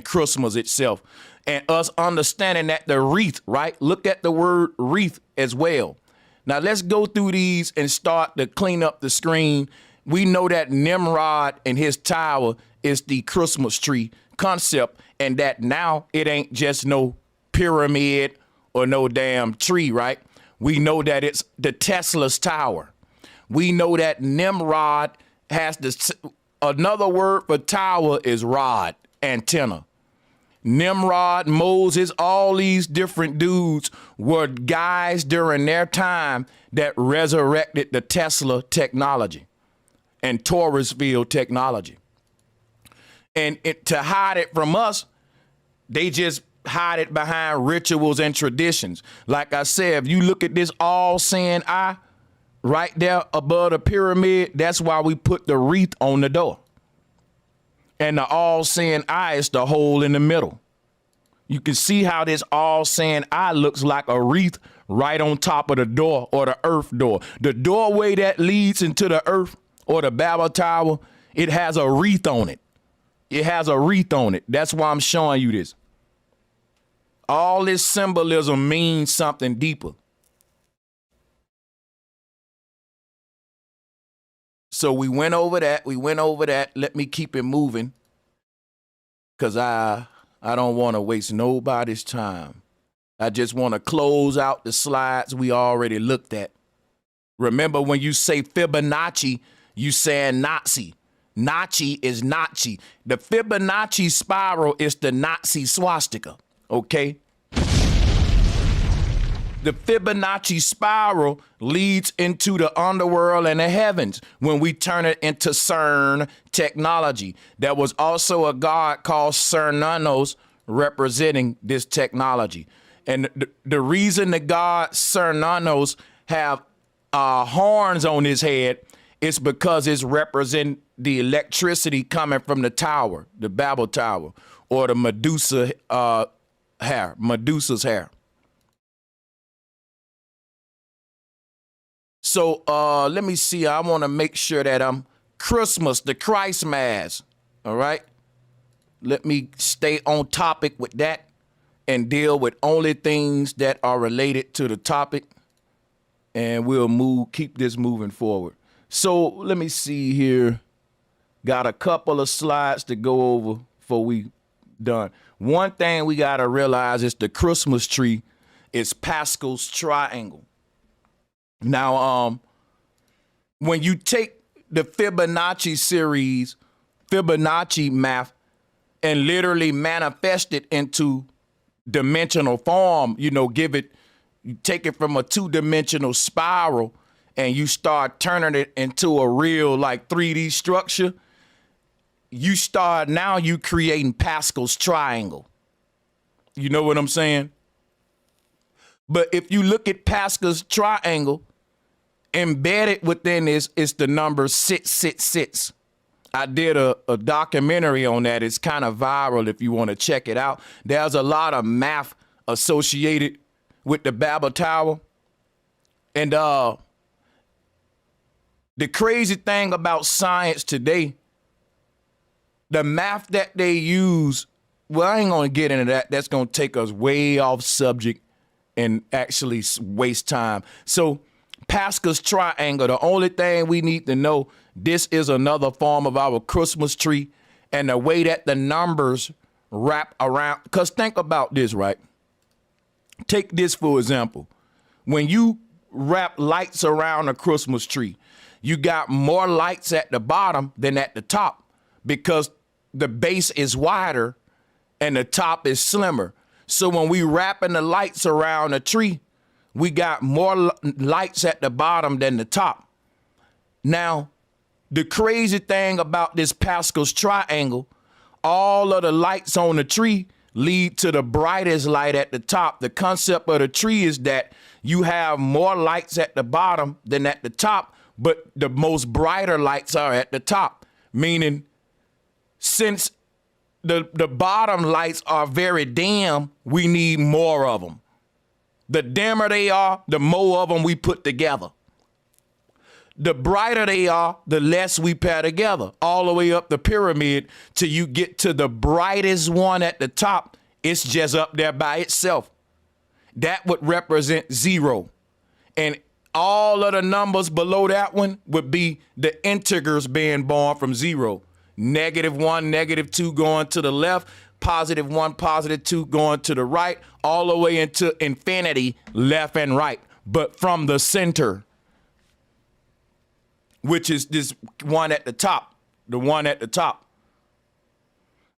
Christmas itself. And us understanding that the wreath, right? Look at the word wreath as well. Now let's go through these and start to clean up the screen. We know that Nimrod and his tower is the Christmas tree concept, and that now it ain't just no pyramid or no damn tree, right? We know that it's the Tesla's tower. We know that Nimrod has another word for tower is rod, antenna. Nimrod, Moses, all these different dudes were guys during their time that resurrected the Tesla technology and Taurus field technology. And to hide it from us, they just hide it behind rituals and traditions. Like I said, if you look at this all-seeing eye right there above the pyramid, that's why we put the wreath on the door. And the all-seeing eye is the hole in the middle. You can see how this all-seeing eye looks like a wreath right on top of the door or the earth door. The doorway that leads into the earth or the Babel Tower, it has a wreath on it. It has a wreath on it. That's why I'm showing you this. All this symbolism means something deeper. So we went over that. Let me keep it moving, because I don't want to waste nobody's time. I just want to close out the slides we already looked at. Remember, when you say Fibonacci, you saying Nazi. Nazi is Nazi. The Fibonacci spiral is the Nazi swastika, okay? The Fibonacci spiral leads into the underworld and the heavens when we turn it into CERN technology. There was also a god called Cernunnos representing this technology. And the reason the god Cernunnos have horns on his head is because it's represent the electricity coming from the tower, the Babel Tower, or the Medusa's hair. So let me see. I want to make sure that I'm Christmas, the Christ Mass. All right. Let me stay on topic with that and deal with only things that are related to the topic. And we'll keep this moving forward. So let me see here. Got a couple of slides to go over before we done. One thing we got to realize is the Christmas tree is Pascal's triangle. Now, when you take the Fibonacci series, Fibonacci math, and literally manifest it into dimensional form, you take it from a two-dimensional spiral and you start turning it into a real like 3D structure, you creating Pascal's triangle. You know what I'm saying? But if you look at Pascal's triangle, embedded within this is the number 666. I did a documentary on that. It's kind of viral if you want to check it out. There's a lot of math associated with the Babel Tower. And the crazy thing about science today, the math that they use, well, I ain't going to get into that. That's going to take us way off subject and actually waste time. So Pascal's triangle, the only thing we need to know, this is another form of our Christmas tree, and the way that the numbers wrap around. Because think about this, right? Take this for example. When you wrap lights around a Christmas tree, you got more lights at the bottom than at the top because the base is wider and the top is slimmer. So when we wrapping the lights around a tree, we got more lights at the bottom than the top. Now, the crazy thing about this Pascal's triangle, all of the lights on the tree lead to the brightest light at the top. The concept of the tree is that you have more lights at the bottom than at the top, but the most brighter lights are at the top, meaning since the bottom lights are very dim, we need more of them. The dimmer they are, the more of them we put together. The brighter they are, the less we pair together, all the way up the pyramid till you get to the brightest one at the top. It's just up there by itself. That would represent 0. And all of the numbers below that one would be the integers being born from 0. -1, -2 going to the left, +1, +2 going to the right, all the way into infinity, left and right, but from the center, which is this one at the top, the one at the top.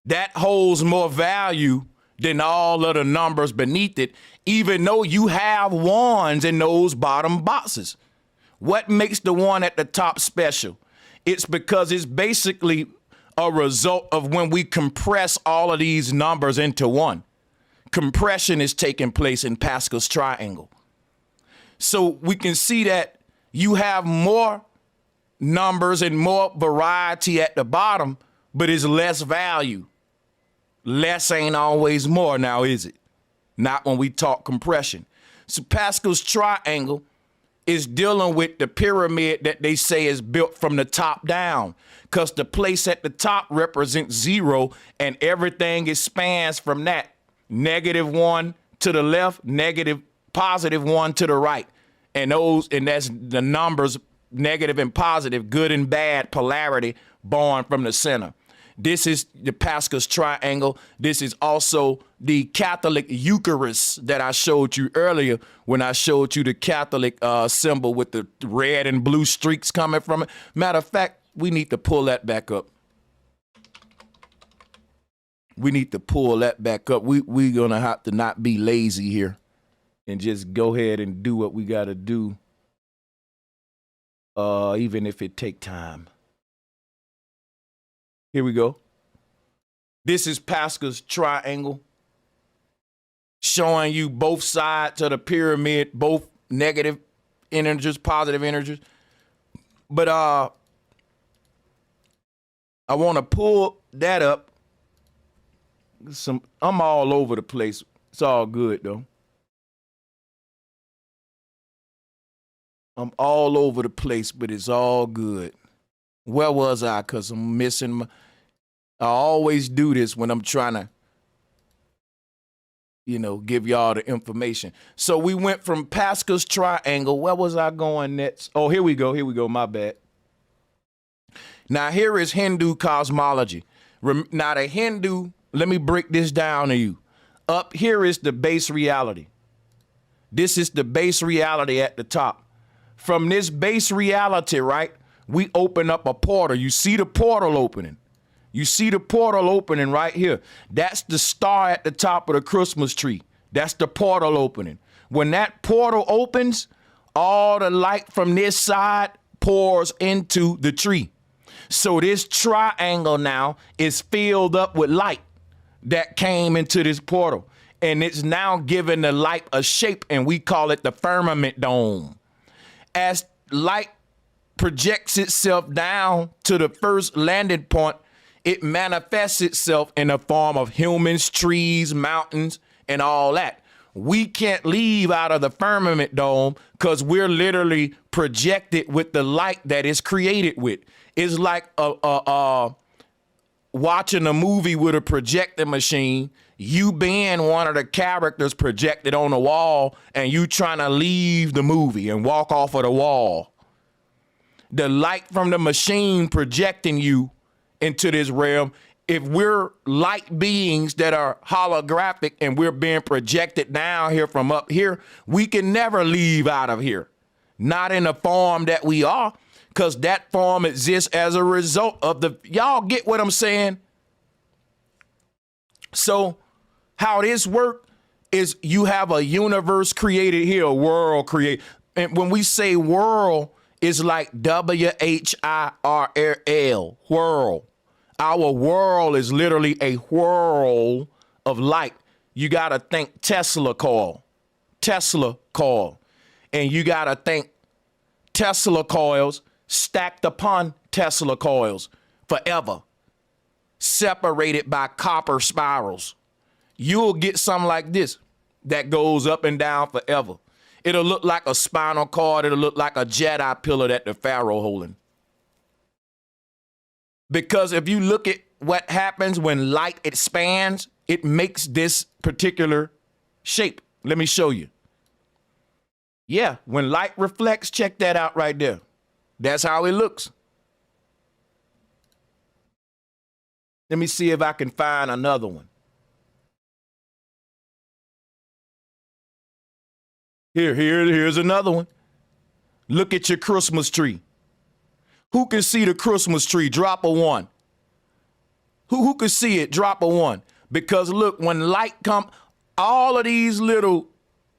That holds more value than all of the numbers beneath it, even though you have ones in those bottom boxes. What makes the one at the top special? It's because it's basically a result of when we compress all of these numbers into one. Compression is taking place in Pascal's triangle. So we can see that you have more numbers and more variety at the bottom, but it's less value. Less ain't always more now, is it? Not when we talk compression. So Pascal's triangle is dealing with the pyramid that they say is built from the top down, because the place at the top represents 0 and everything expands from that. -1 to the left, +1 to the right. And that's the numbers, negative and positive, good and bad polarity born from the center. This is the Pascal's triangle. This is also the Catholic Eucharist that I showed you earlier when I showed you the Catholic symbol with the red and blue streaks coming from it. Matter of fact, we need to pull that back up. We need to pull that back up. We're going to have to not be lazy here and just go ahead and do what we got to do, even if it take time. Here we go. This is Pascal's triangle, showing you both sides of the pyramid, both negative integers, positive integers. But I want to pull that up. I'm all over the place. It's all good though. I'm all over the place, but it's all good. Where was I? Because I'm missing I always do this when I'm trying to, give y'all the information. So we went from Pascal's triangle. Where was I going next? Oh, here we go. My bad. Now, here is Hindu cosmology. Now, the Hindu, let me break this down to you. Up here is the base reality. This is the base reality at the top. From this base reality, right, we open up a portal. You see the portal opening. You see the portal opening right here. That's the star at the top of the Christmas tree. That's the portal opening. When that portal opens, all the light from this side pours into the tree. So this triangle now is filled up with light that came into this portal. And it's now giving the light a shape, and we call it the firmament dome. As light projects itself down to the first landing point, it manifests itself in the form of humans, trees, mountains, and all that. We can't leave out of the firmament dome because we're literally projected with the light that is created with. It's like watching a movie with a projector machine, you being one of the characters projected on the wall, and you trying to leave the movie and walk off of the wall. The light from the machine projecting you into this realm, if we're light beings that are holographic and we're being projected down here from up here, we can never leave out of here. Not in the form that we are, because that form exists as a result of the, y'all get what I'm saying? So how this work is you have a universe created here, a world created. And when we say world, it's like WHIRL, whirl. Our world is literally a whirl of light. You got to think Tesla coil. And you got to think Tesla coils stacked upon Tesla coils forever, separated by copper spirals. You'll get something like this that goes up and down forever. It'll look like a spinal cord. It'll look like a Jedi pillar that the Pharaoh holding. Because if you look at what happens when light expands, it makes this particular shape. Let me show you. Yeah, when light reflects, check that out right there. That's how it looks. Let me see if I can find another one. Here's another one. Look at your Christmas tree. Who can see the Christmas tree? Drop a one. Who can see it? Drop a one. Because look, when light come, all of these little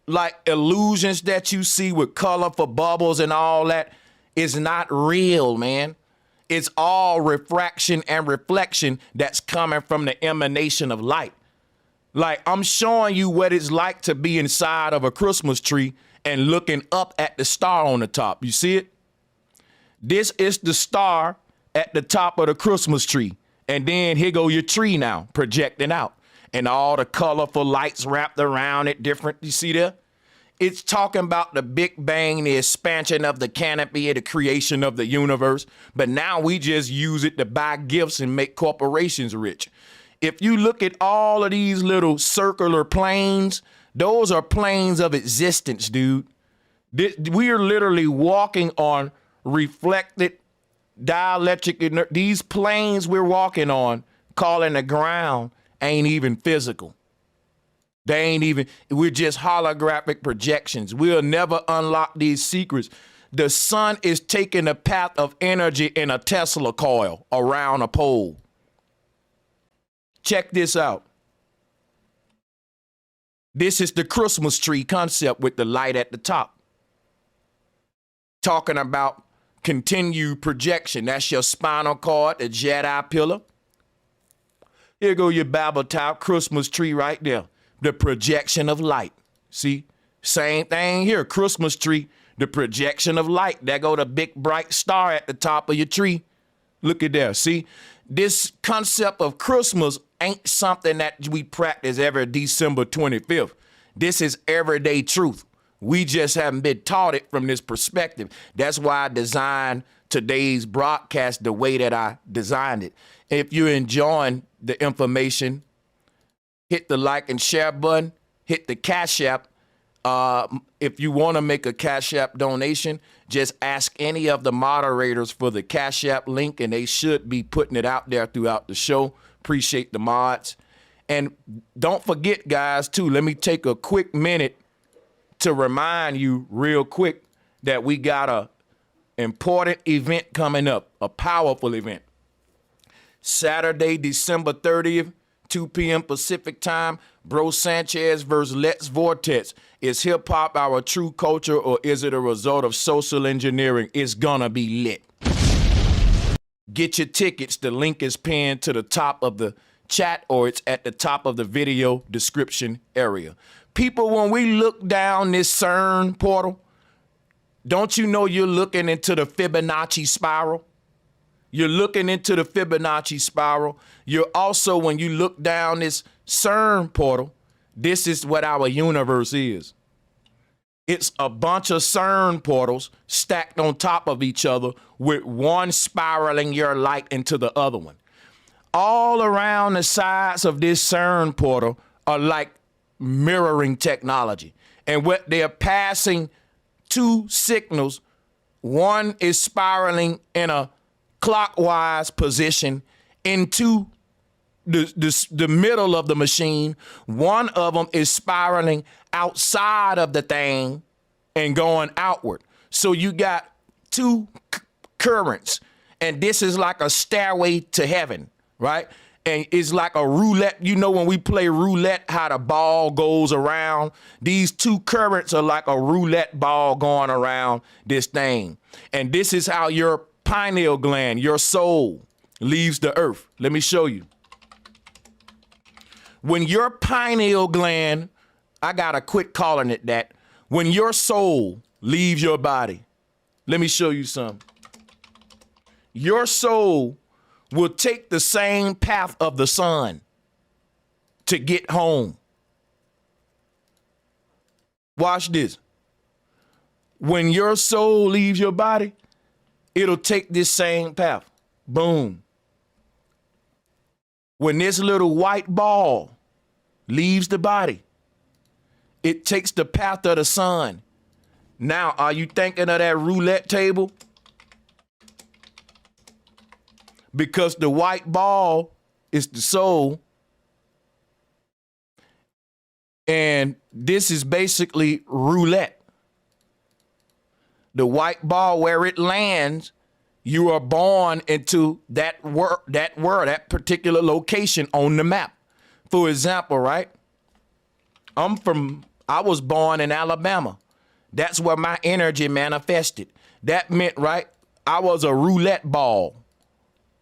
like illusions that you see with colorful bubbles and all that is not real, man. It's all refraction and reflection that's coming from the emanation of light. Like, I'm showing you what it's like to be inside of a Christmas tree and looking up at the star on the top. You see it? This is the star at the top of the Christmas tree. And then here go your tree now, projecting out. And all the colorful lights wrapped around it, different. You see there? It's talking about the Big Bang, the expansion of the canopy, the creation of the universe. But now we just use it to buy gifts and make corporations rich. If you look at all of these little circular planes, those are planes of existence, dude. We are literally walking on reflected dielectric. These planes we're walking on, calling the ground, ain't even physical. They ain't even, we're just holographic projections. We'll never unlock these secrets. The sun is taking the path of energy in a Tesla coil around a pole. Check this out. This is the Christmas tree concept with the light at the top. Talking about continued projection. That's your spinal cord, the Jedi pillar. Here go your Babel Tower Christmas tree right there. The projection of light. See? Same thing here. Christmas tree, the projection of light. There go the big bright star at the top of your tree. Look at there. See? This concept of Christmas ain't something that we practice every December 25th. This is everyday truth. We just haven't been taught it from this perspective. That's why I designed today's broadcast the way that I designed it. If you're enjoying the information, hit the like and share button, hit the Cash App. If you want to make a Cash App donation, just ask any of the moderators for the Cash App link, and they should be putting it out there throughout the show. Appreciate the mods. And don't forget, guys, too, let me take a quick minute to remind you real quick that we got a important event coming up, a powerful event. Saturday, December 30th, 2 p.m. Pacific time, Bro Sanchez versus Let's Vortex. Is hip-hop our true culture, or is it a result of social engineering? It's gonna be lit. Get your tickets. The link is pinned to the top of the chat, or it's at the top of the video description area. People, when we look down this CERN portal, don't you know you're looking into the Fibonacci spiral? You're looking into the Fibonacci spiral. You're also, when you look down this CERN portal, this is what our universe is. It's a bunch of CERN portals stacked on top of each other with one spiraling your light into the other one. All around the sides of this CERN portal are like mirroring technology. And what they're passing two signals, one is spiraling in a clockwise position into the middle of the machine. One of them is spiraling outside of the thing and going outward. So you got two currents, and this is like a stairway to heaven, right? And it's like a roulette. You know, when we play roulette, how the ball goes around. These two currents are like a roulette ball going around this thing. And this is how your pineal gland, your soul, leaves the earth. Let me show you. When your pineal gland, I gotta quit calling it that. When your soul leaves your body, let me show you something. Your soul will take the same path of the sun to get home. Watch this. When your soul leaves your body, it'll take this same path. Boom. When this little white ball leaves the body, it takes the path of the sun. Now, are you thinking of that roulette table? Because the white ball is the soul. And this is basically roulette. The white ball, where it lands, you are born into that that particular location on the map. For example, right? I was born in Alabama. That's where my energy manifested. That meant, right, I was a roulette ball.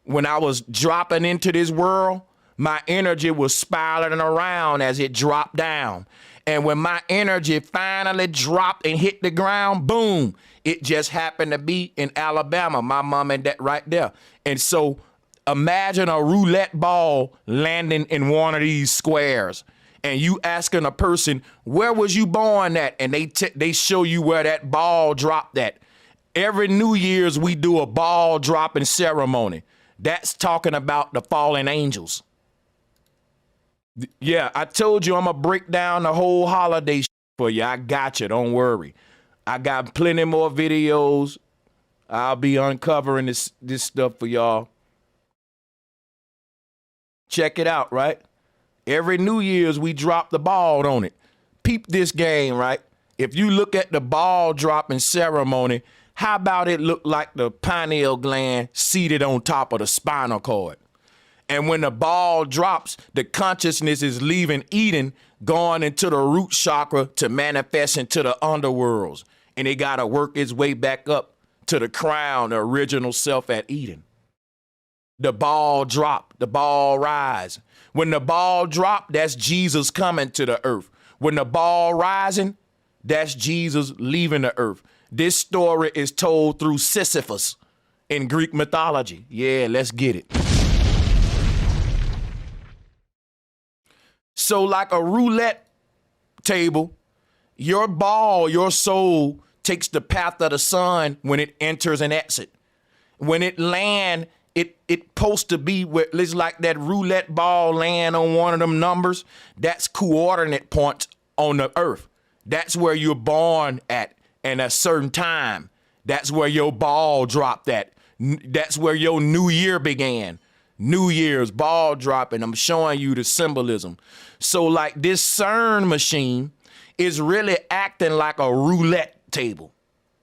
When I was dropping into this world, my energy was spiraling around as it dropped down. And when my energy finally dropped and hit the ground, boom, it just happened to be in Alabama, my mom and dad right there. And so imagine a roulette ball landing in one of these squares. And you asking a person, where was you born at? And they show you where that ball dropped at. Every New Year's, we do a ball dropping ceremony. That's talking about the fallen angels. Yeah, I told you I'm going to break down the whole holiday for you. I got you. Don't worry. I got plenty more videos. I'll be uncovering this stuff for y'all. Check it out, right? Every New Year's, we drop the ball on it. Peep this game, right? If you look at the ball dropping ceremony, how about it look like the pineal gland seated on top of the spinal cord? And when the ball drops, the consciousness is leaving Eden, going into the root chakra to manifest into the underworlds. And it got to work its way back up to the crown, the original self at Eden. The ball drop, the ball rise. When the ball drop, that's Jesus coming to the earth. When the ball rising, that's Jesus leaving the earth. This story is told through Sisyphus in Greek mythology. Yeah, let's get it. So like a roulette table, your ball, your soul takes the path of the sun when it enters and exits. When it land, it supposed to be where it's like that roulette ball land on one of them numbers. That's coordinate points on the earth. That's where you're born at a certain time. That's where your ball dropped at. That's where your new year began. New Year's ball dropping. I'm showing you the symbolism. So like this CERN machine is really acting like a roulette table,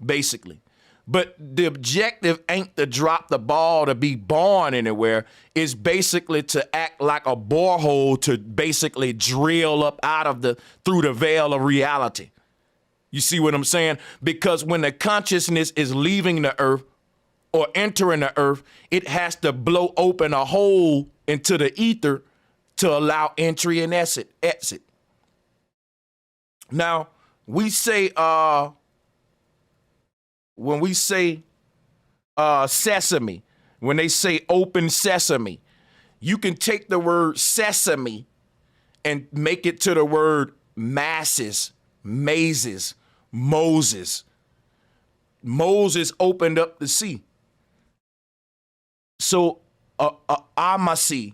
basically. But the objective ain't to drop the ball to be born anywhere. It's basically to act like a borehole to basically drill up through the veil of reality. You see what I'm saying? Because when the consciousness is leaving the earth or entering the earth, it has to blow open a hole into the ether to allow entry and exit. Now, we say, when we say sesame, when they say open sesame, you can take the word sesame and make it to the word masses, mazes, Moses. Moses opened up the sea. So amasi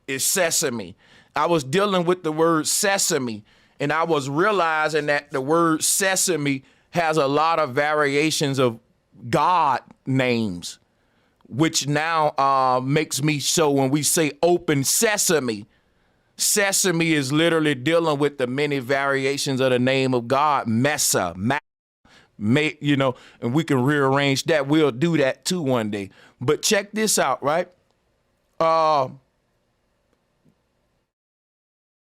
is sesame. I was dealing with the word sesame, and I was realizing that the word sesame has a lot of variations of God names, which now makes me so when we say open sesame, sesame is literally dealing with the many variations of the name of God. Mesa, and we can rearrange that. We'll do that too one day. But check this out, right?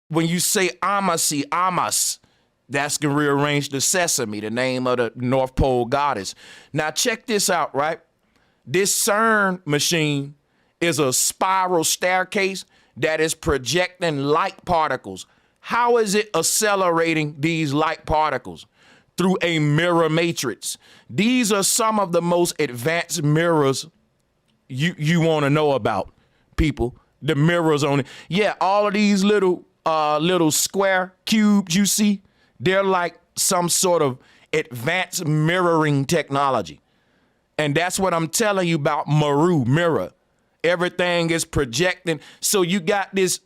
When you say Amasi, Amas, that's going to rearrange the sesame, the name of the North Pole goddess. Now check this out, right? This CERN machine is a spiral staircase that is projecting light particles. How is it accelerating these light particles? Through a mirror matrix. These are some of the most advanced mirrors you want to know about, people. The mirrors on it. Yeah, all of these little square cubes you see, they're like some sort of advanced mirroring technology. And that's what I'm telling you about mirror. Everything is projecting. So you got this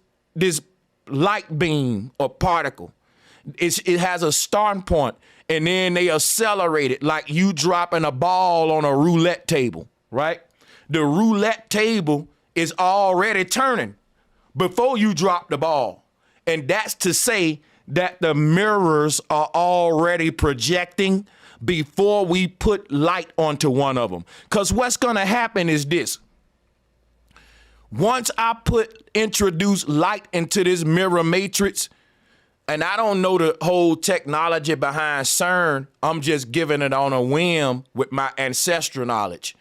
light beam or particle. It has a starting point, and then they accelerate it like you dropping a ball on a roulette table, right? The roulette table is already turning before you drop the ball. And that's to say that the mirrors are already projecting before we put light onto one of them. Because what's going to happen is this. Once I introduce light into this mirror matrix, and I don't know the whole technology behind CERN, I'm just giving it on a whim with my ancestral knowledge.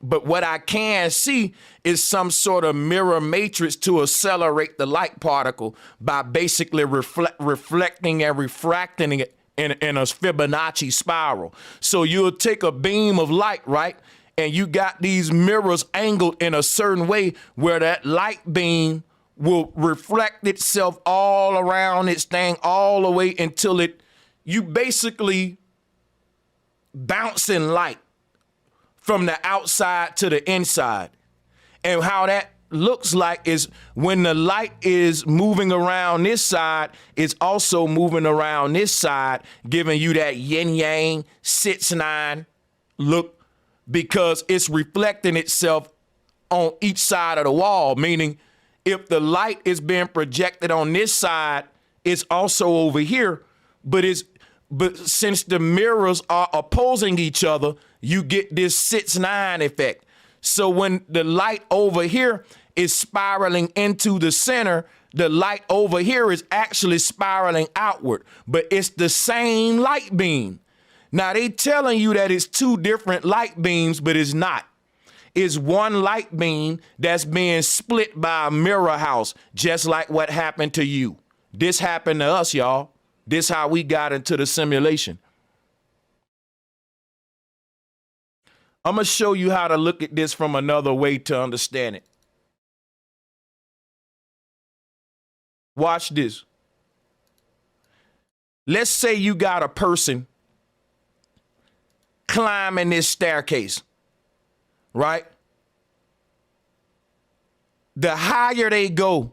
But what I can see is some sort of mirror matrix to accelerate the light particle by basically reflecting and refracting it in a Fibonacci spiral. So you'll take a beam of light, right? And you got these mirrors angled in a certain way where that light beam will reflect itself all around its thing all the way until you basically bouncing light from the outside to the inside. And how that looks like is when the light is moving around this side, it's also moving around this side, giving you that yin-yang 6-9 look, because it's reflecting itself on each side of the wall, meaning if the light is being projected on this side, it's also over here, but since the mirrors are opposing each other, you get this 6-9 effect. So when the light over here is spiraling into the center, the light over here is actually spiraling outward, but it's the same light beam. Now they telling you that it's two different light beams, but it's not. It's one light beam that's being split by a mirror house, just like what happened to you. This happened to us, y'all. This how we got into the simulation. I'm going to show you how to look at this from another way to understand it. Watch this. Let's say you got a person climbing this staircase, right? The higher they go,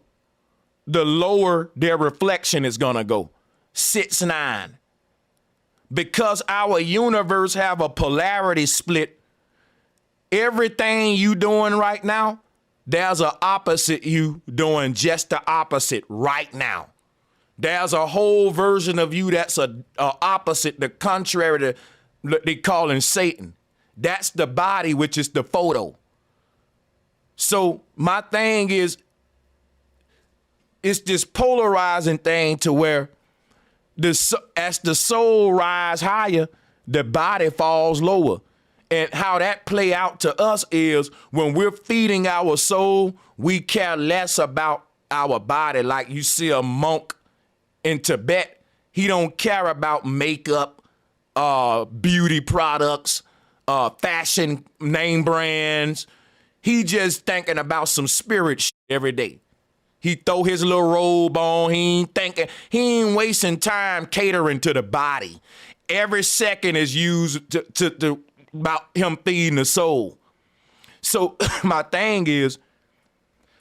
the lower their reflection is going to go. 6-9. Because our universe have a polarity split, everything you doing right now, there's an opposite you doing just the opposite right now. There's a whole version of you that's a opposite, the contrary to what they calling Satan. That's the body, which is the photo. So my thing is, it's this polarizing thing to where as the soul rise higher, the body falls lower. And how that play out to us is when we're feeding our soul, we care less about our body. Like you see a monk in Tibet, he don't care about makeup, beauty products, fashion name brands. He just thinking about some spirit shit every day. He throw his little robe on. He ain't wasting time catering to the body. Every second is used to about him feeding the soul. So my thing is,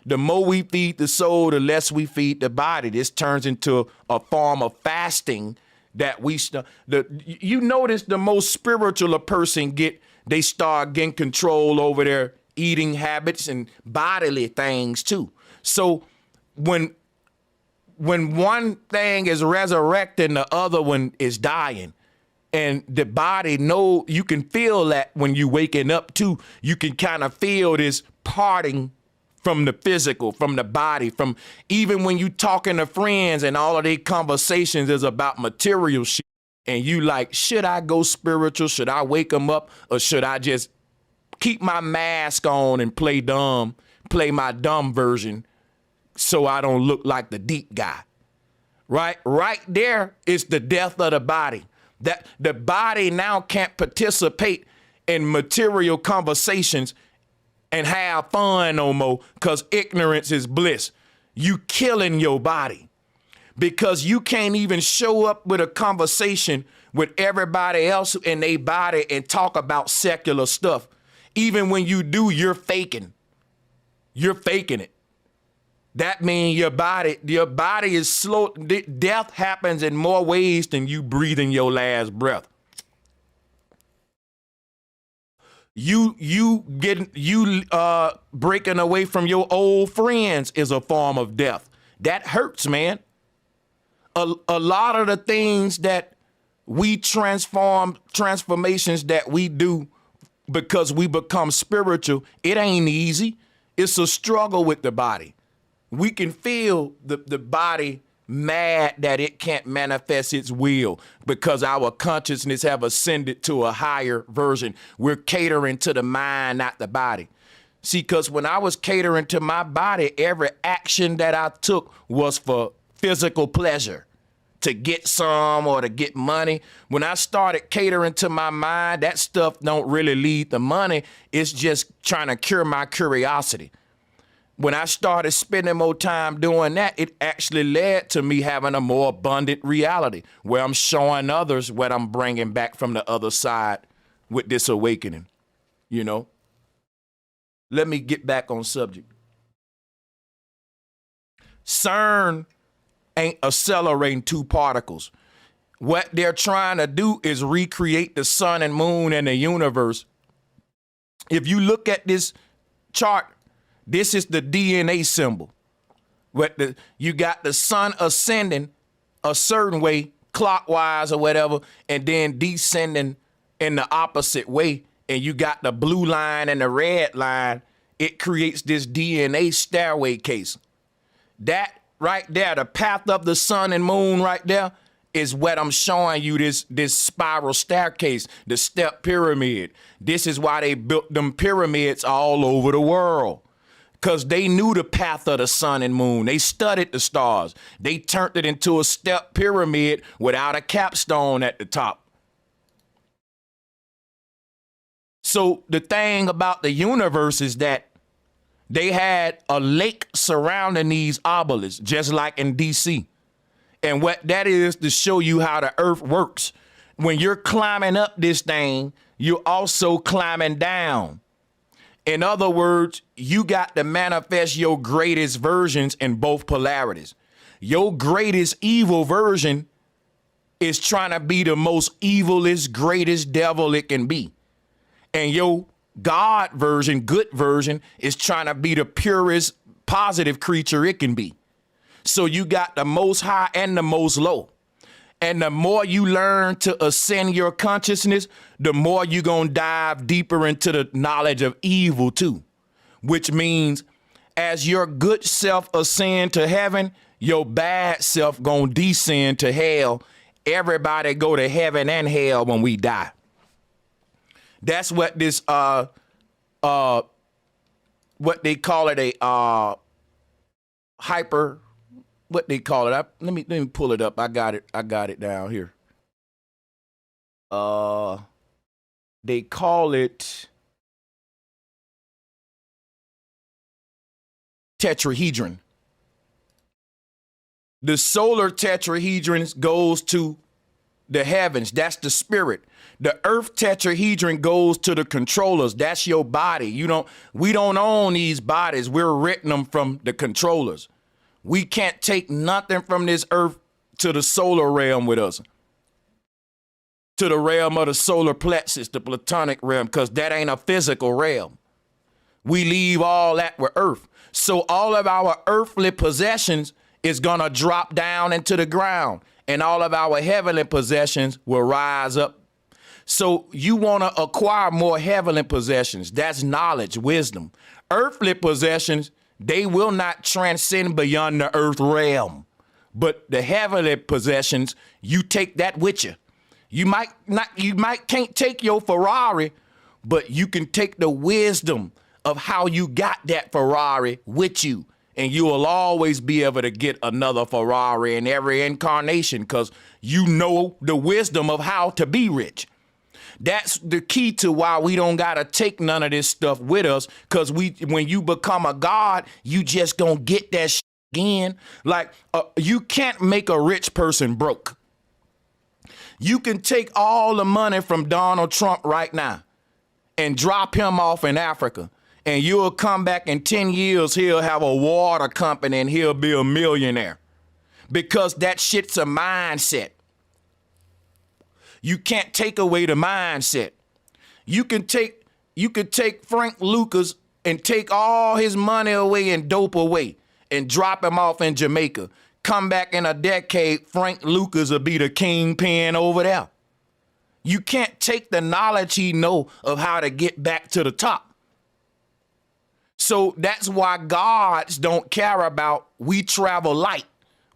the more we feed the soul, the less we feed the body. This turns into a form of fasting that you notice the most spiritual a person they start getting control over their eating habits and bodily things too. So when one thing is resurrecting, the other one is dying. And the body you can feel that when you waking up too. You can kind of feel this parting from the physical, from the body, from even when you talking to friends and all of their conversations is about material shit. And you like, should I go spiritual? Should I wake them up? Or should I just keep my mask on and play my dumb version so I don't look like the deep guy? Right there is the death of the body. That the body now can't participate in material conversations and have fun no more because ignorance is bliss. You killing your body because you can't even show up with a conversation with everybody else in their body and talk about secular stuff. Even when you do, you're faking. You're faking it. That means your body is slow. Death happens in more ways than you breathing your last breath. You breaking away from your old friends is a form of death. That hurts, man. A lot of the things that we transformations that we do because we become spiritual, it ain't easy. It's a struggle with the body. We can feel the body mad that it can't manifest its will because our consciousness have ascended to a higher version. We're catering to the mind, not the body. See, because when I was catering to my body, every action that I took was for physical pleasure, to get some or to get money. When I started catering to my mind, that stuff don't really lead to money. It's just trying to cure my curiosity. When I started spending more time doing that, it actually led to me having a more abundant reality where I'm showing others what I'm bringing back from the other side with this awakening, you know? Let me get back on subject. CERN ain't accelerating two particles. What they're trying to do is recreate the sun and moon and the universe. If you look at this chart, this is the DNA symbol. You got the sun ascending a certain way, clockwise or whatever, and then descending in the opposite way. And you got the blue line and the red line. It creates this DNA stairway case. That right there, the path of the sun and moon right there, is what I'm showing you, this spiral staircase, the step pyramid. This is why they built them pyramids all over the world. Because they knew the path of the sun and moon. They studied the stars. They turned it into a step pyramid without a capstone at the top. So the thing about the universe is that they had a lake surrounding these obelisks, just like in DC. And what that is to show you how the earth works. When you're climbing up this thing, you're also climbing down. In other words, you got to manifest your greatest versions in both polarities. Your greatest evil version is trying to be the most evilest, greatest devil it can be. And your God version, good version, is trying to be the purest, positive creature it can be. So you got the most high and the most low. And the more you learn to ascend your consciousness, the more you're going to dive deeper into the knowledge of evil too. Which means as your good self ascend to heaven, your bad self going to descend to hell. Everybody go to heaven and hell when we die. That's what this, what they call it, a hyper, what they call it. Let me pull it up. I got it down here. They call it tetrahedron. The solar tetrahedron goes to the heavens. That's the spirit. The earth tetrahedron goes to the controllers. That's your body. We don't own these bodies. We're renting them from the controllers. We can't take nothing from this earth to the solar realm with us. To the realm of the solar plexus, the platonic realm, because that ain't a physical realm. We leave all that with earth. So all of our earthly possessions is gonna drop down into the ground, and all of our heavenly possessions will rise up So you want to acquire more heavenly possessions. That's knowledge, wisdom. Earthly possessions, they will not transcend beyond the earth realm. But the heavenly possessions, you take that with you. You might can't take your Ferrari, but you can take the wisdom of how you got that Ferrari with you. And you will always be able to get another Ferrari in every incarnation because you know the wisdom of how to be rich. That's the key to why we don't got to take none of this stuff with us, because when you become a God, you just gonna get that shit again. Like, you can't make a rich person broke. You can take all the money from Donald Trump right now and drop him off in Africa, and you'll come back in 10 years, he'll have a water company and he'll be a millionaire, because that shit's a mindset. You can't take away the mindset. You can take Frank Lucas and take all his money away and dope away and drop him off in Jamaica. Come back in a decade, Frank Lucas will be the kingpin over there. You can't take the knowledge he know of how to get back to the top. So that's why gods don't care about we travel light.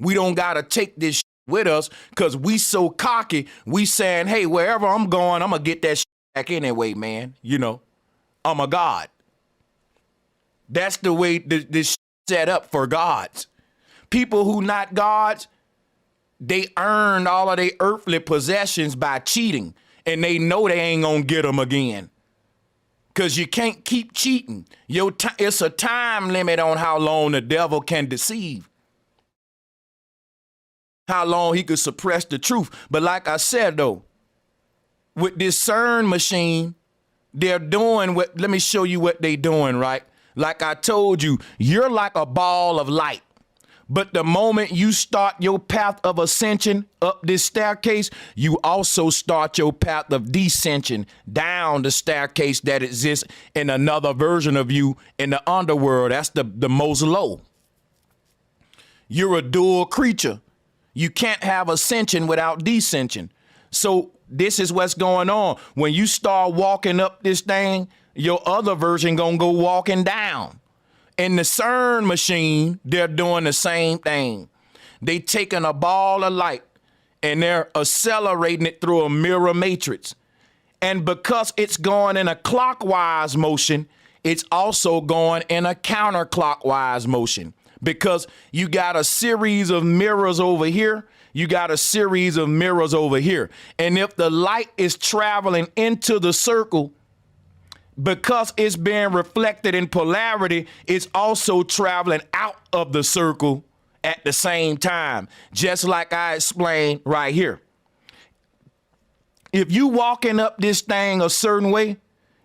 We don't got to take this with us because we so cocky. We saying, hey, wherever I'm going, I'm going to get that back anyway, man. You know, I'm a god. That's the way this set up for gods. People who not gods, they earned all of their earthly possessions by cheating, and they know they ain't gonna get them again. Because you can't keep cheating. It's a time limit on how long the devil can deceive. How long he could suppress the truth. But like I said, though, with this CERN machine, they're doing what, let me show you what they doing, right? Like I told you, you're like a ball of light. But the moment you start your path of ascension up this staircase, you also start your path of descension down the staircase that exists in another version of you in the underworld. That's the most low. You're a dual creature. You can't have ascension without descension. So this is what's going on. When you start walking up this thing, your other version gonna go walking down. In the CERN machine, they're doing the same thing. They taking a ball of light and they're accelerating it through a mirror matrix. And because it's going in a clockwise motion, it's also going in a counterclockwise motion. Because you got a series of mirrors over here, you got a series of mirrors over here. And if the light is traveling into the circle, because it's being reflected in polarity, it's also traveling out of the circle at the same time, just like I explained right here. If you walking up this thing a certain way,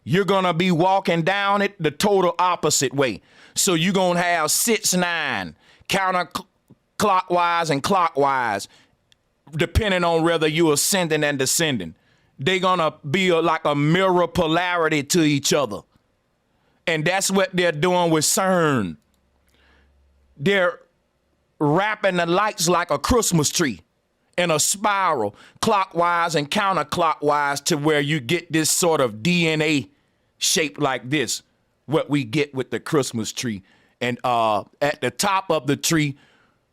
you're going to be walking down it the total opposite way. So you're going to have 6-9 counterclockwise and clockwise, depending on whether you're ascending and descending. They're going to be like a mirror polarity to each other. And that's what they're doing with CERN. They're wrapping the lights like a Christmas tree in a spiral, clockwise and counterclockwise, to where you get this sort of DNA shape like this, what we get with the Christmas tree. And at the top of the tree,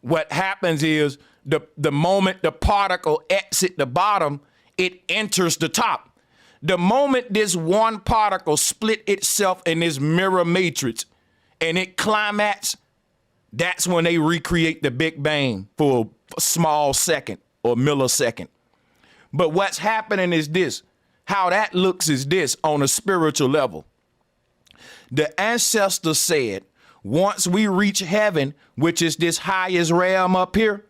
what happens is the moment the particle exits the bottom, it enters the top. The moment this one particle split itself in this mirror matrix and it climax, that's when they recreate the Big Bang for a small second or millisecond. But what's happening is this. How that looks is this on a spiritual level. The ancestors said, once we reach heaven, which is this highest realm up here,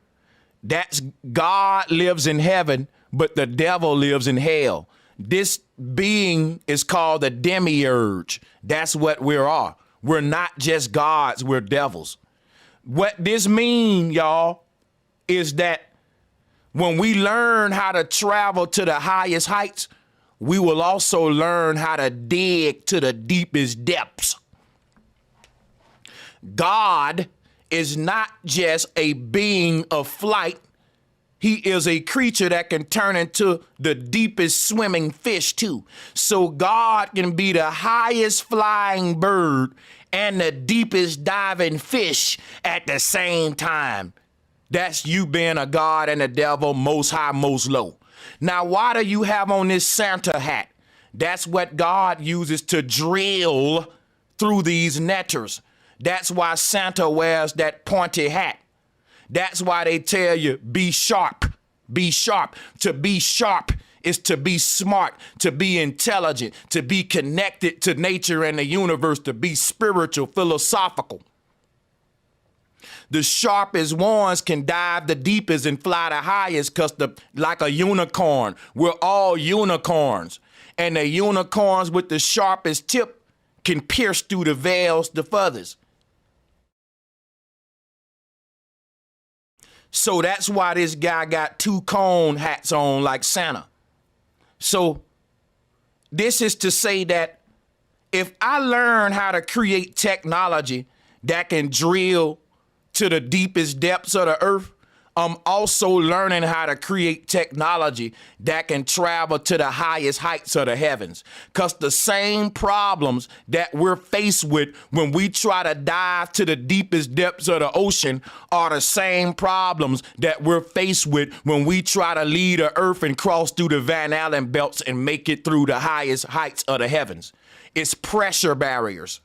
that's God lives in heaven, but the devil lives in hell. This being is called the demiurge. That's what we are. We're not just gods, we're devils. What this means, y'all, is that when we learn how to travel to the highest heights, we will also learn how to dig to the deepest depths. God is not just a being of flight, He is a creature that can turn into the deepest swimming fish too. So God can be the highest flying bird and the deepest diving fish at the same time. That's you being a God and a devil, most high, most low. Now, why do you have on this Santa hat? That's what God uses to drill through these netters. That's why Santa wears that pointy hat. That's why they tell you, be sharp, be sharp. To be sharp is to be smart, to be intelligent, to be connected to nature and the universe, to be spiritual, philosophical. The sharpest ones can dive the deepest and fly the highest because like a unicorn, we're all unicorns. And the unicorns with the sharpest tip can pierce through the veils the furthest. So that's why this guy got 2 cone hats on like Santa. So this is to say that if I learn how to create technology that can drill to the deepest depths of the earth, I'm also learning how to create technology that can travel to the highest heights of the heavens. Because the same problems that we're faced with when we try to dive to the deepest depths of the ocean are the same problems that we're faced with when we try to leave the earth and cross through the Van Allen belts and make it through the highest heights of the heavens. It's pressure barriers.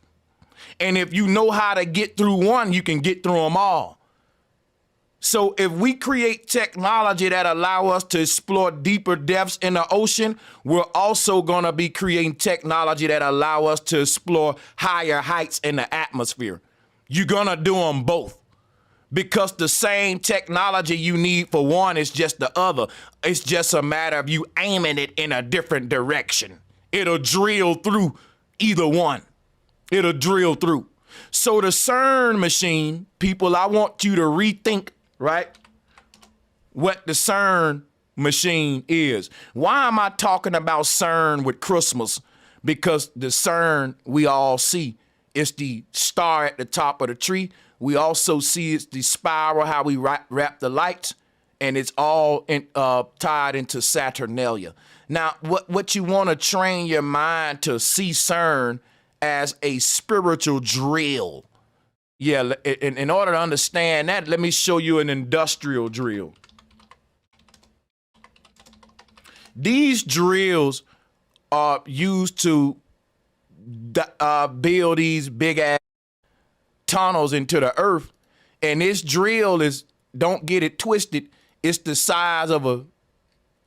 And if you know how to get through one, you can get through them all. So if we create technology that allow us to explore deeper depths in the ocean, we're also going to be creating technology that allow us to explore higher heights in the atmosphere. You're going to do them both because the same technology you need for one is just the other. It's just a matter of you aiming it in a different direction. It'll drill through either one. It'll drill through. So the CERN machine, people, I want you to rethink, right, what the CERN machine is. Why am I talking about CERN with Christmas? Because the CERN we all see, it's the star at the top of the tree. We also see it's the spiral, how we wrap the lights, and it's all tied into Saturnalia. Now, what you want to train your mind to see CERN as a spiritual drill. Yeah, in order to understand that, let me show you an industrial drill. These drills are used to build these big ass tunnels into the earth. And this drill is, don't get it twisted, it's the size of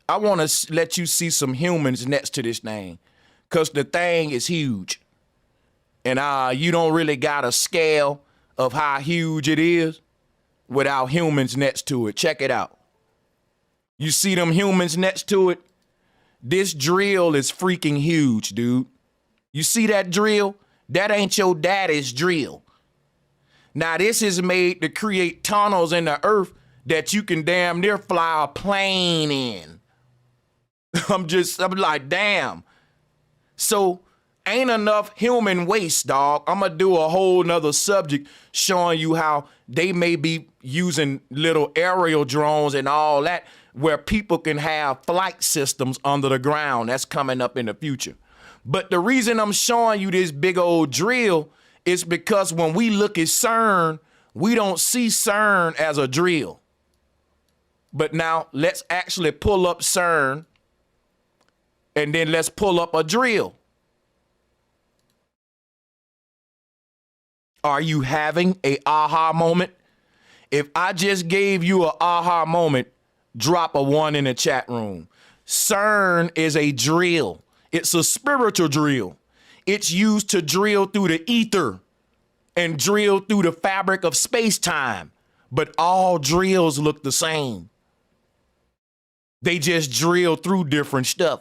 I want to let you see some humans next to this thing, because the thing is huge. And you don't really got a scale of how huge it is without humans next to it. Check it out. You see them humans next to it? This drill is freaking huge, dude. You see that drill? That ain't your daddy's drill. Now, this is made to create tunnels in the earth that you can damn near fly a plane in. I'm like, damn. So, ain't enough human waste, dog. I'm gonna do a whole nother subject showing you how they may be using little aerial drones and all that, where people can have flight systems under the ground. That's coming up in the future. But the reason I'm showing you this big old drill is because when we look at CERN, we don't see CERN as a drill. But now let's actually pull up CERN, and then let's pull up a drill. Are you having a aha moment? If I just gave you an aha moment, drop a 1 in the chat room. CERN is a drill. It's a spiritual drill. It's used to drill through the ether and drill through the fabric of space-time. But all drills look the same. They just drill through different stuff.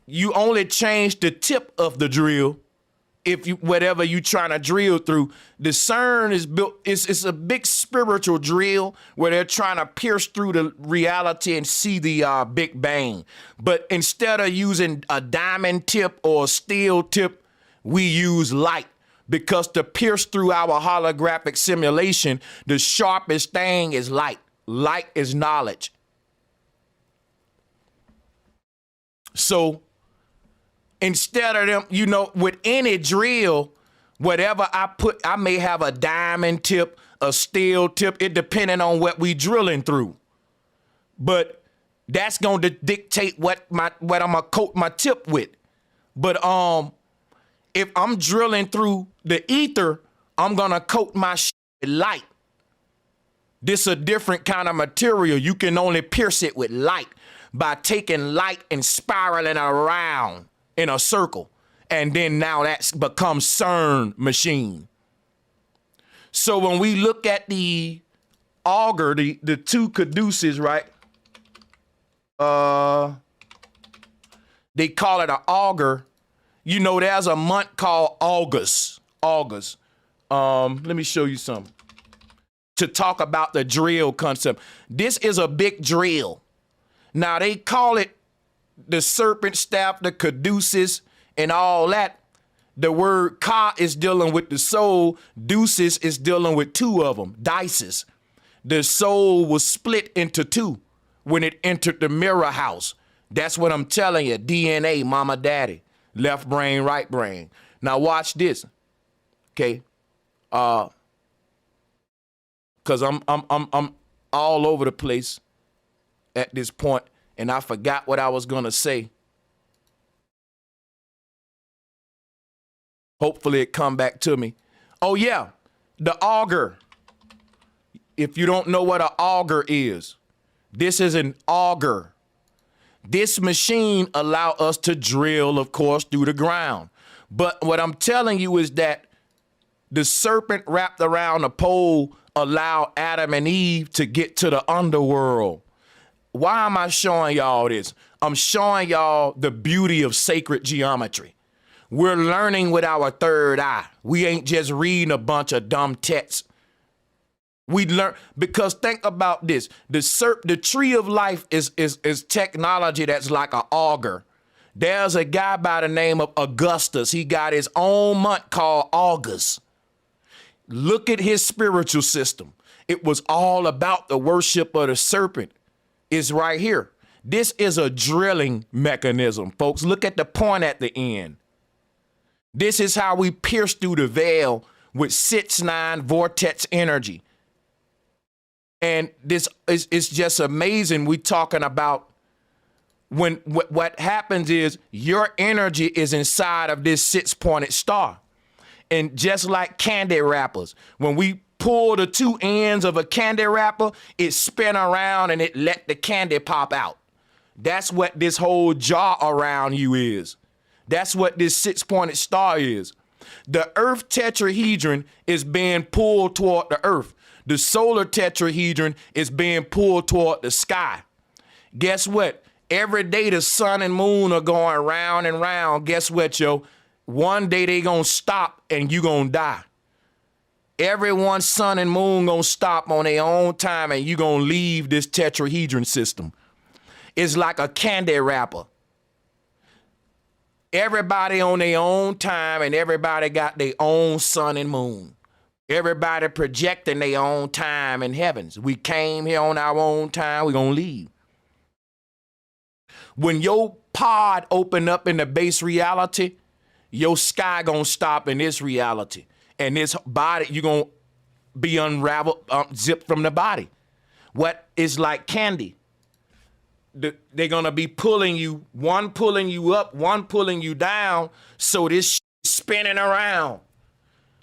You only change the tip of the drill if you, whatever you trying to drill through. The CERN is built, it's a big spiritual drill where they're trying to pierce through the reality and see the Big Bang. But instead of using a diamond tip or a steel tip, we use light, because to pierce through our holographic simulation, the sharpest thing is light. Light is knowledge. So instead of them, you know, with any drill, whatever I put, I may have a diamond tip, a steel tip, it depending on what we drilling through. But that's going to dictate what I'm gonna coat my tip with. But if I'm drilling through the ether, I'm gonna coat my shit with light. This a different kind of material. You can only pierce it with light by taking light and spiraling around in a circle. And then now that's becomes CERN machine. So when we look at the auger, the two caduceus, right? They call it an auger. You know, there's a month called August. August. Let me show you something. To talk about the drill concept. This is a big drill. Now they call it the serpent staff, the caduceus, and all that. The word ka is dealing with the soul. Deuces is dealing with two of them, dices. The soul was split into two when it entered the mirror house. That's what I'm telling you. DNA, mama, daddy, left brain, right brain. Now watch this, okay? Cause I'm all over the place at this point, and I forgot what I was gonna say. Hopefully it come back to me. Oh yeah, the auger. If you don't know what an auger is, this is an auger. This machine allow us to drill, of course, through the ground. But what I'm telling you is that the serpent wrapped around the pole allowed Adam and Eve to get to the underworld. Why am I showing y'all this? I'm showing y'all the beauty of sacred geometry. We're learning with our third eye. We ain't just reading a bunch of dumb texts. We learn, because think about this. The tree of life is technology that's like an auger. There's a guy by the name of Augustus. He got his own month called August. Look at his spiritual system. It was all about the worship of the serpent. It's right here. This is a drilling mechanism, folks. Look at the point at the end. This is how we pierce through the veil with 6-9 vortex energy. And this is just amazing. We talking about when what happens is your energy is inside of this 6-pointed star. And just like candy wrappers, when we pull the two ends of a candy wrapper, it spin around and it let the candy pop out. That's what this whole jar around you is. That's what this 6-pointed star is. The earth tetrahedron is being pulled toward the earth. The solar tetrahedron is being pulled toward the sky. Guess what? Every day the sun and moon are going round and round. Guess what, yo? One day they gonna stop and you gonna die. Everyone's sun and moon gonna stop on their own time and you gonna leave this tetrahedron system. It's like a candy wrapper. Everybody on their own time and everybody got their own sun and moon. Everybody projecting their own time in heavens. We came here on our own time, we're gonna leave. When your pod open up in the base reality, your sky gonna stop in this reality. And this body, you're gonna be unraveled, zipped from the body. What is like candy? They're gonna be pulling you, one pulling you up, one pulling you down, so this is spinning around.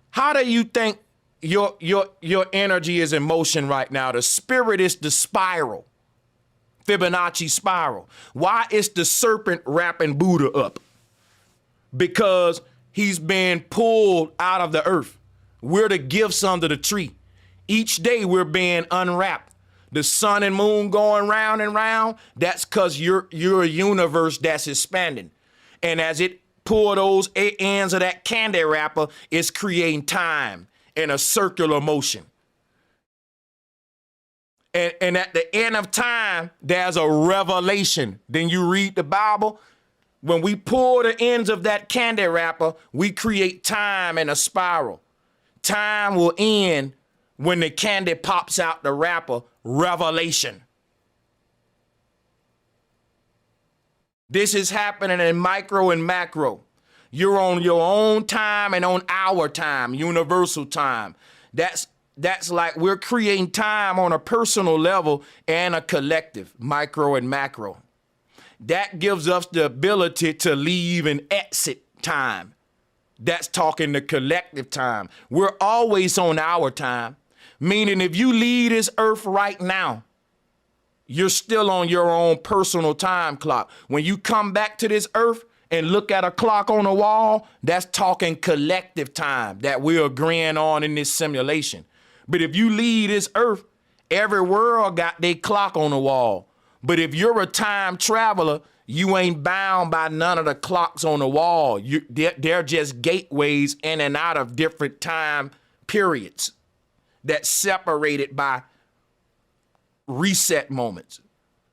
How do you think your energy is in motion right now? The spirit is the spiral, Fibonacci spiral. Why is the serpent wrapping Buddha up? Because he's being pulled out of the earth. We're the gifts under the tree. Each day we're being unwrapped. The sun and moon going round and round, that's because you're a universe that's expanding. And as it pull those ends of that candy wrapper, it's creating time in a circular motion. And at the end of time, there's a revelation. Then you read the Bible. When we pull the ends of that candy wrapper, we create time in a spiral. Time will end when the candy pops out the wrapper revelation. This is happening in micro and macro. You're on your own time and on our time, universal time. That's like we're creating time on a personal level and a collective, micro and macro. That gives us the ability to leave and exit time. That's talking the collective time. We're always on our time, meaning if you leave this earth right now, you're still on your own personal time clock. When you come back to this earth and look at a clock on the wall, that's talking collective time that we're agreeing on in this simulation. But if you leave this earth, every world got their clock on the wall. But if you're a time traveler, you ain't bound by none of the clocks on the wall. They're just gateways in and out of different time periods that's separated by reset moments,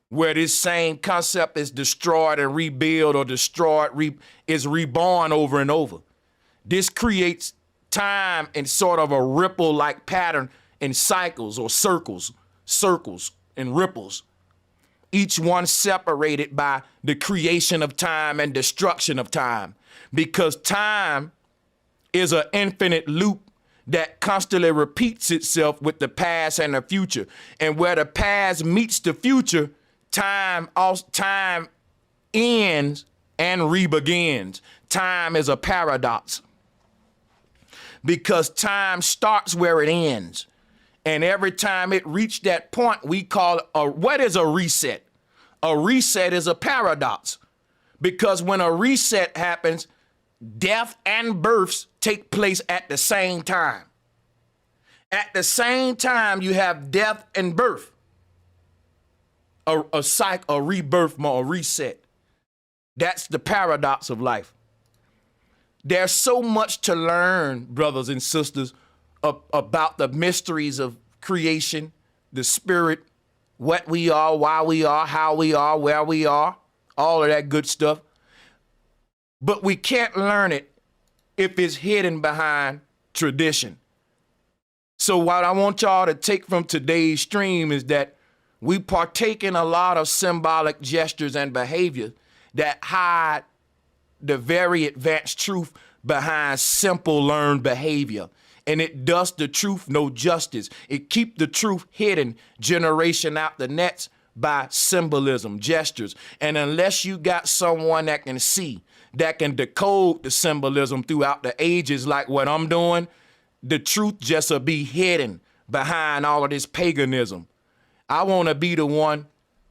where this same concept is destroyed and rebuilt, or destroyed is reborn over and over. This creates time in sort of a ripple-like pattern in cycles or circles and ripples, each one separated by the creation of time and destruction of time, because time is an infinite loop that constantly repeats itself with the past and the future. And where the past meets the future, time ends and re-begins. Time is a paradox, because time starts where it ends. And every time it reached that point, we call it what is a reset? A reset is a paradox, because when a reset happens, death and births take place at the same time. At the same time, you have death and birth, a cycle, a rebirth, a reset. That's the paradox of life. There's so much to learn, brothers and sisters, about the mysteries of creation, the spirit, what we are, why we are, how we are, where we are, all of that good stuff. But we can't learn it if it's hidden behind tradition. So what I want y'all to take from today's stream is that we partake in a lot of symbolic gestures and behavior that hide the very advanced truth behind simple learned behavior. And it does the truth no justice. It keeps the truth hidden generation out the nets by symbolism, gestures. And unless you got someone that can see, that can decode the symbolism throughout the ages like what I'm doing, the truth just will be hidden behind all of this paganism. I want to be the one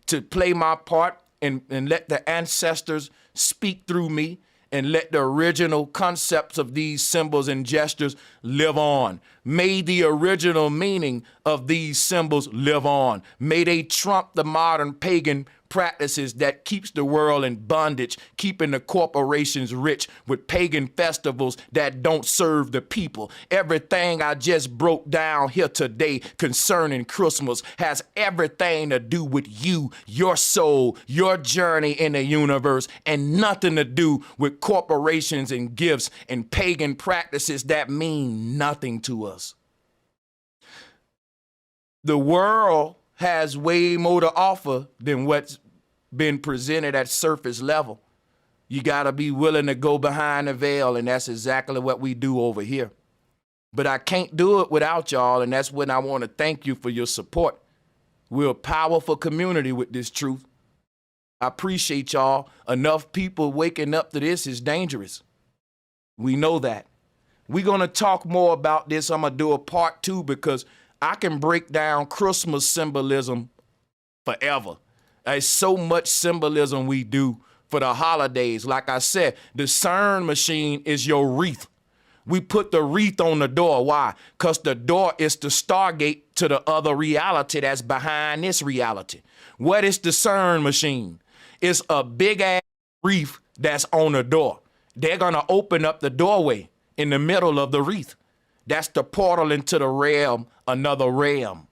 to play my part and let the ancestors speak through me, and let the original concepts of these symbols and gestures live on. May the original meaning of these symbols live on. May they trump the modern pagan practices that keeps the world in bondage, keeping the corporations rich with pagan festivals that don't serve the people. Everything I just broke down here today concerning Christmas has everything to do with you, your soul, your journey in the universe, and nothing to do with corporations and gifts and pagan practices that mean nothing to us. The world has way more to offer than what's been presented at surface level. You got to be willing to go behind the veil, and that's exactly what we do over here. But I can't do it without y'all, and that's when I want to thank you for your support. We're a powerful community with this truth. I appreciate y'all. Enough people waking up to this is dangerous. We know that. We're going to talk more about this. I'm going to do a part 2, because I can break down Christmas symbolism forever. There's so much symbolism we do for the holidays. Like I said, the CERN machine is your wreath. We put the wreath on the door. Why? Because the door is the stargate to the other reality that's behind this reality. What is the CERN machine? It's a big ass wreath that's on the door. They're going to open up the doorway in the middle of the wreath. That's the portal into the realm, another realm,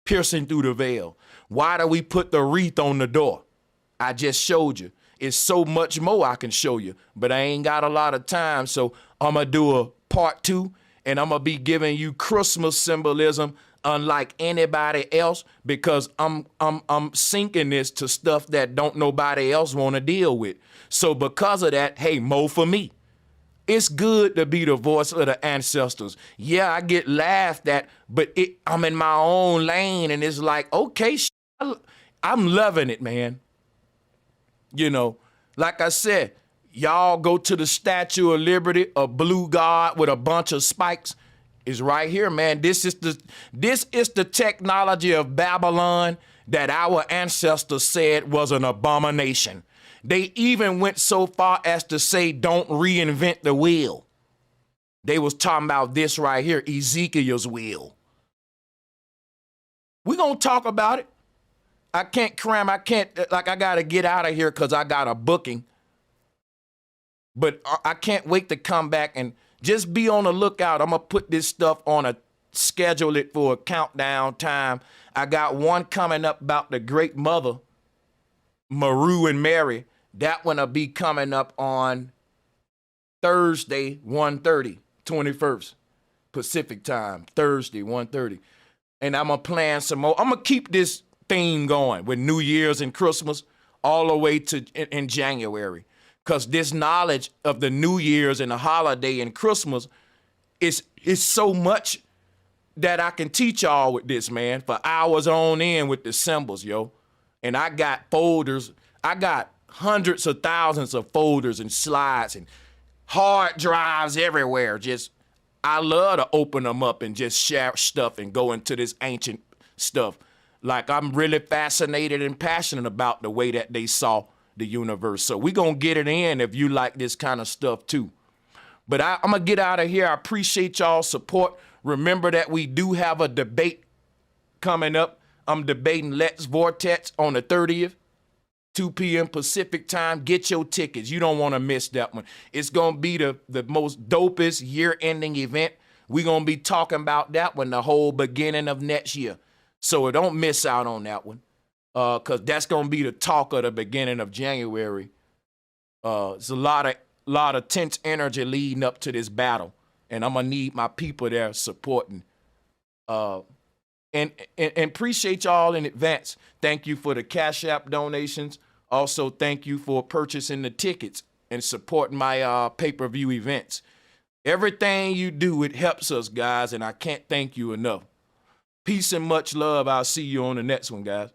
piercing through the veil. Why do we put the wreath on the door? I just showed you. It's so much more I can show you, but I ain't got a lot of time, so I'm going to do a part 2, and I'm going to be giving you Christmas symbolism unlike anybody else because I'm syncing this to stuff that don't nobody else want to deal with. So because of that, hey, more for me. It's good to be the voice of the ancestors. Yeah, I get laughed at, but I'm in my own lane, and it's like, okay, I'm loving it, man. You know, like I said, y'all go to the Statue of Liberty, a blue god with a bunch of spikes. Is right here, man. This is the technology of Babylon that our ancestors said was an abomination. They even went so far as to say, don't reinvent the wheel. They was talking about this right here, Ezekiel's wheel. We're going to talk about it. I can't, I got to get out of here because I got a booking. But I can't wait to come back and just be on the lookout. I'm going to put this stuff schedule it for a countdown time. I got one coming up about the great mother, Maru and Mary. That one will be coming up on Thursday, 1:30, 21st, Pacific time, Thursday, 1:30. And I'm going to plan some more. I'm going to keep this theme going with New Year's and Christmas all the way to in January. Because this knowledge of the New Year's and the holiday and Christmas is so much that I can teach y'all with this, man, for hours on end with the symbols, yo. And I got folders. I got hundreds of thousands of folders and slides and hard drives everywhere. I love to open them up and just share stuff and go into this ancient stuff. Like, I'm really fascinated and passionate about the way that they saw the universe. So we're going to get it in if you like this kind of stuff too. But I'm going to get out of here. I appreciate y'all's support. Remember that we do have a debate coming up. I'm debating Let's Vortex on the 30th, 2 p.m. Pacific time. Get your tickets. You don't want to miss that one. It's going to be the most dopest year-ending event. We're going to be talking about that one the whole beginning of next year. So don't miss out on that one. Because that's going to be the talk of the beginning of January. It's a lot of tense energy leading up to this battle. And I'm going to need my people there supporting. And appreciate y'all in advance. Thank you for the Cash App donations. Also, thank you for purchasing the tickets and supporting my pay-per-view events. Everything you do, it helps us, guys, and I can't thank you enough. Peace and much love. I'll see you on the next one, guys.